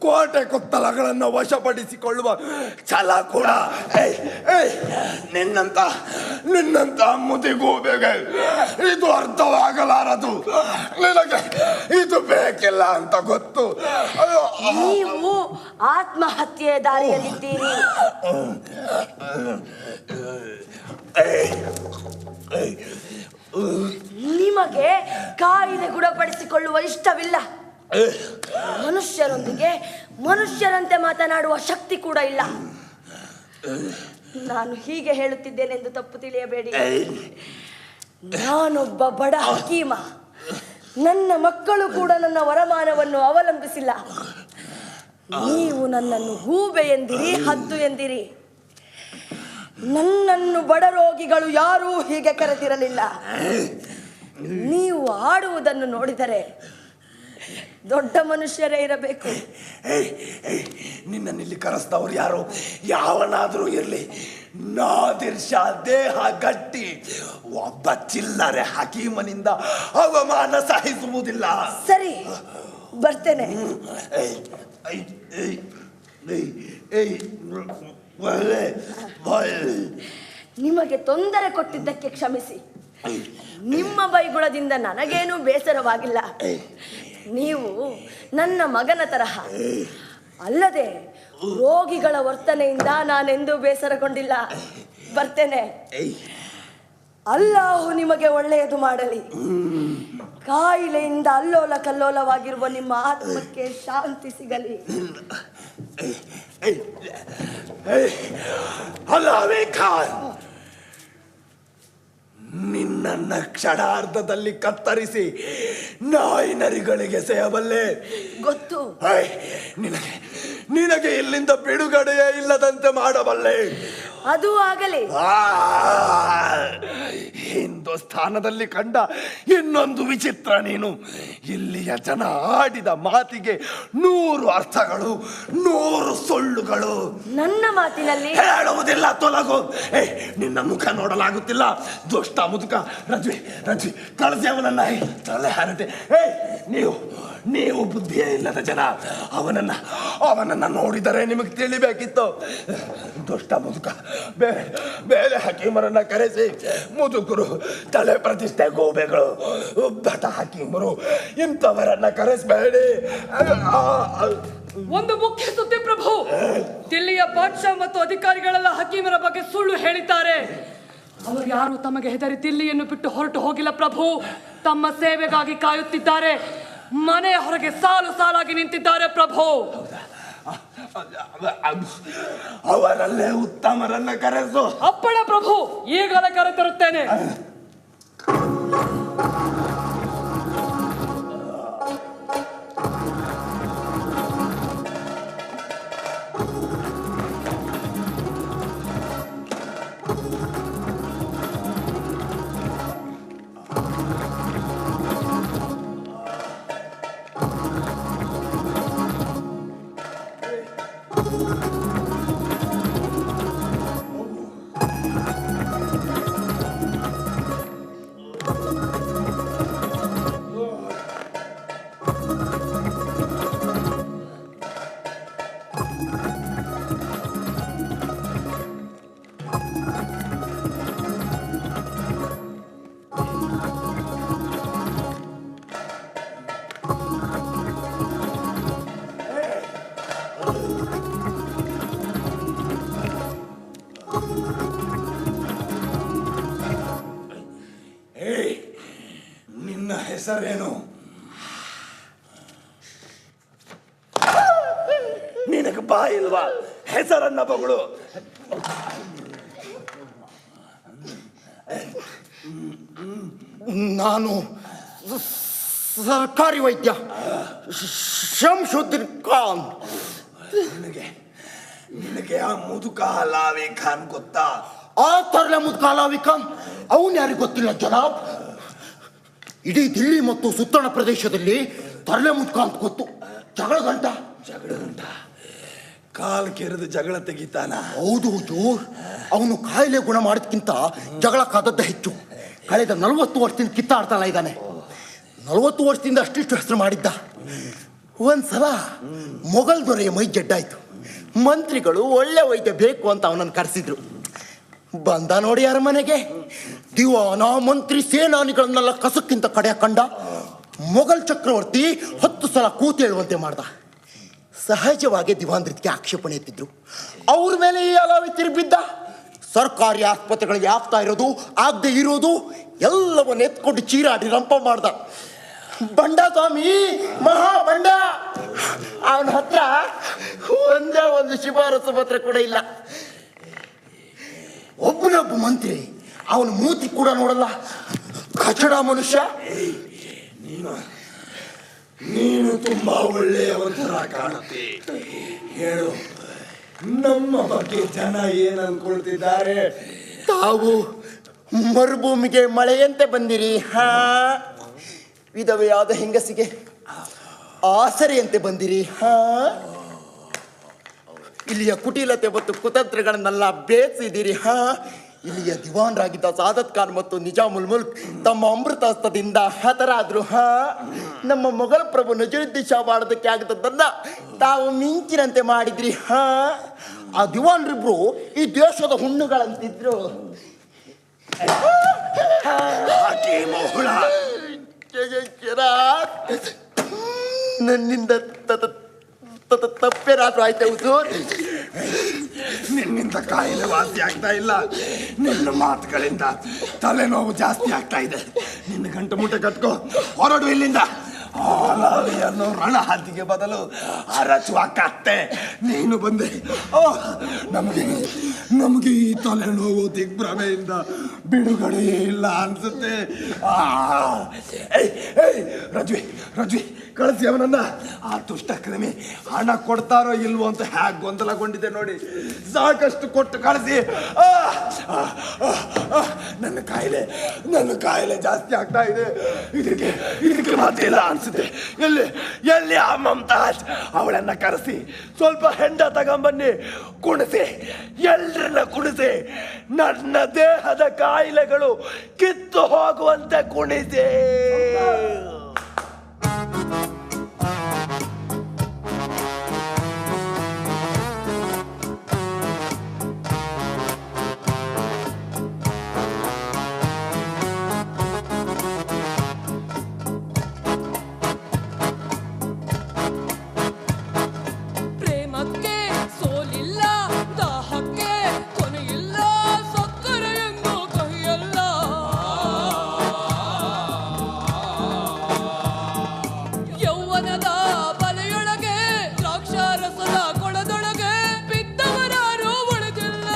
ಕೋಟೆ ಕೊತ್ತಲಗಳನ್ನು ವಶಪಡಿಸಿಕೊಳ್ಳುವ ಛಲ ಕೂಡ. ನಿನ್ನಂತ ಮುದಿಗೂಬೆಗೆ ಇದು ಅರ್ಥವಾಗಲಾರದು. ನಿನಗೆ ಇದು ಬೇಕಿಲ್ಲ ಅಂತ ಗೊತ್ತು. ನೀವು ಆತ್ಮಹತ್ಯೆಯ ದಾರಿಯಲ್ಲಿದ್ದೀರಿ. ನಿಮಗೆ ಕಾಯಿಲೆ ಗುಣಪಡಿಸಿಕೊಳ್ಳುವ ಇಷ್ಟವಿಲ್ಲ. ಮನುಷ್ಯರೊಂದಿಗೆ ಮನುಷ್ಯರಂತೆ ಮಾತನಾಡುವ ಶಕ್ತಿ ಕೂಡ ಇಲ್ಲ. ನಾನು ಹೀಗೆ ಹೇಳುತ್ತಿದ್ದೇನೆಂದು ತಪ್ಪು ತಿಳಿಯಬೇಡಿ. ನಾನೊಬ್ಬ ಬಡ ಹಕೀಮ. ನನ್ನ ಮಕ್ಕಳು ಕೂಡ ನನ್ನ ವರಮಾನವನ್ನು ಅವಲಂಬಿಸಿಲ್ಲ. ನೀವು ನನ್ನನ್ನು ಗೂಬೆ ಎಂದಿರಿ, ಹದ್ದು ಎಂದಿರಿ. ನನ್ನನ್ನು ಬಡ ರೋಗಿಗಳು ಯಾರೂ ಹೀಗೆ ಕರೆದಿರಲಿಲ್ಲ. ನೀವು ಆಡುವುದನ್ನು ನೋಡಿದರೆ ದೊಡ್ಡ ಮನುಷ್ಯರೇ ಇರಬೇಕು. ನಿನ್ನಲ್ಲಿ ಕರೆಸಿದವರು ಯಾರು? ಯಾವನಾದರೂ ಇರಲಿ, ನಾದಿರ್ ಶಾ ದೇಹ ಗಟ್ಟಿ. ಒಬ್ಬ ಚಿಲ್ಲರೆ ಹಕೀಮನಿಂದ ಅವಮಾನ ಸಹಿಸುವುದಿಲ್ಲ. ಸರಿ, ಬರ್ತೇನೆ. ನಿಮಗೆ ತೊಂದರೆ ಕೊಟ್ಟಿದ್ದಕ್ಕೆ ಕ್ಷಮಿಸಿ. ನಿಮ್ಮ ಬೈಗುಳದಿಂದ ನನಗೇನೂ ಬೇಸರವಾಗಿಲ್ಲ. ನೀವು ನನ್ನ ಮಗನ ತರಹ. ಅಲ್ಲದೆ ರೋಗಿಗಳ ವರ್ತನೆಯಿಂದ ನಾನೆಂದೂ ಬೇಸರಗೊಂಡಿಲ್ಲ. ಬರ್ತೇನೆ. ಅಲ್ಲಾಹು ನಿಮಗೆ ಒಳ್ಳೆಯದು ಮಾಡಲಿ. ಕಾಯಿಲೆಯಿಂದ ಅಲ್ಲೋಲ ಕಲ್ಲೋಲವಾಗಿರುವ ನಿಮ್ಮ ಆತ್ಮಕ್ಕೆ ಶಾಂತಿ ಸಿಗಲಿ. ಅಲ್ಲಾಹೇ ಖಾನ್, ನಿನ್ನನ್ನ ಕ್ಷಣಾರ್ಧದಲ್ಲಿ ಕತ್ತರಿಸಿ ನಾಯಿ ನರಿಗಳಿಗೆ ಸೇಯಬಲ್ಲೆ. ಗೊತ್ತು. ನಿನಗೆ ಇಲ್ಲಿಂದ ಬಿಡುಗಡೆಯೇ ಇಲ್ಲದಂತೆ ಮಾಡಬಲ್ಲೆ. ಅದು ಆಗಲೇ ಹಿಂದೂಸ್ಥಾನದಲ್ಲಿ ಕಂಡ ಇನ್ನೊಂದು ವಿಚಿತ್ರ ನೀನು. ಇಲ್ಲಿಯ ಜನ ಆಡಿದ ಮಾತಿಗೆ 100 ಅರ್ಥಗಳು, 100 ಸುಳ್ಳುಗಳು. ನನ್ನ ಮಾತಿನಲ್ಲಿ ಹೇಳುವುದಿಲ್ಲ, ತೊಲಗು. ನಿನ್ನ ಮುಖ ನೋಡಲಾಗುತ್ತಿಲ್ಲ, ದುಷ್ಟ ಮುದುಕ. ರಜ್ವಿ ರಜ್ವಿ ಕಳಿಸಿ ಅವನನ್ನ. ತಲೆ ಹರಟೆ. ನೀವು ಬುದ್ಧಿಯೇ ಇಲ್ಲದ ಜನ. ಅವನನ್ನ ನೋಡಿದರೆ ನಿಮಗೆ ತಿಳಿಬೇಕಿತ್ತು. ದುಷ್ಟ ಮುದುಕ. ಬೇರೆ ಹಕೀಮರನ್ನ ಕರೆಸಿ, ಮುದುಕರು, ತಲೆ ಪ್ರತಿಷ್ಠೆ ಗೋಬೆಗಳು, ಉದ್ದಟ ಹಕೀಮರು, ಇಂಥವರನ್ನ ಕರೆಸಬೇಡಿ. ಒಂದು ಮುಖ್ಯ ಸುದ್ದಿ ಪ್ರಭು. ದಿಲ್ಲಿಯ ಬಾದ್ಶಾ ಮತ್ತು ಅಧಿಕಾರಿಗಳೆಲ್ಲ ಹಕೀಮರ ಬಗ್ಗೆ ಸುಳ್ಳು ಹೇಳಿದ್ದಾರೆ. ಅವರು ಯಾರು ತಮಗೆ ಹೆದರಿ ದಿಲ್ಲಿಯನ್ನು ಬಿಟ್ಟು ಹೊರಟು ಹೋಗಿಲ್ಲ ಪ್ರಭು. ತಮ್ಮ ಸೇವೆಗಾಗಿ ಕಾಯುತ್ತಿದ್ದಾರೆ. ಮನೆಯ ಹೊರಗೆ ಸಾಲು ಸಾಲಾಗಿ ನಿಂತಿದ್ದಾರೆ ಪ್ರಭು. ಅವರಲ್ಲೇ ಉತ್ತಮರನ್ನ ಕರೆಸು. ಅಪ್ಪಣೆ ಪ್ರಭು, ಈಗಲೇ ಕರೆತರುತ್ತೇನೆ. ನಿನ್ನ ಹೆಸರೇನು? ನಿನಗೆ ಬಾಯಿಲ್ವಾ? ಹೆಸರನ್ನ ಬಗಳು. ನಾನು ಸರ್ಕಾರಿ ವೈದ್ಯ ಶಂಶುದ್ದೀನ್ ಖಾನ್. ನಿನಗೆ ಆ ಮುದುಕ ಅಲಾವಿ ಖಾನ್ ಗೊತ್ತಾ? ಆ ತರಲೆ ಮುದುಕ ಅಲಾವಿ ಖಾನ್ ಅವನು ಯಾರಿಗೆ ಗೊತ್ತಿಲ್ಲ ಜನಾಬ್. ಇಡೀ ದಿಲ್ಲಿ ಮತ್ತು ಸುತ್ತಣ ಪ್ರದೇಶದಲ್ಲಿ ತರಲೆ ಮುದುಕ ಅಂತ ಗೊತ್ತು. ಜಗಳ ಗಂಟ ಕಾಲ್ ಕೆರೆದು ಜಗಳ ತೆಗಿತಾನ. ಹೌದು ಜೋರ್. ಅವನು ಕಾಯಿಲೆ ಗುಣ ಮಾಡೋದಕ್ಕಿಂತ ಜಗಳ ಕಾದದ್ದ ಹೆಚ್ಚು. ಕಳೆದ 40 ವರ್ಷದಿಂದ ಕಿತ್ತಾಡ್ತಾನ ಇದ್ದಾನೆ. 40 ವರ್ಷದಿಂದ ಅಷ್ಟಿಷ್ಟು ಹೆಸರು ಮಾಡಿದ್ದ. ಒಂದ್ಸಲ ಮೊಘಲ್ ದೊರೆಯ ಮೈ ಜಡ್ಡಾಯ್ತು. ಮಂತ್ರಿಗಳು ಒಳ್ಳೆ ವೈದ್ಯ ಬೇಕು ಅಂತ ಅವನನ್ನು ಕರೆಸಿದ್ರು. ಬಂದ ನೋಡಿ ಅರಮನೆಗೆ. ದಿವಾನ, ಮಂತ್ರಿ, ಸೇನಾನಿಗಳನ್ನೆಲ್ಲ ಕಸಕ್ಕಿಂತ ಕಡೆ ಕಂಡ. ಮೊಘಲ್ ಚಕ್ರವರ್ತಿ 10 ಸಲ ಕೂತೇಳುವಂತೆ ಮಾಡ್ದ. ಸಹಜವಾಗಿ ದಿವಾಂದ್ರಿಗೆ ಆಕ್ಷೇಪಣೆ ಎತ್ತಿದ್ರು. ಅವ್ರ ಮೇಲೆ ಈ ಅಲಾವಿ ತಿರುಗಿದ್ದ. ಸರ್ಕಾರಿ ಆಸ್ಪತ್ರೆಗಳಿಗೆ ಆಗ್ತಾ ಇರೋದು, ಆಗದೆ ಇರೋದು ಎಲ್ಲವನ್ನ ಎತ್ಕೊಂಡು ಚೀರಾಡಿ ರಂಪ ಮಾಡ್ದ. ಬಂಡ ಸ್ವಾಮಿ, ಮಹಾ ಬಂಡ. ಅವನ ಹತ್ರ ಒಂದೇ ಒಂದು ಶಿಫಾರಸು ಪತ್ರ ಕೂಡ ಇಲ್ಲ. ಒಬ್ಬನೊಬ್ಬ ಮಂತ್ರಿ ಅವನ ಮೂತಿ ಕೂಡ ನೋಡಲ್ಲ. ಕಚಡ ಮನುಷ್ಯ. ನೀನು ತುಂಬಾ ಒಳ್ಳೆಯವರ ಕಾಣುತ್ತೆ. ಹೇಳು, ನಮ್ಮ ಬಗ್ಗೆ ಜನ ಏನ್ ಅನ್ಕೊಳ್ತಿದ್ದಾರೆ? ತಾವು ಮರುಭೂಮಿಗೆ ಮಳೆಯಂತೆ ಬಂದಿರಿ. ವಿಧವೆಯಾದ ಹೆಂಗಸಿಗೆ ಆಸರೆಯಂತೆ ಬಂದಿರಿ. ಇಲ್ಲಿಯ ಕುಟಿಲತೆ ಮತ್ತು ಕುತಂತ್ರಗಳನ್ನೆಲ್ಲ ಬೇಯಿಸಿದಿರಿ. ಇಲ್ಲಿಯ ದಿವಾನ್ರಾಗಿದ್ದ ಸಾದತ್ ಖಾನ್ ಮತ್ತು ನಿಜಾಮುಲ್ ಮುಲ್ಕ್ ತಮ್ಮ ಅಮೃತಾಸ್ತ್ರದಿಂದ ಹತರಾದ್ರು. ನಮ್ಮ ಮೊಘಲ್ ಪ್ರಭು ನಜರುದ್ದೀನ್ ಶಾ ಮಾಡೋದಕ್ಕೆ ಆಗದನ್ನ ತಾವು ಮಿಂಚಿನಂತೆ ಮಾಡಿದ್ರಿ. ಆ ದಿವಾನ್ರಿಬ್ರು ಈ ದೇಶದ ಹುಣ್ಣುಗಳಂತಿದ್ರು. ನನ್ನಿಂದ ತಪ್ಪೇನಾದ್ರೂ ಆಯ್ತಾ? ನಿನ್ನಿಂದ ಕಾಯಿಲೆ ವಾಸಿ ಆಗ್ತಾ ಇಲ್ಲ. ನಿನ್ನ ಮಾತುಗಳಿಂದ ತಲೆನೋವು ಜಾಸ್ತಿ ಆಗ್ತಾ ಇದೆ. ನಿನ್ನ ಗಂಟು ಮುಟ್ಟೆ ಕಟ್ಕೋ, ಹೊರಡು ಇಲ್ಲಿಂದ. ಅಲಾವಿಯನ್ನು ರಣ ಹದ್ದಿಗೆ ಬದಲು ಅರಚುವ ಕತ್ತೆ ನೀನು ಬಂದೆ. ನಮಗೆ ಈ ತಲೆನೋವು ದಿಗ್ಭ್ರಮೆಯಿಂದ ಬಿಡುಗಡೆಯೇ ಇಲ್ಲ ಅನ್ಸುತ್ತೆ. ರಜ್ವಿ ಕಳಿಸಿ ಅವನನ್ನ. ಆ ದುಷ್ಟ ಕ್ರಿಮಿ ಹಣ ಕೊಡ್ತಾರೋ ಇಲ್ವೋ ಅಂತ ಹ್ಯಾಕ್ ಗೊಂದಲಗೊಂಡಿದೆ ನೋಡಿ. ಸಾಕಷ್ಟು ಕೊಟ್ಟು ಕಳಿಸಿ. ನನ್ನ ಕಾಯಿಲೆ ಜಾಸ್ತಿ ಆಗ್ತಾ ಇದೆ. ಇದಕ್ಕೆ ಮಾತಿಲ್ಲ ಅನ್ಸುತ್ತೆ. ಎಲ್ಲಿ ಆ ಮಮತಾಜ್ ಅವಳನ್ನ ಕರೆಸಿ ಸ್ವಲ್ಪ ಹೆಂಡ ತಗೊಂಬನ್ನಿ, ಕುಣಿಸಿ, ಎಲ್ರನ್ನ ಕುಣಿಸಿ, ನನ್ನ ದೇಹದ ಕಾಯಿಲೆಗಳು ಕಿತ್ತು ಹೋಗುವಂತೆ ಕುಣಿಸಿ. ಪ್ರೇಮಕ್ಕೆ ಸೋಲಿಲ್ಲ, ದಾಹಕ್ಕೆ ಕೊನೆಯಿಲ್ಲ, ಸಕ್ಕರೆಯನ್ನು ಕಹಿಯಲ್ಲ. ಯೌವನದ ಬಲೆಯೊಳಗೆ, ದ್ರಾಕ್ಷಾರಸದ ಕೊಳದೊಳಗೆ ಬಿದ್ದವರಾರು ಉಳಿದಿಲ್ಲ.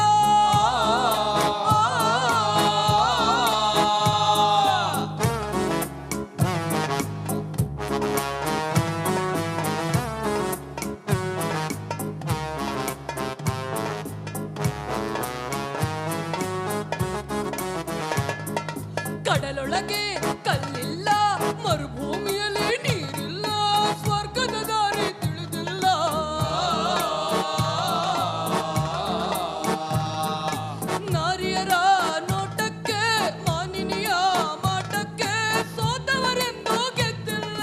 ಕಡಲೊಳಗೆ ಕಲ್ಲಿಲ್ಲ, ಮರುಭೂಮಿಯಲ್ಲಿ ನೀರಿಲ್ಲ, ಸ್ವರ್ಗದ ದಾರಿ ತಿಳಿದಿಲ್ಲ. ನಾರಿಯರ ನೋಟಕ್ಕೆ, ಮಾನಿನಿಯ ಮಾಟಕ್ಕೆ ಸೋತವರೆಂದು ಗೆದ್ದಿಲ್ಲ.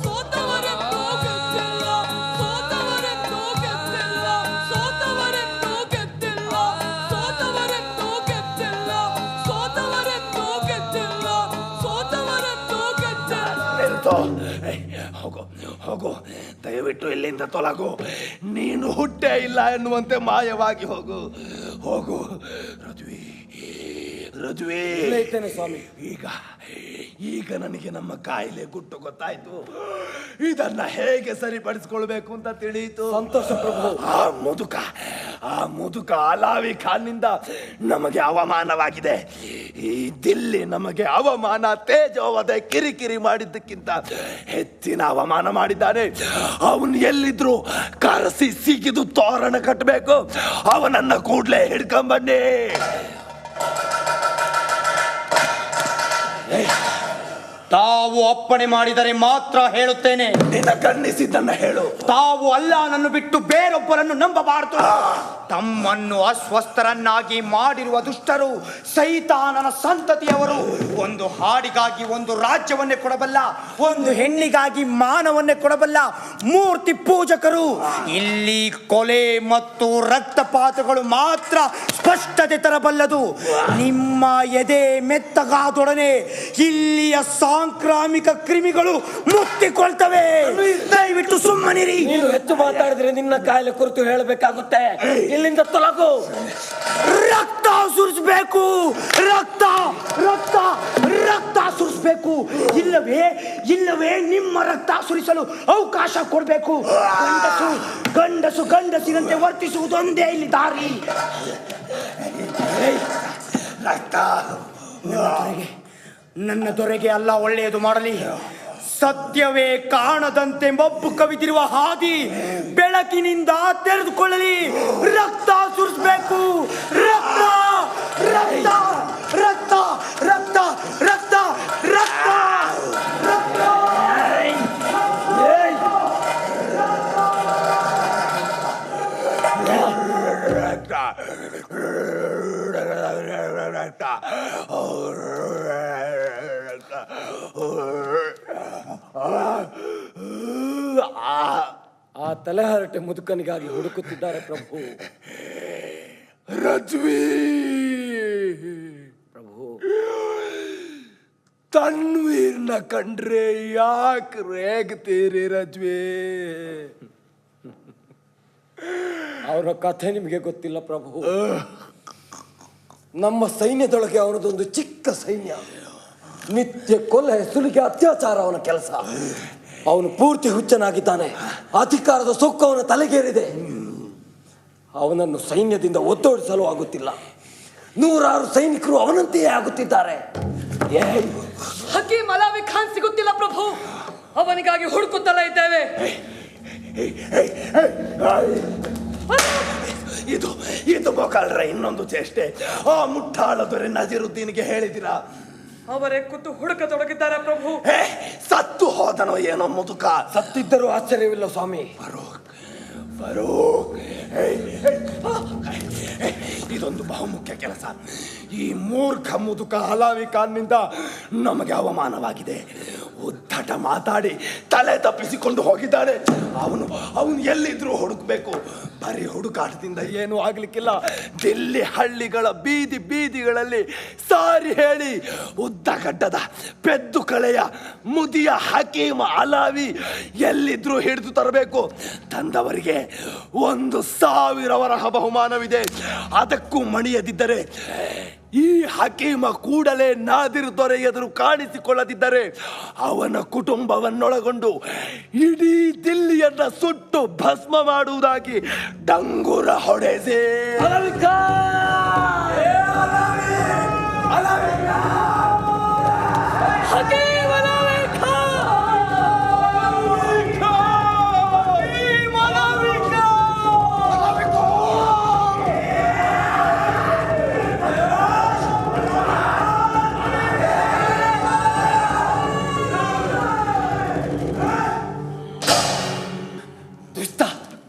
ಸೋತವರೆಂದು ಗೆದ್ದಿಲ್ಲ, ಸೋತವರೆಂದು ಗೆದ್ದಿಲ್ಲ, ಸೋತವರೆಂದು ಗೆದ್ದಿಲ್ಲ, ಸೋತವರೆಂದು ಗೆದ್ದಿಲ್ಲ, ಸೋತವರೆಂದು ಗೆದ್ದಿಲ್ಲ, ಸೋತವರೆಂದು ಗೆದ್ದಿಲ್ಲ. ನಿಲ್ಸು. ಹೋಗು, ದಯವಿಟ್ಟು ಇಲ್ಲಿಂದ ತೊಲಗು. ನೀನು ಹುಟ್ಟೇ ಇಲ್ಲ ಎನ್ನುವಂತೆ ಮಾಯವಾಗಿ ಹೋಗು. ರಜುವೆ, ಇದ್ದೇನೆ ಸ್ವಾಮಿ. ಈಗ ನನಗೆ ನಮ್ಮ ಕಾಯಿಲೆ ಗುಟ್ಟು ಗೊತ್ತಾಯ್ತು. ಇದನ್ನ ಹೇಗೆ ಸರಿಪಡಿಸ್ಕೊಳ್ಬೇಕು ಅಂತ ತಿಳಿಯಿತು. ಸಂತೋಷ ಪ್ರಭು. ಆ ಮುದುಕ ಅಲಾವಿ ಖಾನ್ನಿಂದ ನಮಗೆ ಅವಮಾನವಾಗಿದೆ. ಈ ದಿಲ್ಲಿ ನಮಗೆ ಅವಮಾನ, ತೇಜೋವಧೆ, ಕಿರಿಕಿರಿ ಮಾಡಿದ್ದಕ್ಕಿಂತ ಹೆಚ್ಚಿನ ಅವಮಾನ ಮಾಡಿದ್ದಾನೆ. ಅವನು ಎಲ್ಲಿದ್ರು ಕರೆಸಿ ಸಿಗಿದು ತೋರಣ ಕಟ್ಟಬೇಕು. ಅವನನ್ನ ಕೂಡ್ಲೇ ಹಿಡ್ಕೊಂಬನ್ನಿ. ತಾವು ಅಪ್ಪಣೆ ಮಾಡಿದರೆ ಮಾತ್ರ ಹೇಳುತ್ತೇನೆ. ನಿನಗನ್ನಿಸಿದ್ದನ್ನ ಹೇಳು. ತಾವು ಅಲ್ಲಾಹನನ್ನು ಬಿಟ್ಟು ಬೇರೊಬ್ಬರನ್ನು ನಂಬಬಾರದು. ತಮ್ಮನ್ನು ಅಸ್ವಸ್ಥರನ್ನಾಗಿ ಮಾಡಿರುವ ದುಷ್ಟರು ಸೈತಾನನ ಸಂತತಿಯವರು. ಒಂದು ಹಾಡಿಗಾಗಿ ಒಂದು ರಾಜ್ಯವನ್ನೇ ಕೊಡಬಲ್ಲ, ಒಂದು ಹೆಣ್ಣಿಗಾಗಿ ಮಾನವನ್ನೇ ಕೊಡಬಲ್ಲ ಮೂರ್ತಿ ಪೂಜಕರು. ಇಲ್ಲಿ ಕೊಲೆ ಮತ್ತು ರಕ್ತಪಾತಗಳು ಮಾತ್ರ ಸ್ಪಷ್ಟತೆ ತರಬಲ್ಲದು. ನಿಮ್ಮ ಎದೆ ಮೆತ್ತಗಾದೊಡನೆ ಇಲ್ಲಿಯ ಸಾಂಕ್ರಾಮಿಕ ಕ್ರಿಮಿಗಳು ಮುತ್ತಿಕೊಳ್ತವೆ. ದಯವಿಟ್ಟು ಸುಮ್ಮನಿರಿ. ನೀನು ಹೆಚ್ಚು ಮಾತಾಡಿದ್ರೆ ನಿನ್ನ ಕಾಯಿಲೆ ಕುರಿತು ಹೇಳಬೇಕಾಗುತ್ತೆ. ಇಲ್ಲಿಂದ ತೊಲಗು. ರಕ್ತ ಸುರಿಸಬೇಕು, ರಕ್ತ ರಕ್ತ ರಕ್ತ ಸುರಿಸಬೇಕು. ಇಲ್ಲವೇ ನಿಮ್ಮ ರಕ್ತ ಸುರಿಸಲು ಅವಕಾಶ ಕೊಡಬೇಕು. ಗಂಡಸಿನಂತೆ ವರ್ತಿಸುವುದೊಂದೇ ಇಲ್ಲಿ ದಾರಿ. ರಕ್ತ ನನ್ನ ದೊರೆಗೆ ಅಲ್ಲ ಒಳ್ಳೆಯದು ಮಾಡಲಿ. ಸತ್ಯವೇ ಕಾಣದಂತೆ ಮಬ್ಬು ಕವಿದಿರುವ ಹಾದಿ ಬೆಳಕಿನಿಂದ ತೆರೆದುಕೊಳ್ಳಲಿ. ರಕ್ತ ಸುರಿಸಬೇಕು. ರಕ್ತ ರಕ್ತ ರಕ್ತ ರಕ್ತ ರಕ್ತ ರಕ್ತ ರಕ್ತ. ಆ ತಲೆಹರಟೆ ಮುದುಕನಿಗಾಗಿ ಹುಡುಕುತ್ತಿದ್ದಾರೆ ಪ್ರಭು. ರಜ್ವಿ ಪ್ರಭು, ತನ್ವೀರ್ನ ಕಂಡ್ರೆ ಯಾಕೆ ರೇಗ್ತೀರಿ ರಜ್ವಿ? ಅವರ ಕಥೆ ನಿಮಗೆ ಗೊತ್ತಿಲ್ಲ ಪ್ರಭು. ನಮ್ಮ ಸೈನ್ಯದೊಳಗೆ ಅವನದೊಂದು ಚಿಕ್ಕ ಸೈನ್ಯ. ನಿತ್ಯ ಕೊಲೆ, ಸುಲಿಗೆ, ಅತ್ಯಾಚಾರ ಅವನ ಕೆಲಸ. ಅವನು ಪೂರ್ತಿ ಹುಚ್ಚನಾಗಿದ್ದಾನೆ. ಅಧಿಕಾರದ ಸೊಕ್ಕು ಅವನ ತಲೆಗೇರಿದೆ. ಅವನನ್ನು ಸೈನ್ಯದಿಂದ ಒತ್ತೋಡಿಸಲು ಆಗುತ್ತಿಲ್ಲ. 100 ಸೈನಿಕರು ಅವನಂತೆಯೇ ಆಗುತ್ತಿದ್ದಾರೆ. ಹಕೀಮ್ ಅಲಾವಿ ಖಾನ್ ಸಿಗುತ್ತಿಲ್ಲ ಪ್ರಭು, ಅವನಿಗಾಗಿ ಹುಡುಕುತ್ತಲೇ ಇದ್ದೇವೆ. ಇದು ಮೊಘಲರ ಇನ್ನೊಂದು ಚೇಷ್ಟೆ. ಆ ಮುಟ್ಟಾಳ ದೊರೆ ನಜೀರುದ್ದೀನ್ಗೆ ಹೇಳಿದಿರಾ? ಅವರೇ ಕೂತು ಹುಡುಕತೊಡಗಿದ್ದಾರೆ ಪ್ರಭು. ಸತ್ತು ಹೋದನೋ ಏನೋ ಮುದುಕ. ಸತ್ತಿದ್ದರೂ ಆಶ್ಚರ್ಯವಿಲ್ಲ ಸ್ವಾಮಿ. ಇದೊಂದು ಬಹುಮುಖ್ಯ ಕೆಲಸ. ಈ ಮೂರ್ಖ ಮುದುಕ ಅಲಾವಿ ಖಾನ್ನಿಂದ ನಮಗೆ ಅವಮಾನವಾಗಿದೆ. ಉದ್ದಟ ಮಾತಾಡಿ ತಲೆ ತಪ್ಪಿಸಿಕೊಂಡು ಹೋಗಿದ್ದಾನೆ. ಅವನು ಎಲ್ಲಿದ್ರೂ ಹುಡುಕ್ಬೇಕು. ಬರೀ ಹುಡುಕಾಟದಿಂದ ಏನೂ ಆಗ್ಲಿಕ್ಕಿಲ್ಲ. ದಿಲ್ಲಿ ಹಳ್ಳಿಗಳ ಬೀದಿಗಳಲ್ಲಿ ಸಾರಿ ಹೇಳಿ ಉದ್ದಗಡ್ಡದ ಪೆದ್ದು ಕಳೆಯ ಮುದಿಯ ಹಕೀಮ್ ಅಲಾವಿ ಎಲ್ಲಿದ್ರೂ ಹಿಡಿದು ತರಬೇಕು. ತಂದವರಿಗೆ 1,000 ವರಹ ಬಹುಮಾನವಿದೆ. ಅದಕ್ಕೂ ಮಣಿಯದಿದ್ದರೆ, ಈ ಹಕೀಮ ಕೂಡಲೇ ನಾದಿರ್ ದೊರೆ ಎದುರು ಕಾಣಿಸಿಕೊಳ್ಳದಿದ್ದರೆ ಅವನ ಕುಟುಂಬವನ್ನೊಳಗೊಂಡು ಇಡೀ ದಿಲ್ಲಿಯನ್ನ ಸುಟ್ಟು ಭಸ್ಮ ಮಾಡುವುದಾಗಿ ಡಂಗುರ ಹೊಡೆಸಿ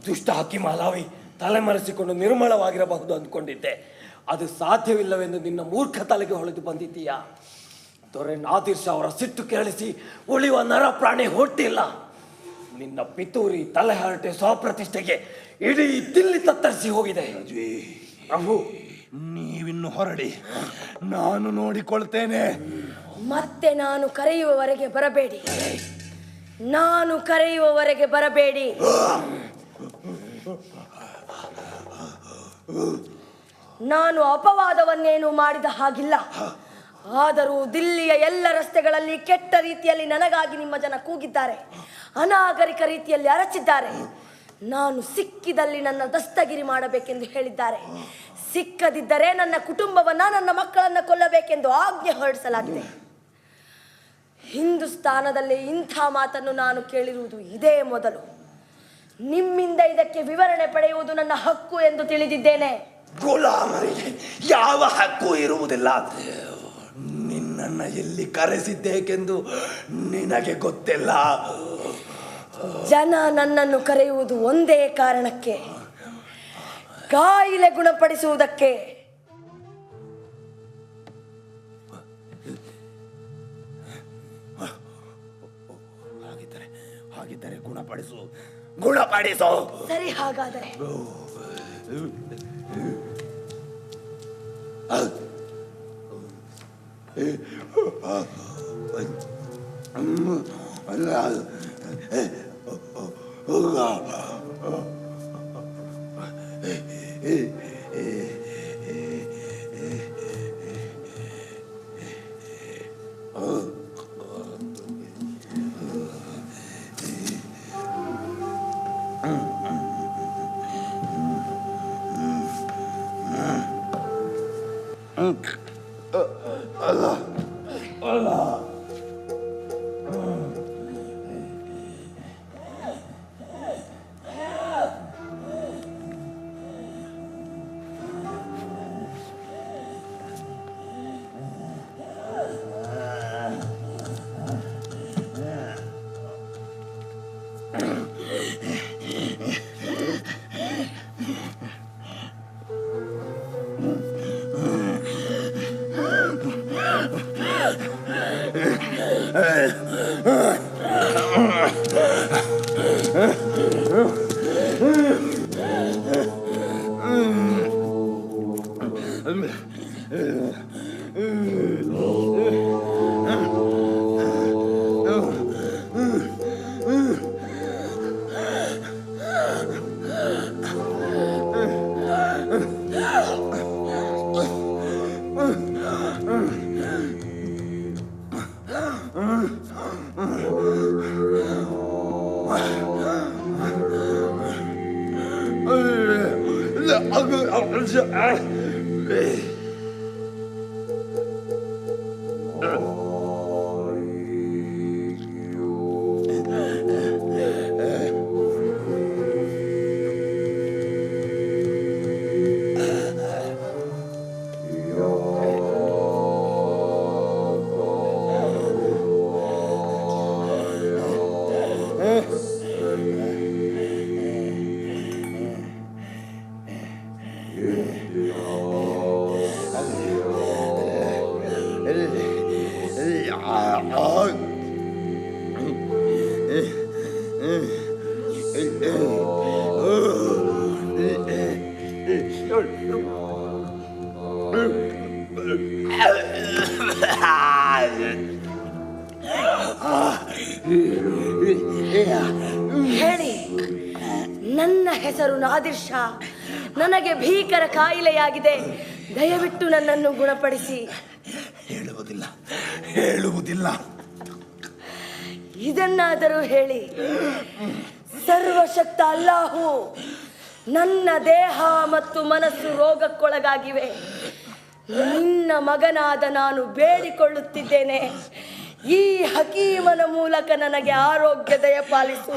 ದುಷ್ಟ ಹಕೀಮ್ ಅಲಾವಿ ತಲೆಮರೆಸಿಕೊಂಡು ನಿರ್ಮಲವಾಗಿರಬಹುದು ಅಂದ್ಕೊಂಡಿದ್ದೆ. ಅದು ಸಾಧ್ಯವಿಲ್ಲವೆಂದು ನಿನ್ನ ಮೂರ್ಖ ತಲೆಗೆ ಹೊಳೆದು ಬಂದಿದ್ದೀಯಾ? ದೊರೆ ನಾದಿರ್ ಶಾ ಅವರ ಸಿಟ್ಟು ಕೇಳಿಸಿ ಉಳಿಯುವ ನರ ಪ್ರಾಣಿ ಹುಟ್ಟಿಲ್ಲ. ನಿನ್ನ ಪಿತೂರಿ ತಲೆಹರಟೆ ಸ್ವಪ್ರತಿಷ್ಠೆಗೆ ಇಡೀ ದಿಲ್ಲಿ ತತ್ತರಿಸಿ ಹೋಗಿದೆ. ಪ್ರಭು, ನೀವಿನ್ನು ಹೊರಡಿ, ನಾನು ನೋಡಿಕೊಳ್ತೇನೆ. ಮತ್ತೆ ನಾನು ಕರೆಯುವವರೆಗೆ ಬರಬೇಡಿ. ನಾನು ಕರೆಯುವವರೆಗೆ ಬರಬೇಡಿ. ನಾನು ಅಪವಾದವನ್ನೇನು ಮಾಡಿದ ಹಾಗಿಲ್ಲ. ಆದರೂ ದಿಲ್ಲಿಯ ಎಲ್ಲ ರಸ್ತೆಗಳಲ್ಲಿ ಕೆಟ್ಟ ರೀತಿಯಲ್ಲಿ ನನಗಾಗಿ ನಿಮ್ಮ ಜನ ಕೂಗಿದ್ದಾರೆ, ಅನಾಗರಿಕ ರೀತಿಯಲ್ಲಿ ಅರಚಿದ್ದಾರೆ. ನಾನು ಸಿಕ್ಕಿದಲ್ಲಿ ನನ್ನ ದಸ್ತಗಿರಿ ಮಾಡಬೇಕೆಂದು ಹೇಳಿದ್ದಾರೆ. ಸಿಕ್ಕದಿದ್ದರೆ ನನ್ನ ಕುಟುಂಬವನ್ನ, ನನ್ನ ಮಕ್ಕಳನ್ನ ಕೊಲ್ಲಬೇಕೆಂದು ಆಜ್ಞೆ ಹೊರಡಿಸಲಾಗಿದೆ. ಹಿಂದೂಸ್ತಾನದಲ್ಲಿ ಇಂಥ ಮಾತನ್ನು ನಾನು ಕೇಳಿರುವುದು ಇದೇ ಮೊದಲು. ನಿಮ್ಮಿಂದ ಇದಕ್ಕೆ ವಿವರಣೆ ಪಡೆಯುವುದು ನನ್ನ ಹಕ್ಕು ಎಂದು ತಿಳಿದಿದ್ದೇನೆ. ಗುಲಾಮರಿಗೆ ಯಾವ ಹಕ್ಕು ಇರುವುದಿಲ್ಲ. ನಿನ್ನನ್ನ ಎಲ್ಲಿ ಕರೆಸಿದ್ದೇಕೆಂದು ನಿನಗೆ ಗೊತ್ತಿಲ್ಲ. ಜನ ನನ್ನನ್ನು ಕರೆಯುವುದು ಒಂದೇ ಕಾರಣಕ್ಕೆ, ಕಾಯಿಲೆ ಗುಣಪಡಿಸುವುದಕ್ಕೆ. ಹಾಗಿದ್ದರೆ ಗುಣಪಡಿಸು. ಸರಿ, ಹಾಗಾದರೆ ಹೇಳಿ, ನನ್ನ ಹೆಸರು ನಾದಿರ್ ಶಾ. ನನಗೆ ಭೀಕರ ಕಾಯಿಲೆಯಾಗಿದೆ. ದಯವಿಟ್ಟು ನನ್ನನ್ನು ಗುಣಪಡಿಸಿ. ಹೇಳುವುದಿಲ್ಲ. ಇದನ್ನಾದರೂ ಹೇಳಿ. ಸರ್ವಶಕ್ತ ಅಲ್ಲಾಹು ನನ್ನ ದೇಹ ಮತ್ತು ಮನಸ್ಸು ರೋಗಕ್ಕೊಳಗಾಗಿವೆ. ನಿನ್ನ ಮಗನಾದ ನಾನು ಬೇಡಿಕೊಳ್ಳುತ್ತಿದ್ದೇನೆ, ಈ ಹಕೀಮನ ಮೂಲಕ ನನಗೆ ಆರೋಗ್ಯ ದಯಪಾಲಿಸು.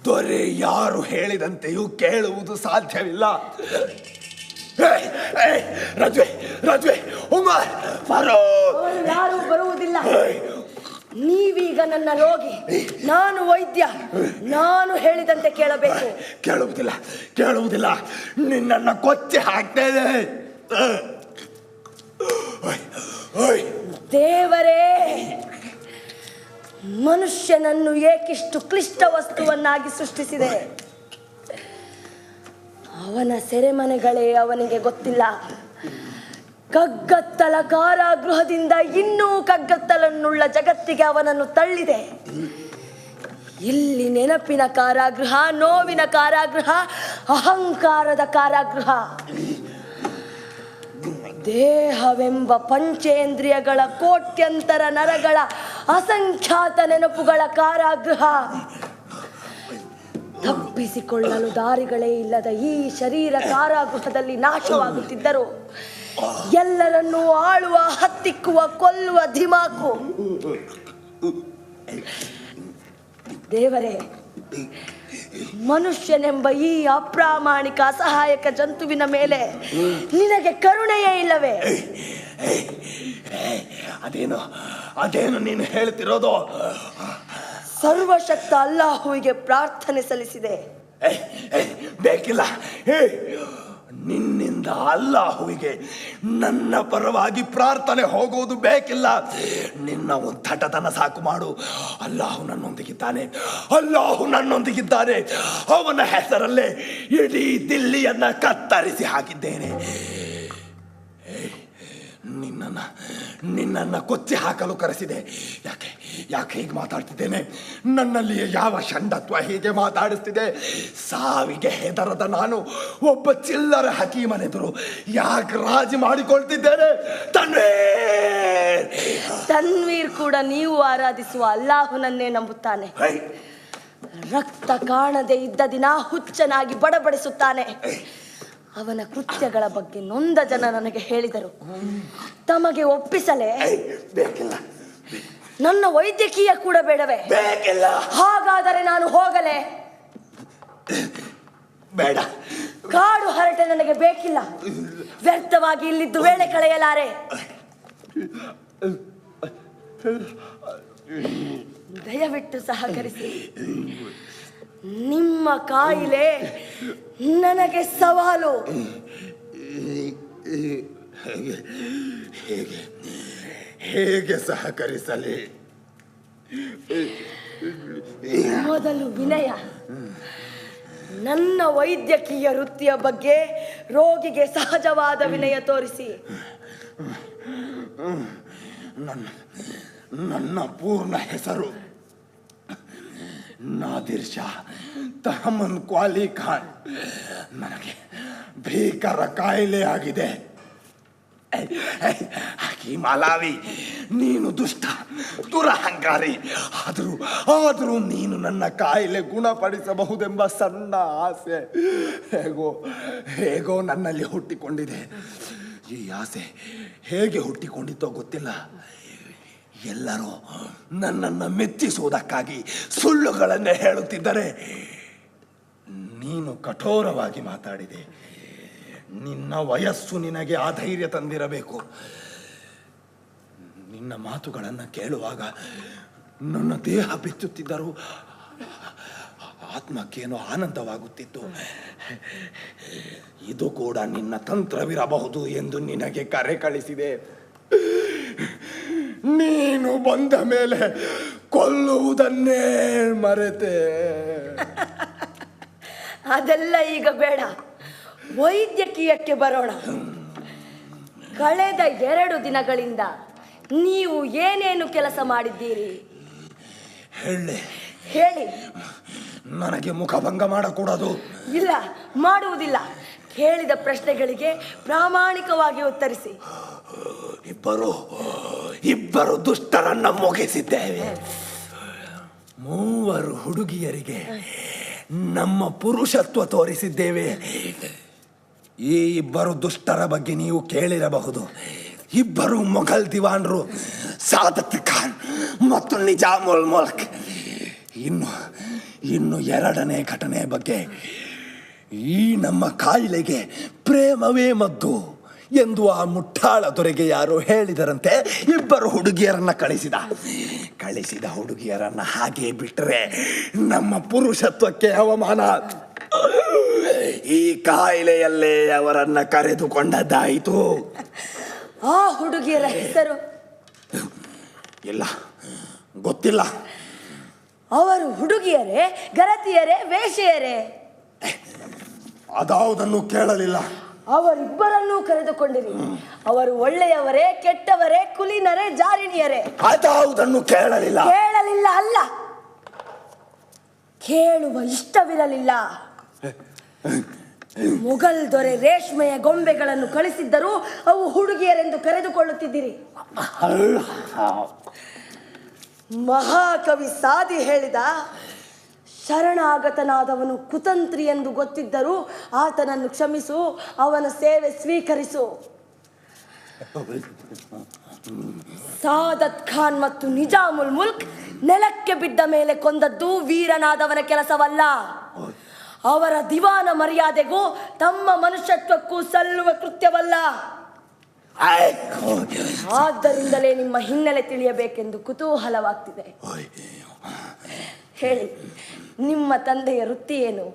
ದೊರೆ ಯಾರು ಹೇಳಿದಂತೆಯೂ ಕೇಳುವುದು ಸಾಧ್ಯವಿಲ್ಲ. ರಜ್ವೆ, ಉಮರ್, ಫಾರೂಕ್, ಅವರು ಯಾರೂ ಬರುವುದಿಲ್ಲ. ನೀವೀಗ ನನ್ನ ರೋಗಿ, ನಾನು ವೈದ್ಯ. ನಾನು ಹೇಳಿದಂತೆ ಕೇಳಬೇಕು. ಕೇಳುವುದಿಲ್ಲ. ನಿನ್ನನ್ನು ಕೊಚ್ಚಿ ಹಾಕ್ತೇನೆ. ದೇವರೇ, ಮನುಷ್ಯನನ್ನು ಏಕಿಷ್ಟು ಕ್ಲಿಷ್ಟ ವಸ್ತುವನ್ನಾಗಿ ಸೃಷ್ಟಿಸಿದೆ? ಅವನ ಸೆರೆಮನೆಗಳೇ ಅವನಿಗೆ ಗೊತ್ತಿಲ್ಲ. ಕಗ್ಗತ್ತಲ ಕಾರಾಗೃಹದಿಂದ ಇನ್ನೂ ಕಗ್ಗತ್ತಲನ್ನುಳ್ಳ ಜಗತ್ತಿಗೆ ಅವನನ್ನು ತಳ್ಳಿದೆ. ಇಲ್ಲಿ ನೆನಪಿನ ಕಾರಾಗೃಹ, ನೋವಿನ ಕಾರಾಗೃಹ, ಅಹಂಕಾರದ ಕಾರಾಗೃಹ. ದೇಹವೆಂಬ ಪಂಚೇಂದ್ರಿಯಗಳ ಕೋಟ್ಯಂತರ ನರಗಳ ಅಸಂಖ್ಯಾತ ನೆನಪುಗಳ ಕಾರಾಗೃಹ. ತಪ್ಪಿಸಿಕೊಳ್ಳಲು ದಾರಿಗಳೇ ಇಲ್ಲದ ಈ ಶರೀರ ಕಾರಾಗೃಹದಲ್ಲಿ ನಾಶವಾಗುತ್ತಿದ್ದರು. ಎಲ್ಲರನ್ನೂ ಆಳುವ, ಹತ್ತಿಕ್ಕುವ, ಕೊಲ್ಲುವ ಧಿಮಾಕು. ದೇವರೇ, ಮನುಷ್ಯನೆಂಬ ಈ ಅಪ್ರಾಮಾಣಿಕ ಅಸಹಾಯಕ ಜಂತುವಿನ ಮೇಲೆ ನಿನಗೆ ಕರುಣೆಯೇ ಇಲ್ಲವೇ? ಅದೇನು ನೀನು ಹೇಳ್ತಿರೋದು? ಸರ್ವಶಕ್ತ ಅಲ್ಲಾಹುವಿಗೆ ಪ್ರಾರ್ಥನೆ ಸಲ್ಲಿಸಿದೆ. ಬೇಕಿಲ್ಲ. ನಿನ್ನಿಂದ ಅಲ್ಲಾಹುವಿಗೆ ನನ್ನ ಪರವಾಗಿ ಪ್ರಾರ್ಥನೆ ಹೋಗುವುದು ಬೇಕಿಲ್ಲ. ನಿನ್ನ ಉದ್ದಟತನ ಸಾಕು ಮಾಡು. ಅಲ್ಲಾಹು ನನ್ನೊಂದಿಗಿದ್ದಾನೆ. ಅವನ ಹೆಸರಲ್ಲೇ ಇಡೀ ದಿಲ್ಲಿಯನ್ನ ಕತ್ತರಿಸಿ ಹಾಕಿದ್ದೇನೆ. ನಿನ್ನನ್ನ ಕೊಚ್ಚಿ ಹಾಕಲು ಕರೆಸಿದೆ. ಯಾಕೆ ಹೀಗೆ ಮಾತಾಡ್ತಿದ್ದೇನೆ? ನನ್ನಲ್ಲಿ ಯಾವ ಷಂಡತ್ವ ಹೀಗೆ ಮಾತಾಡಿಸ್ತಿದೆ? ಸಾವಿಗೆ ಹೆದರದ ನಾನು ಒಬ್ಬ ಚಿಲ್ಲರೆ ಹಕೀಮನೆದುರು ಯಾಕೆ ರಾಜಿ ಮಾಡಿಕೊಳ್ತಿದ್ದೇನೆ? ತನ್ವೀರ್ ಕೂಡ ನೀವು ಆರಾಧಿಸುವ ಅಲ್ಲಾಹುನನ್ನೇ ನಂಬುತ್ತಾನೆ. ರಕ್ತ ಕಾಣದೆ ಇದ್ದ ದಿನ ಹುಚ್ಚನಾಗಿ ಬಡಬಡಿಸುತ್ತಾನೆ. ಅವನ ಕೃತ್ಯಗಳ ಬಗ್ಗೆ ನೊಂದ ಜನ ನನಗೆ ಹೇಳಿದರು. ತಮಗೆ ಒಪ್ಪಿಸಲೇ? ಬೇಕಿಲ್ಲ. ನನ್ನ ವೈದ್ಯಕೀಯ ಕೂಡ ಬೇಡವೇ? ಬೇಕಿಲ್ಲ. ಹಾಗಾದರೆ ನಾನು ಹೋಗಲೇ? ಬೇಡ. ಕಾಡು ಹರಟೆ ನನಗೆ ಬೇಕಿಲ್ಲ. ವ್ಯರ್ಥವಾಗಿ ಇಲ್ಲಿದ್ದು ವೇಳೆ ಕಳೆಯಲಾರೆ. ದಯವಿಟ್ಟು ಸಹಕರಿಸಿ. ನಿಮ್ಮ ಕಾಯಿಲೆ ನನಗೆ ಸವಾಲು. ಹೇಗೆ ಸಹಕರಿಸಲಿ? ಮೊದಲು ವಿನಯ. ನನ್ನ ವೈದ್ಯಕೀಯ ವೃತ್ತಿಯ ಬಗ್ಗೆ ರೋಗಿಗೆ ಸಹಜವಾದ ವಿನಯ ತೋರಿಸಿ. ನನ್ನ ಪೂರ್ಣ ಹೆಸರು ನಾದಿರ್ ಶಾ ತಹಮನ್ ಕ್ವಾಲಿ ಖಾನ್. ನನಗೆ ಭೀಕರ ಕಾಯಿಲೆ ಆಗಿದೆ. ಹಕೀಮ್ ಅಲಾವಿ, ನೀನು ದುಷ್ಟ, ದುರಹಂಕಾರಿ. ಆದರೂ ನೀನು ನನ್ನ ಕಾಯಿಲೆ ಗುಣಪಡಿಸಬಹುದೆಂಬ ಸಣ್ಣ ಆಸೆ ಹೇಗೋ ನನ್ನಲ್ಲಿ ಹುಟ್ಟಿಕೊಂಡಿದೆ. ಈ ಆಸೆ ಹೇಗೆ ಹುಟ್ಟಿಕೊಂಡಿತ್ತೋ ಗೊತ್ತಿಲ್ಲ. ಎಲ್ಲರೂ ನನ್ನನ್ನು ಮೆಚ್ಚಿಸುವುದಕ್ಕಾಗಿ ಸುಳ್ಳುಗಳನ್ನೇ ಹೇಳುತ್ತಿದ್ದರೆ ನೀನು ಕಠೋರವಾಗಿ ಮಾತಾಡಿದೆ. ನಿನ್ನ ವಯಸ್ಸು ನಿನಗೆ ಆ ಧೈರ್ಯ ತಂದಿರಬೇಕು. ನಿನ್ನ ಮಾತುಗಳನ್ನು ಕೇಳುವಾಗ ನನ್ನ ದೇಹ ಬೆಚ್ಚುತ್ತಿದ್ದರು. ಆತ್ಮಕ್ಕೇನೋ ಆನಂದವಾಗುತ್ತಿತ್ತು. ಇದು ಕೂಡ ನಿನ್ನ ತಂತ್ರವಿರಬಹುದು ಎಂದು ನಿನಗೆ ಕರೆ ಕಳಿಸಿದೆ. ನೀನು ಬಂದ ಮೇಲೆ ಕೊಲ್ಲುವುದನ್ನೇ ಮರೆತೆ. ಅದೆಲ್ಲ ಈಗ ಬೇಡ, ವೈದ್ಯಕೀಯಕ್ಕೆ ಬರೋಣ. ಕಳೆದ 2 ದಿನಗಳಿಂದ ನೀವು ಏನೇನು ಕೆಲಸ ಮಾಡಿದ್ದೀರಿ ಹೇಳಿ. ನನಗೆ ಮುಖಭಂಗ ಮಾಡಕೂಡದು. ಇಲ್ಲ, ಮಾಡುವುದಿಲ್ಲ. ಕೇಳಿದ ಪ್ರಶ್ನೆಗಳಿಗೆ ಪ್ರಾಮಾಣಿಕವಾಗಿ ಉತ್ತರಿಸಿ. ಇಬ್ಬರು ದುಷ್ಟರನ್ನ ಮುಗಿಸಿದ್ದೇವೆ. 3 ಹುಡುಗಿಯರಿಗೆ ನಮ್ಮ ಪುರುಷತ್ವ ತೋರಿಸಿದ್ದೇವೆ. ಈ 2 ದುಷ್ಟರ ಬಗ್ಗೆ ನೀವು ಕೇಳಿರಬಹುದು. 2 ಮೊಘಲ್ ದಿವಾನ್ರು, ಸಾದತ್ ಖಾನ್ ಮತ್ತು ನಿಜಾಮುಲ್ ಮುಲ್ಕ್. ಇನ್ನು 2ನೇ ಘಟನೆ ಬಗ್ಗೆ, ಈ ನಮ್ಮ ಕಾಯಿಲೆಗೆ ಪ್ರೇಮವೇ ಮದ್ದು ಎಂದು ಆ ಮುಟ್ಟಾಳ ದೊರೆಗೆ ಯಾರೋ ಹೇಳಿದರಂತೆ. 2 ಹುಡುಗಿಯರನ್ನ ಕಳಿಸಿದ ಹುಡುಗಿಯರನ್ನ ಹಾಗೆ ಬಿಟ್ಟರೆ ನಮ್ಮ ಪುರುಷತ್ವಕ್ಕೆ ಅವಮಾನ. ಈ ಕಾಯಿಲೆಯಲ್ಲೇ ಅವರನ್ನ ಕರೆದುಕೊಂಡದ್ದಾಯಿತು. ಆ ಹುಡುಗಿಯರ ಹೆಸರು ಇಲ್ಲ, ಗೊತ್ತಿಲ್ಲ. ಅವರು ಹುಡುಗಿಯರೇ, ಗರತಿಯರೇ, ವೇಶ್ಯೆಯರೇ? ಅದಾವುದನ್ನು ಕೇಳಲಿಲ್ಲ. ಅವರಿಬ್ಬರನ್ನೂ ಕರೆದುಕೊಂಡಿರಿ. ಅವರು ಒಳ್ಳೆಯವರೇ, ಕೆಟ್ಟವರೇ, ಕುಲೀನರೇ, ಜಾರಿಣಿಯರೇ? ಅದಾವುದನ್ನು ಕೇಳಲಿಲ್ಲ. ಕೇಳಲಿಲ್ಲ ಅಲ್ಲ, ಕೇಳುವ ಇಷ್ಟವಿರಲಿಲ್ಲ. ಮೊಘಲ್ ದೊರೆ ರೇಷ್ಮೆಯ ಗೊಂಬೆಗಳನ್ನು ಕಳಿಸಿದ್ದರೂ ಅವು ಹುಡುಗಿಯರೆಂದು ಕರೆದುಕೊಳ್ಳುತ್ತಿದ್ದೀರಿ. ಮಹಾಕವಿ ಸಾದಿ ಹೇಳಿದ, ಶರಣಾಗತನಾದವನು ಕುತಂತ್ರಿ ಎಂದು ಗೊತ್ತಿದ್ದರೂ ಆತನನ್ನು ಕ್ಷಮಿಸು, ಅವನ ಸೇವೆ ಸ್ವೀಕರಿಸು. ಸಾದತ್ ಖಾನ್ ಮತ್ತು ನಿಜಾಮುಲ್ ಮುಲ್ಕ್ ನೆಲಕ್ಕೆ ಬಿದ್ದ ಮೇಲೆ ಕೊಂದದ್ದು ವೀರನಾದವನ ಕೆಲಸವಲ್ಲ. ಅವರ ದಿವಾನ ಮರ್ಯಾದೆಗೂ ತಮ್ಮ ಮನುಷ್ಯತ್ವಕ್ಕೂ ಸಲ್ಲುವ ಕೃತ್ಯವಲ್ಲ. ಆದ್ದರಿಂದಲೇ ನಿಮ್ಮ ಹಿನ್ನೆಲೆ ತಿಳಿಯಬೇಕೆಂದು ಕುತೂಹಲವಾಗ್ತಿದೆ. ಹೇಳಿ, ನಿಮ್ಮ ತಂದೆಯ ವೃತ್ತಿ ಏನು?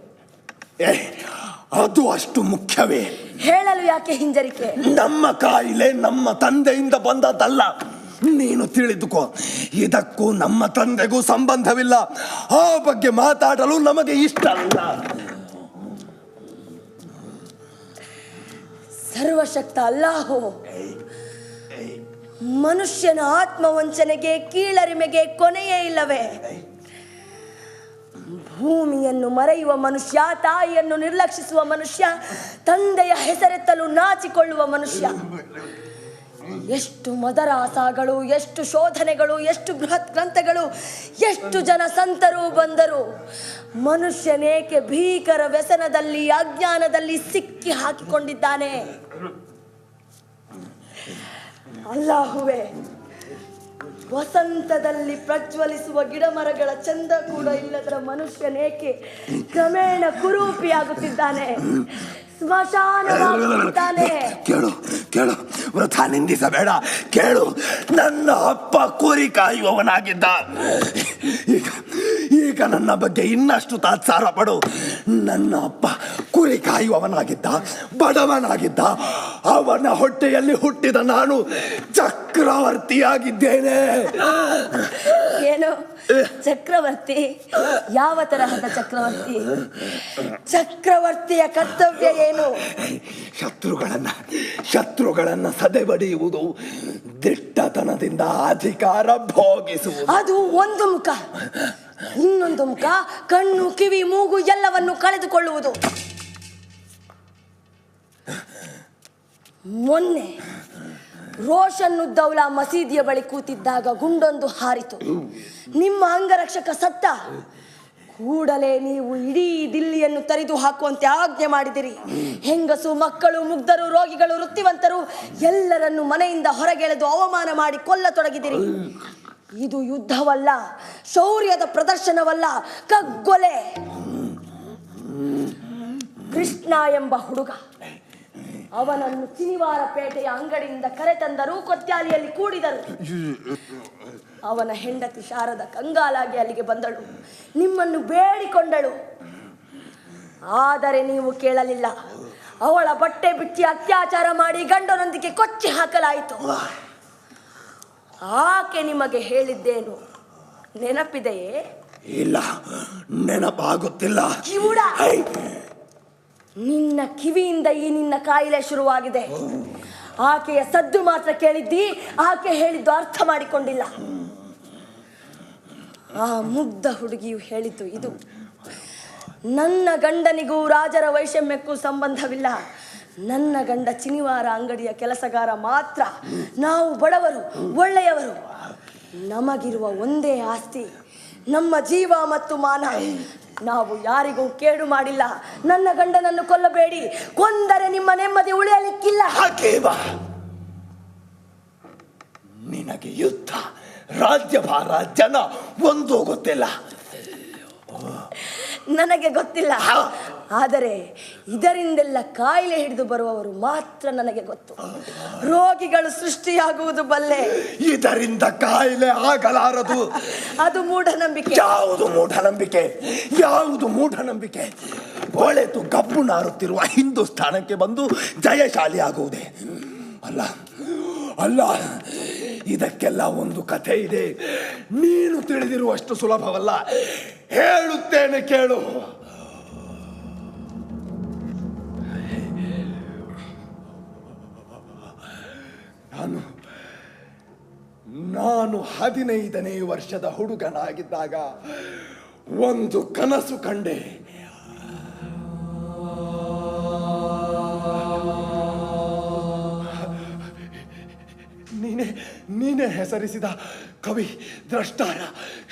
ಅದು ಅಷ್ಟು ಮುಖ್ಯವೇ? ಹೇಳಲು ಯಾಕೆ ಹಿಂಜರಿಕೆ? ನಮ್ಮ ಕಾಯಿಲೆ ನಮ್ಮ ತಂದೆಯಿಂದ ಬಂದದ್ದಲ್ಲ. ನೀನು ತಿಳಿದುಕೋ, ಇದಕ್ಕೂ ನಮ್ಮ ತಂದೆಗೂ ಸಂಬಂಧವಿಲ್ಲ. ಆ ಬಗ್ಗೆ ಮಾತಾಡಲು ನಮಗೆ ಇಷ್ಟ ಅಲ್ಲ. ಸರ್ವಶಕ್ತ ಅಲ್ಲಾಹು ಮನುಷ್ಯನ ಆತ್ಮವಂಚನೆಗೆ, ಕೀಳರಿಮೆಗೆ ಕೊನೆಯೇ ಇಲ್ಲವೇ? ಭೂಮಿಯನ್ನು ಮರೆಯುವ ಮನುಷ್ಯ, ತಾಯಿಯನ್ನು ನಿರ್ಲಕ್ಷಿಸುವ ಮನುಷ್ಯ, ತಂದೆಯ ಹೆಸರೆತ್ತಲು ನಾಚಿಕೊಳ್ಳುವ ಮನುಷ್ಯ. ಎಷ್ಟು ಮದರಾಸಗಳು, ಎಷ್ಟು ಶೋಧನೆಗಳು, ಎಷ್ಟು ಬೃಹತ್ ಗ್ರಂಥಗಳು, ಎಷ್ಟು ಜನ ಸಂತರು ಬಂದರು. ಮನುಷ್ಯನೇಕೆ ಭೀಕರ ವ್ಯಸನದಲ್ಲಿ, ಅಜ್ಞಾನದಲ್ಲಿ ಸಿಕ್ಕಿ ಹಾಕಿಕೊಂಡಿದ್ದಾನೆ? ಅಲ್ಲಾಹುವೇ, ವಸಂತದಲ್ಲಿ ಪ್ರಜ್ವಲಿಸುವ ಗಿಡಮರಗಳ ಚಂದ ಕೂಡ ಇಲ್ಲದರ ಮನುಷ್ಯನೇಕೆ ಕ್ರಮೇಣ ಕುರೂಪಿಯಾಗುತ್ತಿದ್ದಾನೆ, ಸ್ಮಶಾನವಾಗುತ್ತಿದ್ದಾನೆ? ಕೇಳು ಕೇಳು, ವೃಥ ನಿಂದಿಸಬೇಡ. ಕೇಳು, ನನ್ನ ಅಪ್ಪ ಕುರಿ ಕಾಯುವವನಾಗಿದ್ದ. ಈಗ ನನ್ನ ಬಗ್ಗೆ ಇನ್ನಷ್ಟು ತಾತ್ಸಾರ ಪಡು. ನನ್ನ ಅಪ್ಪ ಕುರಿ ಕಾಯುವವನಾಗಿದ್ದ, ಬಡವನಾಗಿದ್ದ. ಅವನ ಹೊಟ್ಟೆಯಲ್ಲಿ ಹುಟ್ಟಿದ ನಾನು ಚಕ್ರವರ್ತಿಯಾಗಿದ್ದೇನೆ. ಏನು ಚಕ್ರವರ್ತಿ? ಯಾವ ತರಹದ ಚಕ್ರವರ್ತಿ? ಚಕ್ರವರ್ತಿಯ ಕರ್ತವ್ಯ ಏನು? ಶತ್ರುಗಳನ್ನ ಸದೆಬಡಿಯುವುದು, ದಿಟ್ಟತನದಿಂದ ಅಧಿಕಾರ ಭೋಗಿಸುವುದು. ಅದು ಒಂದು ಮುಖ. ಇನ್ನೊಂದು ಮುಖ ಕಣ್ಣು, ಕಿವಿ, ಮೂಗು ಎಲ್ಲವನ್ನು ಕಳೆದುಕೊಳ್ಳುವುದು. ಮೊನ್ನೆ ರೋಷನ್ನುದ್ದೌಲಾ ಮಸೀದಿಯ ಬಳಿ ಕೂತಿದ್ದಾಗ ಗುಂಡೊಂದು ಹಾರಿತು. ನಿಮ್ಮ ಅಂಗರಕ್ಷಕ ಸತ್ತ. ಕೂಡಲೇ ನೀವು ಇಡೀ ದಿಲ್ಲಿಯನ್ನು ತರಿದು ಹಾಕುವಂತೆ ಆಜ್ಞೆ ಮಾಡಿದಿರಿ. ಹೆಂಗಸು, ಮಕ್ಕಳು, ಮುಗ್ಧರು, ರೋಗಿಗಳು, ವೃತ್ತಿವಂತರು ಎಲ್ಲರನ್ನು ಮನೆಯಿಂದ ಹೊರಗೆಳೆದು ಅವಮಾನ ಮಾಡಿ ಕೊಲ್ಲತೊಡಗಿದಿರಿ. ಇದು ಯುದ್ಧವಲ್ಲ, ಶೌರ್ಯದ ಪ್ರದರ್ಶನವಲ್ಲ, ಕಗ್ಗೊಲೆ. ಕೃಷ್ಣ ಎಂಬ ಹುಡುಗ, ಅವನನ್ನು ಶನಿವಾರ ಪೇಟೆಯ ಅಂಗಡಿಯಿಂದ ಕರೆತಂದರು, ಕೊತ್ಯಾಲಿಯಲ್ಲಿ ಕೂಡಿದರು. ಅವನ ಹೆಂಡತಿ ಶಾರದ ಕಂಗಾಲಾಗಿ ಅಲ್ಲಿಗೆ ಬಂದಳು, ನಿಮ್ಮನ್ನು ಬೇಡಿಕೊಂಡಳು. ಆದರೆ ನೀವು ಕೇಳಲಿಲ್ಲ. ಅವಳ ಬಟ್ಟೆ ಬಿಚ್ಚಿ ಅತ್ಯಾಚಾರ ಮಾಡಿ ಗಂಡನೊಂದಿಗೆ ಕೊಚ್ಚಿ ಹಾಕಲಾಯಿತು. ಆಕೆ ನಿಮಗೆ ಹೇಳಿದ್ದೇನು ನೆನಪಿದೆಯೇ? ಇಲ್ಲ, ನೆನಪಾಗುತ್ತಿಲ್ಲ. ಕಿವುಡ, ನಿನ್ನ ಕಿವಿಯಿಂದ ಈ ನಿನ್ನ ಕಾಯಿಲೆ ಶುರುವಾಗಿದೆ. ಆಕೆಯ ಸದ್ದು ಮಾತ್ರ ಕೇಳಿದ್ದಿ, ಆಕೆ ಹೇಳಿದ್ದು ಅರ್ಥ ಮಾಡಿಕೊಂಡಿಲ್ಲ. ಆ ಮುಗ್ಧ ಹುಡುಗಿಯು ಹೇಳಿದ್ದು ಇದು: ನನ್ನ ಗಂಡನಿಗೂ ರಾಜರ ವೈಷಮ್ಯಕ್ಕೂ ಸಂಬಂಧವಿಲ್ಲ. ನನ್ನ ಗಂಡ ಚಿನಿವಾರ ಅಂಗಡಿಯ ಕೆಲಸಗಾರ ಮಾತ್ರ. ನಾವು ಬಡವರು, ಒಳ್ಳೆಯವರು. ನಮಗಿರುವ ಒಂದೇ ಆಸ್ತಿ ನಮ್ಮ ಜೀವ ಮತ್ತು ಮಾನ. ನಾವು ಯಾರಿಗೂ ಕೇಡು ಮಾಡಿಲ್ಲ. ನನ್ನ ಗಂಡನನ್ನು ಕೊಲ್ಲಬೇಡಿ, ಕೊಂದರೆ ನಿಮ್ಮ ನೆಮ್ಮದಿ ಉಳಿಯಲಿಕ್ಕಿಲ್ಲ. ನಿನಗೆ ಯುದ್ಧ, ರಾಜ್ಯಭಾರ, ಜನ ಒಂದೂ ಗೊತ್ತಿಲ್ಲ. ನನಗೆ ಗೊತ್ತಿಲ್ಲ. ಆದರೆ ಇದರಿಂದೆಲ್ಲ ಕಾಯಿಲೆ ಹಿಡಿದು ಬರುವವರು ಮಾತ್ರ ನನಗೆ ಗೊತ್ತು. ರೋಗಿಗಳು ಸೃಷ್ಟಿಯಾಗುವುದು ಬಲ್ಲೆ. ಇದರಿಂದ ಕಾಯಿಲೆ ಆಗಲಾರದು. ಅದು ಮೂಢನಂಬಿಕೆ. ಯಾವುದು ಮೂಢನಂಬಿಕೆ? ಯಾವುದು ಮೂಢನಂಬಿಕೆ? ಒಳೆತು ಕಬ್ಬು ನಾರುತ್ತಿರುವ ಹಿಂದೂಸ್ಥಾನಕ್ಕೆ ಬಂದು ಜಯಶಾಲಿ ಆಗುವುದೇ? ಅಲ್ಲ ಅಲ್ಲ, ಇದಕ್ಕೆಲ್ಲ ಒಂದು ಕಥೆ ಇದೆ. ನೀನು ತಿಳಿದಿರುವಷ್ಟು ಸುಲಭವಲ್ಲ. ಹೇಳುತ್ತೇನೆ ಕೇಳು. ನಾನು 15ನೇ ವರ್ಷದ ಹುಡುಗನಾಗಿದ್ದಾಗ ಒಂದು ಕನಸು ಕಂಡೆ. ನೀನೇ ಹೆಸರಿಸಿದ ಕವಿ ದ್ರಷ್ಟಾರ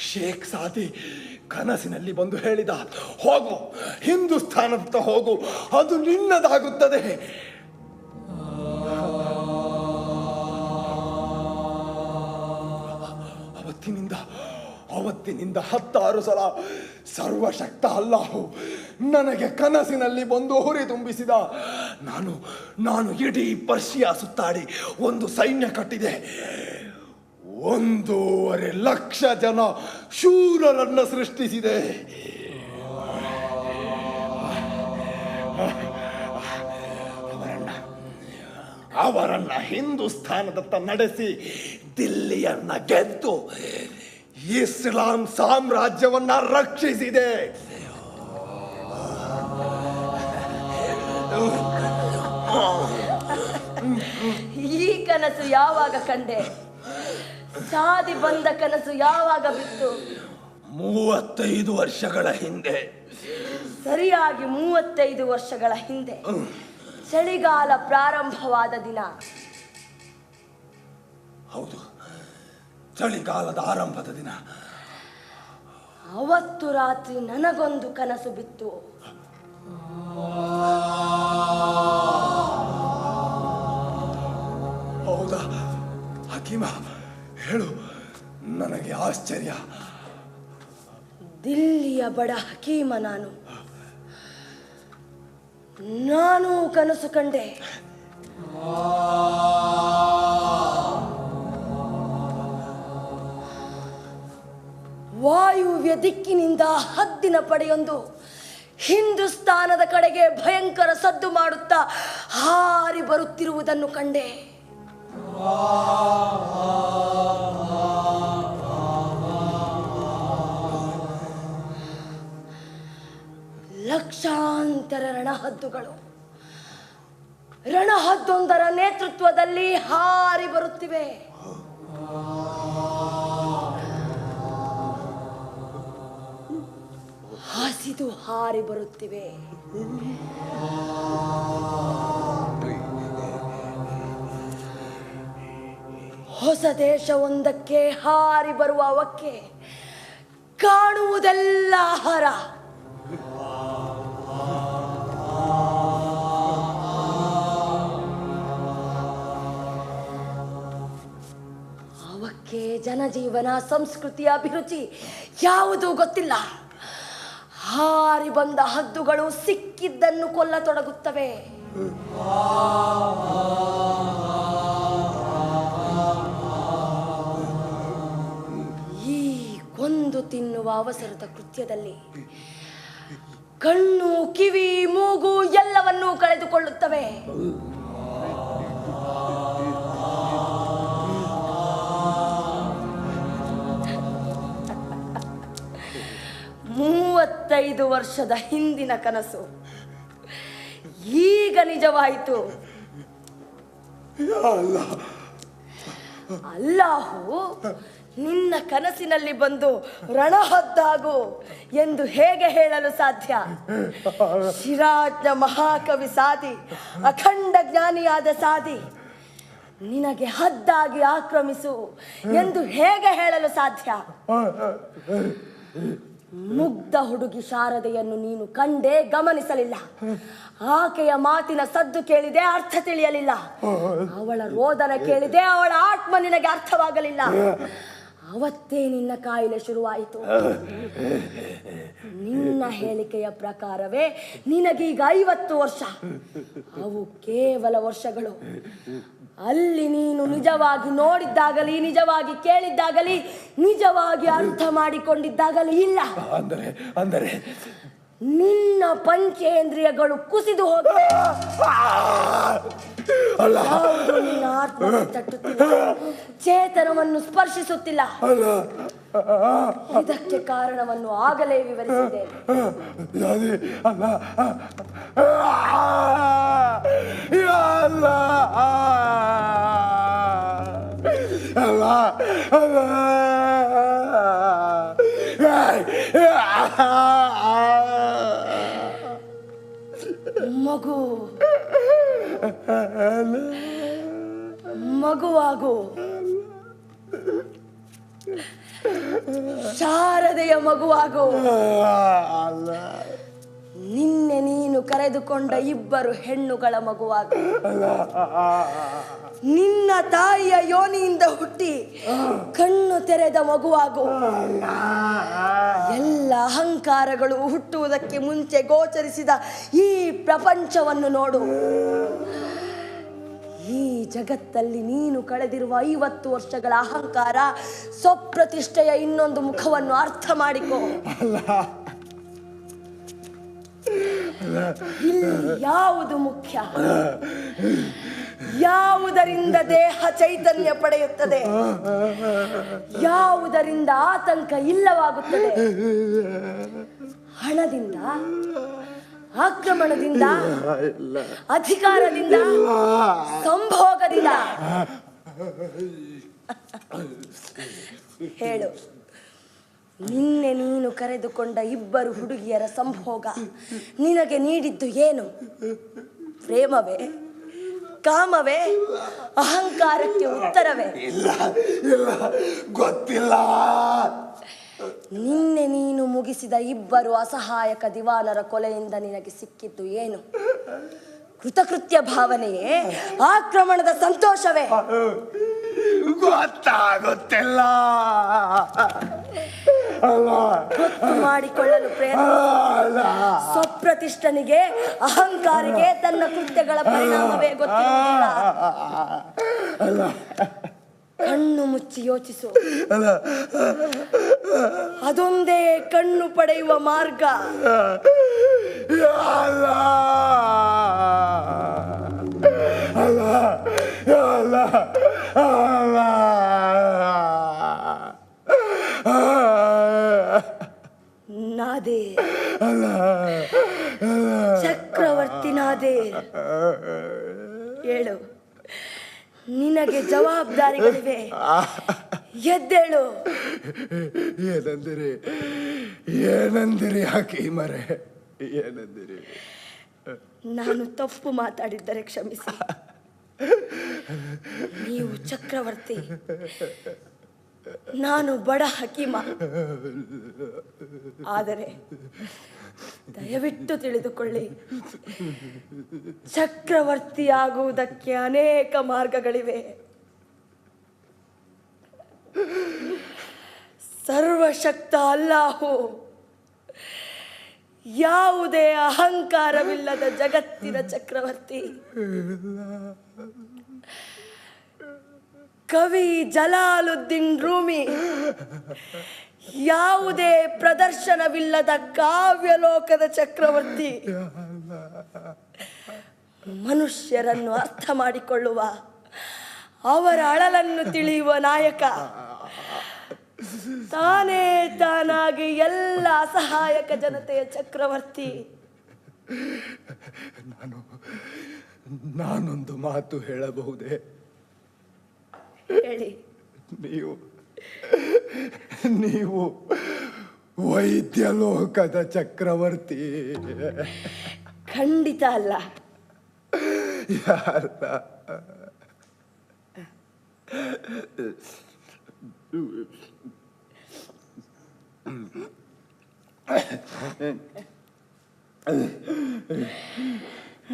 ಶೇಖ್ ಸಾದಿ ಕನಸಿನಲ್ಲಿ ಬಂದು ಹೇಳಿದ, ಹೋಗು, ಹಿಂದೂಸ್ಥಾನದತ್ತ ಹೋಗು, ಅದು ನಿನ್ನದಾಗುತ್ತದೆ. ಅವತ್ತಿನಿಂದ 16 ಸಲ ಸರ್ವಶಕ್ತ ಅಲ್ಲಾಹು ನನಗೆ ಕನಸಿನಲ್ಲಿ ಬಂದು ಹುರಿ ತುಂಬಿಸಿದ. ನಾನು ಇಡೀ ಪರ್ಷಿಯಾ ಸುತ್ತಾಡಿ ಒಂದು ಸೈನ್ಯ ಕಟ್ಟಿದೆ. 1.5 ಲಕ್ಷ ಜನ ಶೂರರನ್ನು ಸೃಷ್ಟಿಸಿದೆ. ಅವರನ್ನ ಹಿಂದೂಸ್ಥಾನದತ್ತ ನಡೆಸಿ ದಿಲ್ಲಿಯನ್ನ ಗೆದ್ದು ಇಸ್ಲಾಂ ಸಾಮ್ರಾಜ್ಯವನ್ನ ರಕ್ಷಿಸಿದೆ. ಈ ಕನಸು ಯಾವಾಗ ಕಂಡೆ? ಸಾದಿ ಬಂದ ಕನಸು ಯಾವಾಗ ಬಿತ್ತು? 35 ವರ್ಷಗಳ ಹಿಂದೆ. ಸರಿಯಾಗಿ 35 ವರ್ಷಗಳ ಹಿಂದೆ ಚಳಿಗಾಲ ಪ್ರಾರಂಭವಾದ ದಿನ. ಹೌದು, ಚಳಿಗಾಲದ ಆರಂಭದ ದಿನ. ಅವತ್ತು ರಾತ್ರಿ ನನಗೊಂದು ಕನಸು ಬಿತ್ತು. ಹೌದಾ ಹಕೀಮ, ಹೇಳು, ನನಗೆ ಆಶ್ಚರ್ಯ. ದಿಲ್ಲಿಯ ಬಡ ಹಕೀಮ ನಾನು ಕನಸು ಕಂಡೆ. ವಾಯುವ್ಯ ದಿಕ್ಕಿನಿಂದ ಹದ್ದಿನ ಪಡೆಯೊಂದು ಹಿಂದೂಸ್ಥಾನದ ಕಡೆಗೆ ಭಯಂಕರ ಸದ್ದು ಮಾಡುತ್ತಾ ಹಾರಿ ಬರುತ್ತಿರುವುದನ್ನು ಕಂಡೆ. ಲಕ್ಷಾಂತರ ರಣಹದ್ದೊಂದರ ನೇತೃತ್ವದಲ್ಲಿ ಹಾರಿ ಬರುತ್ತಿವೆ. ಹಸಿದು ಹಾರಿ ಬರುತ್ತಿವೆ. ಹೊಸ ದೇಶವೊಂದಕ್ಕೆ ಹಾರಿ ಬರುವ ಅವಕ್ಕೆ ಕಾಣುವುದೆಲ್ಲ ಆಹಾರ. ಅವಕ್ಕೆ ಜನಜೀವನ, ಸಂಸ್ಕೃತಿ, ಅಭಿರುಚಿ ಯಾವುದೂ ಗೊತ್ತಿಲ್ಲ. ಹಾರಿ ಬಂದ ಹದ್ದುಗಳು ಸಿಕ್ಕಿದ್ದನ್ನು ಕೊಲ್ಲತೊಡಗುತ್ತವೆ. ಈ ಕೊಂದು ತಿನ್ನುವ ಅವಸರದ ಕೃತ್ಯದಲ್ಲಿ ಕಣ್ಣು, ಕಿವಿ, ಮೂಗು ಎಲ್ಲವನ್ನೂ ಕಳೆದುಕೊಳ್ಳುತ್ತವೆ. ಮೂವತ್ತೈದು ವರ್ಷದ ಹಿಂದಿನ ಕನಸು ಈಗ ನಿಜವಾಯಿತು. ಅಲ್ಲಾಹು ನಿನ್ನ ಕನಸಿನಲ್ಲಿ ಬಂದು ರಣಹದ್ದಾಗು ಎಂದು ಹೇಗೆ ಹೇಳಲು ಸಾಧ್ಯ? ಶಿರಾಜ್ನ ಮಹಾಕವಿ ಸಾದಿ, ಅಖಂಡ ಜ್ಞಾನಿಯಾದ ಸಾದಿ ನಿನಗೆ ಹದ್ದಾಗಿ ಆಕ್ರಮಿಸು ಎಂದು ಹೇಗೆ ಹೇಳಲು ಸಾಧ್ಯ? ಮುಗ್ಧ ಹುಡುಗಿ ಶಾರದೆಯನ್ನು ನೀನು ಕಂಡೇ ಗಮನಿಸಲಿಲ್ಲ. ಆಕೆಯ ಮಾತಿನ ಸದ್ದು ಕೇಳಿದೆ, ಅರ್ಥ ತಿಳಿಯಲಿಲ್ಲ. ಅವಳ ರೋದನ ಕೇಳಿದೆ, ಅವಳ ಆತ್ಮ ನಿನಗೆ ಅರ್ಥವಾಗಲಿಲ್ಲ. ಅವತ್ತೇ ನಿನ್ನ ಕಾಯಿಲೆ ಶುರುವಾಯಿತು. ನಿನ್ನ ಹೇಳಿಕೆಯ ಪ್ರಕಾರವೇ ನಿನಗೀಗ 50 ವರ್ಷ. ಅವು ಕೇವಲ ವರ್ಷಗಳು. ಅಲ್ಲಿ ನೀನು ನಿಜವಾಗಿ ನೋಡಿದ್ದಾಗಲಿ, ನಿಜವಾಗಿ ಕೇಳಿದ್ದಾಗಲಿ, ನಿಜವಾಗಿ ಅರ್ಥ ಮಾಡಿಕೊಂಡಿದ್ದಾಗಲಿ ಇಲ್ಲ. ಅಂದರೆ ನಿನ್ನ ಪಂಚೇಂದ್ರಿಯಗಳು ಕುಸಿದು ಹೋಗಿವೆ. ಯಾವುದು ನಿನ್ನ ಆತ್ಮಕ್ಕೆ ತಟ್ಟುತ್ತಿಲ್ಲ, ಚೇತನವನ್ನು ಸ್ಪರ್ಶಿಸುತ್ತಿಲ್ಲ. ಇದಕ್ಕೆ ಕಾರಣವನ್ನು ಆಗಲೇ ವಿವರಿಸಿದ್ದೇನೆ. ಮಗು, ಮಗುವಾಗು. ಶಾರದೆಯ ಮಗುವಾಗು. ನಿನ್ನೆ ನೀನು ಕರೆದುಕೊಂಡ 2 ಹೆಣ್ಣುಗಳ ಮಗುವಾಗು. ನಿನ್ನ ತಾಯಿಯ ಯೋನಿಯಿಂದ ಹುಟ್ಟಿ ಕಣ್ಣು ತೆರೆದ ಮಗುವಾಗು. ಎಲ್ಲ ಅಹಂಕಾರಗಳು ಹುಟ್ಟುವುದಕ್ಕೆ ಮುಂಚೆ ಗೋಚರಿಸಿದ ಈ ಪ್ರಪಂಚವನ್ನು ನೋಡು. ಈ ಜಗತ್ತಲ್ಲಿ ನೀನು ಕಳೆದಿರುವ 50 ವರ್ಷಗಳ ಅಹಂಕಾರ, ಸ್ವಪ್ರತಿಷ್ಠೆಯ ಇನ್ನೊಂದು ಮುಖವನ್ನು ಅರ್ಥ ಮಾಡಿಕೋ. ಇಲ್ಲಿ ಯಾವುದು ಮುಖ್ಯ? ಯಾವುದರಿಂದ ದೇಹ ಚೈತನ್ಯ ಪಡೆಯುತ್ತದೆ? ಯಾವುದರಿಂದ ಆತಂಕ ಇಲ್ಲವಾಗುತ್ತದೆ? ಹಣದಿಂದ, ಆಕ್ರಮಣದಿಂದ, ಅಧಿಕಾರದಿಂದ, ಸಂಭೋಗದಿಂದ? ಹೇಳು. ನಿನ್ನೆ ನೀನು ಕರೆದುಕೊಂಡ 2 ಹುಡುಗಿಯರ ಸಂಭೋಗ ನಿನಗೆ ನೀಡಿದ್ದು ಏನು? ಪ್ರೇಮವೇ? ಕಾಮವೇ? ಅಹಂಕಾರಕ್ಕೆ ಉತ್ತರವೇ? ಗೊತ್ತಿಲ್ಲ. ನಿನ್ನೆ ನೀನು ಮುಗಿಸಿದ 2 ಅಸಹಾಯಕ ದಿವಾನರ ಕೊಲೆಯಿಂದ ನಿನಗೆ ಸಿಕ್ಕಿದ್ದು ಏನು? ಕೃತಕೃತ್ಯ ಭಾವನೆಯೇ? ಆಕ್ರಮಣದ ಸಂತೋಷವೇ? ಗೊತ್ತಾಗುತ್ತಿಲ್ಲ. ಗೊತ್ತು ಮಾಡಿಕೊಳ್ಳಲು ಪ್ರಯತ್ನ. ಸ್ವಪ್ರತಿಷ್ಠನಿಗೆ, ಅಹಂಕಾರಿಗೆ ತನ್ನ ಕೃತ್ಯಗಳ ಪರಿಣಾಮವೇ ಗೊತ್ತಿರುವುದಿಲ್ಲ. ಕಣ್ಣು ಮುಚ್ಚಿ ಯೋಚಿಸು. ಅದೊಂದೇ ಕಣ್ಣು ಪಡೆಯುವ ಮಾರ್ಗ. ನಾದೇ, ಚಕ್ರವರ್ತಿ ನಾದೇ, ಹೇಳು. ನಿನಗೆ ಜವಾಬ್ದಾರಿಗಳಿವೆ. ಎದ್ದೇಳು. ಏನಂದಿರಿ ಹಕೀಮರೇ? ಏನಂದಿರಿ? ನಾನು ತಪ್ಪು ಮಾತಾಡಿದ್ದರೆ ಕ್ಷಮಿಸಿ. ನೀವು ಚಕ್ರವರ್ತಿ, ನಾನು ಬಡ ಹಕೀಮ. ಆದರೆ ದಯವಿಟ್ಟು ತಿಳಿದುಕೊಳ್ಳಿ, ಚಕ್ರವರ್ತಿಯಾಗುವುದಕ್ಕೆ ಅನೇಕ ಮಾರ್ಗಗಳಿವೆ. ಸರ್ವಶಕ್ತ ಅಲ್ಲಾಹು ಯಾವುದೇ ಅಹಂಕಾರವಿಲ್ಲದ ಜಗತ್ತಿನ ಚಕ್ರವರ್ತಿ. ಕವಿ ಜಲಾಲುದ್ದೀನ್ ರೂಮಿ ಯಾವುದೇ ಪ್ರದರ್ಶನವಿಲ್ಲದ ಕಾವ್ಯಲೋಕದ ಚಕ್ರವರ್ತಿ, ಮನುಷ್ಯರನ್ನು ಅರ್ಥ ಮಾಡಿಕೊಳ್ಳುವ, ಅವರ ಅಳಲನ್ನು ತಿಳಿಯುವ ನಾಯಕ, ತಾನೇ ತಾನಾಗಿ ಎಲ್ಲ ಅಸಹಾಯಕ ಜನತೆಯ ಚಕ್ರವರ್ತಿ. ನಾನೊಂದು ಮಾತು ಹೇಳಬಹುದೇ? ಹೇಳಿ. ನೀವು ವೈದ್ಯ ಲೋಕದ ಚಕ್ರವರ್ತಿ? ಖಂಡಿತ ಅಲ್ಲ. ಯಾರ?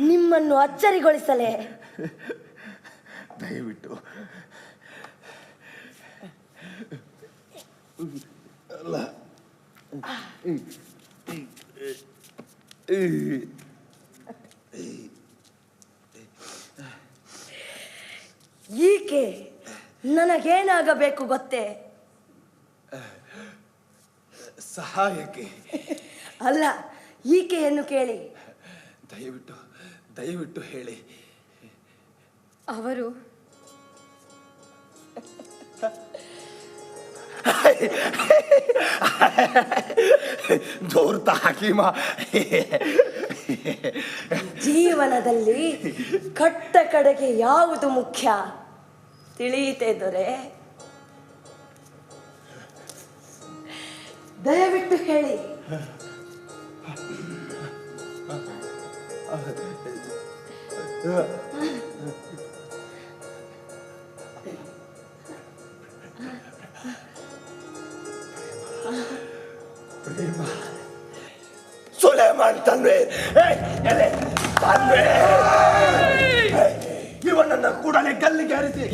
ನಿಮ್ಮನ್ನು ಅಚ್ಚರಿಗೊಳಿಸಲೇ? ದಯವಿಟ್ಟು ಈಕೆ ನನಗೇನಾಗಬೇಕು ಗೊತ್ತೇ? ಸಹಾಯಕ್ಕೆ ಅಲ್ಲ, ಈಕೆಯನ್ನು ಕೇಳಿ. ದಯವಿಟ್ಟು ಹೇಳಿ. ಅವರು ಜೋರ್ತ ಹಕೀಮ, ಜೀವನದಲ್ಲಿ ಕಟ್ಟ ಕಡೆಗೆ ಯಾವುದು ಮುಖ್ಯ ತಿಳಿಯಿತೆ ದೊರೆ? ದಯವಿಟ್ಟು ಹೇಳಿ. ಸುಲೇಮಾನ್ ತನ್ವೀರ್, ಇವನನ್ನ ಕೂಡಲೇ ಗಲ್ಲಿಗೇರಿಸಿ.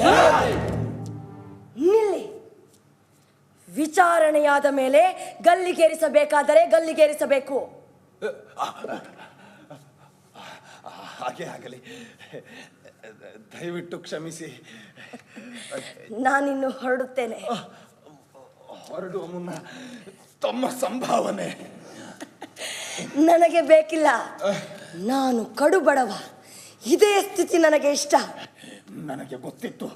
ನಿಲ್ಲಿ. ವಿಚಾರಣೆಯಾದ ಮೇಲೆ ಗಲ್ಲಿಗೇರಿಸಬೇಕಾದರೆ ಗಲ್ಲಿಗೇರಿಸಬೇಕು. ಹಾಗೆ ಆಗಲಿ, ದಯವಿಟ್ಟು ಕ್ಷಮಿಸಿ. ನಾನಿನ್ನು ಹೊರಡುತ್ತೇನೆ. ಹೊರಡುವ ಮುನ್ನ ತಮ್ಮ ಸಂಭಾವನೆ ನನಗೆ ಬೇಕಿಲ್ಲ. ನಾನು ಕಡು ಬಡವ. ಇದೇ ಸ್ಥಿತಿ ನನಗೆ ಇಷ್ಟ. ನನಗೆ ಗೊತ್ತಿತ್ತು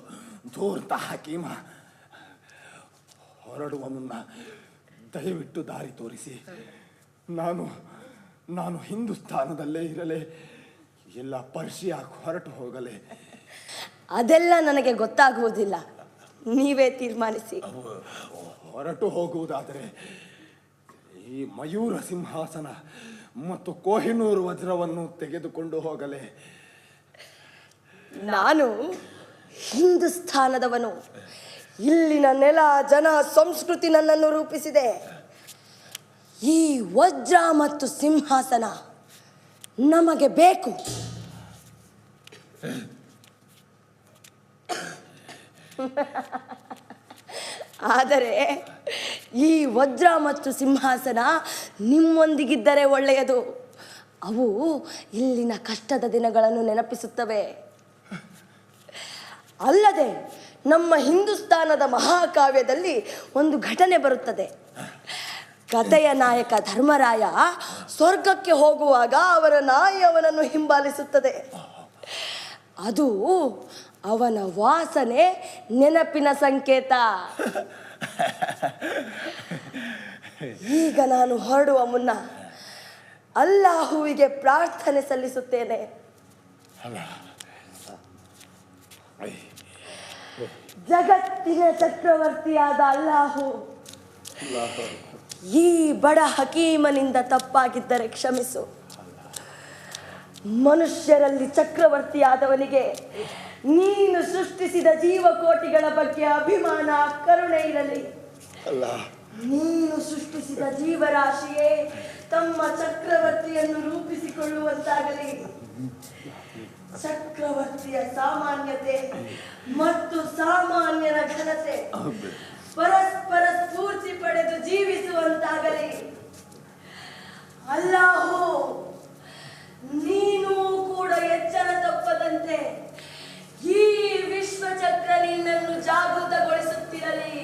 ಜೋರ್ತ ಹಕೀಮ. ಹೊರಡುವ ಮುನ್ನ ದಯವಿಟ್ಟು ದಾರಿ ತೋರಿಸಿ. ನಾನು ಹಿಂದೂಸ್ತಾನದಲ್ಲೇ ಇರಲೇ, ಎಲ್ಲ ಪರ್ಷಿಯಾ ಹೊರಟು ಹೋಗಲೇ? ಅದೆಲ್ಲ ನನಗೆ ಗೊತ್ತಾಗುವುದಿಲ್ಲ. ನೀವೇ ತೀರ್ಮಾನಿಸಿ. ಹೊರಟು ಹೋಗುವುದಾದರೆ ಈ ಮಯೂರ ಸಿಂಹಾಸನ ಮತ್ತು ಕೊಹಿನೂರು ವಜ್ರವನ್ನು ತೆಗೆದುಕೊಂಡು ಹೋಗಲೇ? ನಾನು ಹಿಂದೂಸ್ಥಾನದವನು. ಇಲ್ಲಿನ ನೆಲ, ಜನ, ಸಂಸ್ಕೃತಿ ನನ್ನನ್ನು ರೂಪಿಸಿದೆ. ಈ ವಜ್ರ ಮತ್ತು ಸಿಂಹಾಸನ ನಮಗೆ ಬೇಕು. ಆದರೆ ಈ ವಜ್ರ ಮತ್ತು ಸಿಂಹಾಸನ ನಿಮ್ಮೊಂದಿಗಿದ್ದರೆ ಒಳ್ಳೆಯದು. ಅವು ಇಲ್ಲಿನ ಕಷ್ಟದ ದಿನಗಳನ್ನು ನೆನಪಿಸುತ್ತವೆ. ಅಲ್ಲದೆ ನಮ್ಮ ಹಿಂದೂಸ್ತಾನದ ಮಹಾಕಾವ್ಯದಲ್ಲಿ ಒಂದು ಘಟನೆ ಬರುತ್ತದೆ. ಕಥೆಯ ನಾಯಕ ಧರ್ಮರಾಯ ಸ್ವರ್ಗಕ್ಕೆ ಹೋಗುವಾಗ ಅವರ ನಾಯಿ ಅವನನ್ನು ಹಿಂಬಾಲಿಸುತ್ತದೆ. ಅದು ಅವನ ವಾಸನೆ, ನೆನಪಿನ ಸಂಕೇತ. ಈಗ ನಾನು ಹೊರಡುವ ಮುನ್ನ ಅಲ್ಲಾಹುವಿಗೆ ಪ್ರಾರ್ಥನೆ ಸಲ್ಲಿಸುತ್ತೇನೆ. ಜಗತ್ತಿನ ಚಕ್ರವರ್ತಿಯಾದ ಅಲ್ಲಾಹು, ಈ ಬಡ ಹಕೀಮನಿಂದ ತಪ್ಪಾಗಿದ್ದರೆ ಕ್ಷಮಿಸು. ಮನುಷ್ಯರಲ್ಲಿ ಚಕ್ರವರ್ತಿಯಾದವನಿಗೆ ನೀನು ಸೃಷ್ಟಿಸಿದ ಜೀವಕೋಟಿಗಳ ಬಗ್ಗೆ ಅಭಿಮಾನ, ಕರುಣೆ ಇರಲಿ. ನೀನು ಸೃಷ್ಟಿಸಿದ ಜೀವರಾಶಿಯೇ ತಮ್ಮ ಚಕ್ರವರ್ತಿಯನ್ನು ರೂಪಿಸಿಕೊಳ್ಳುವಂತಾಗಲಿ. ಚಕ್ರವರ್ತಿಯ ಸಾಮಾನ್ಯತೆ ಮತ್ತು ಸಾಮಾನ್ಯರ ಘನತೆ ಪರಸ್ಪರ ಸ್ಫೂರ್ತಿ ಪಡೆದು ಜೀವಿಸುವಂತಾಗಲಿ. ಅಲ್ಲಾಹು, ನೀನು ಕೂಡ ಎಚ್ಚರ ತಪ್ಪದಂತೆ ಈ ವಿಶ್ವಚಕ್ರ ನಿನ್ನನ್ನು ಜಾಗೃತಗೊಳಿಸುತ್ತಿರಲಿ.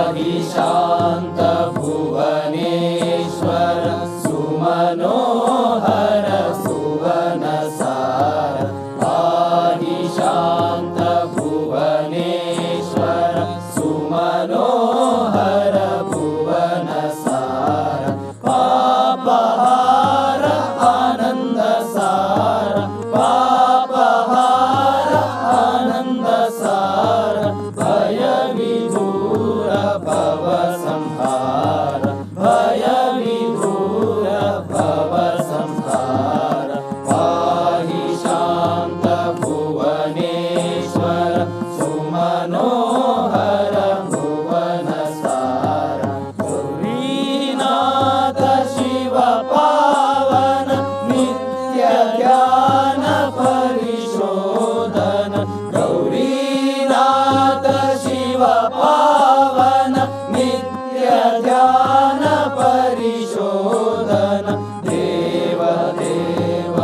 शांत भुवनेश्वर सुमनोहर सुवन सार पाहि शांत भुवनेश्वर सुमनोहर भुवन सार पापहार आनंद सार पापहार आनंद सार भय विदूर भव संहार भय विदूर भव संहार पाहि शांत भुवनेश्वर सुमनोहर भुवन सार गौरीनाथ शिव पावन नित्य ध्यान परिशोधन गौरीनाथ शिव पावन नित्य ध्यान परिशोधन देव देव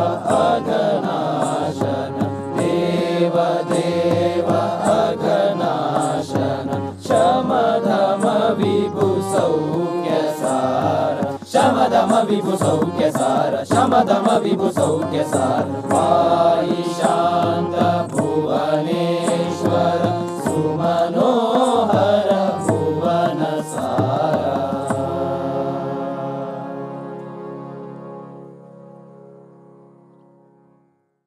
अघनाशन देव देव अघनाशन शमधम विभु सौख्य सार शमधम विभु सौख्य सार शमधम विभु सौख्य सार पाहि शांत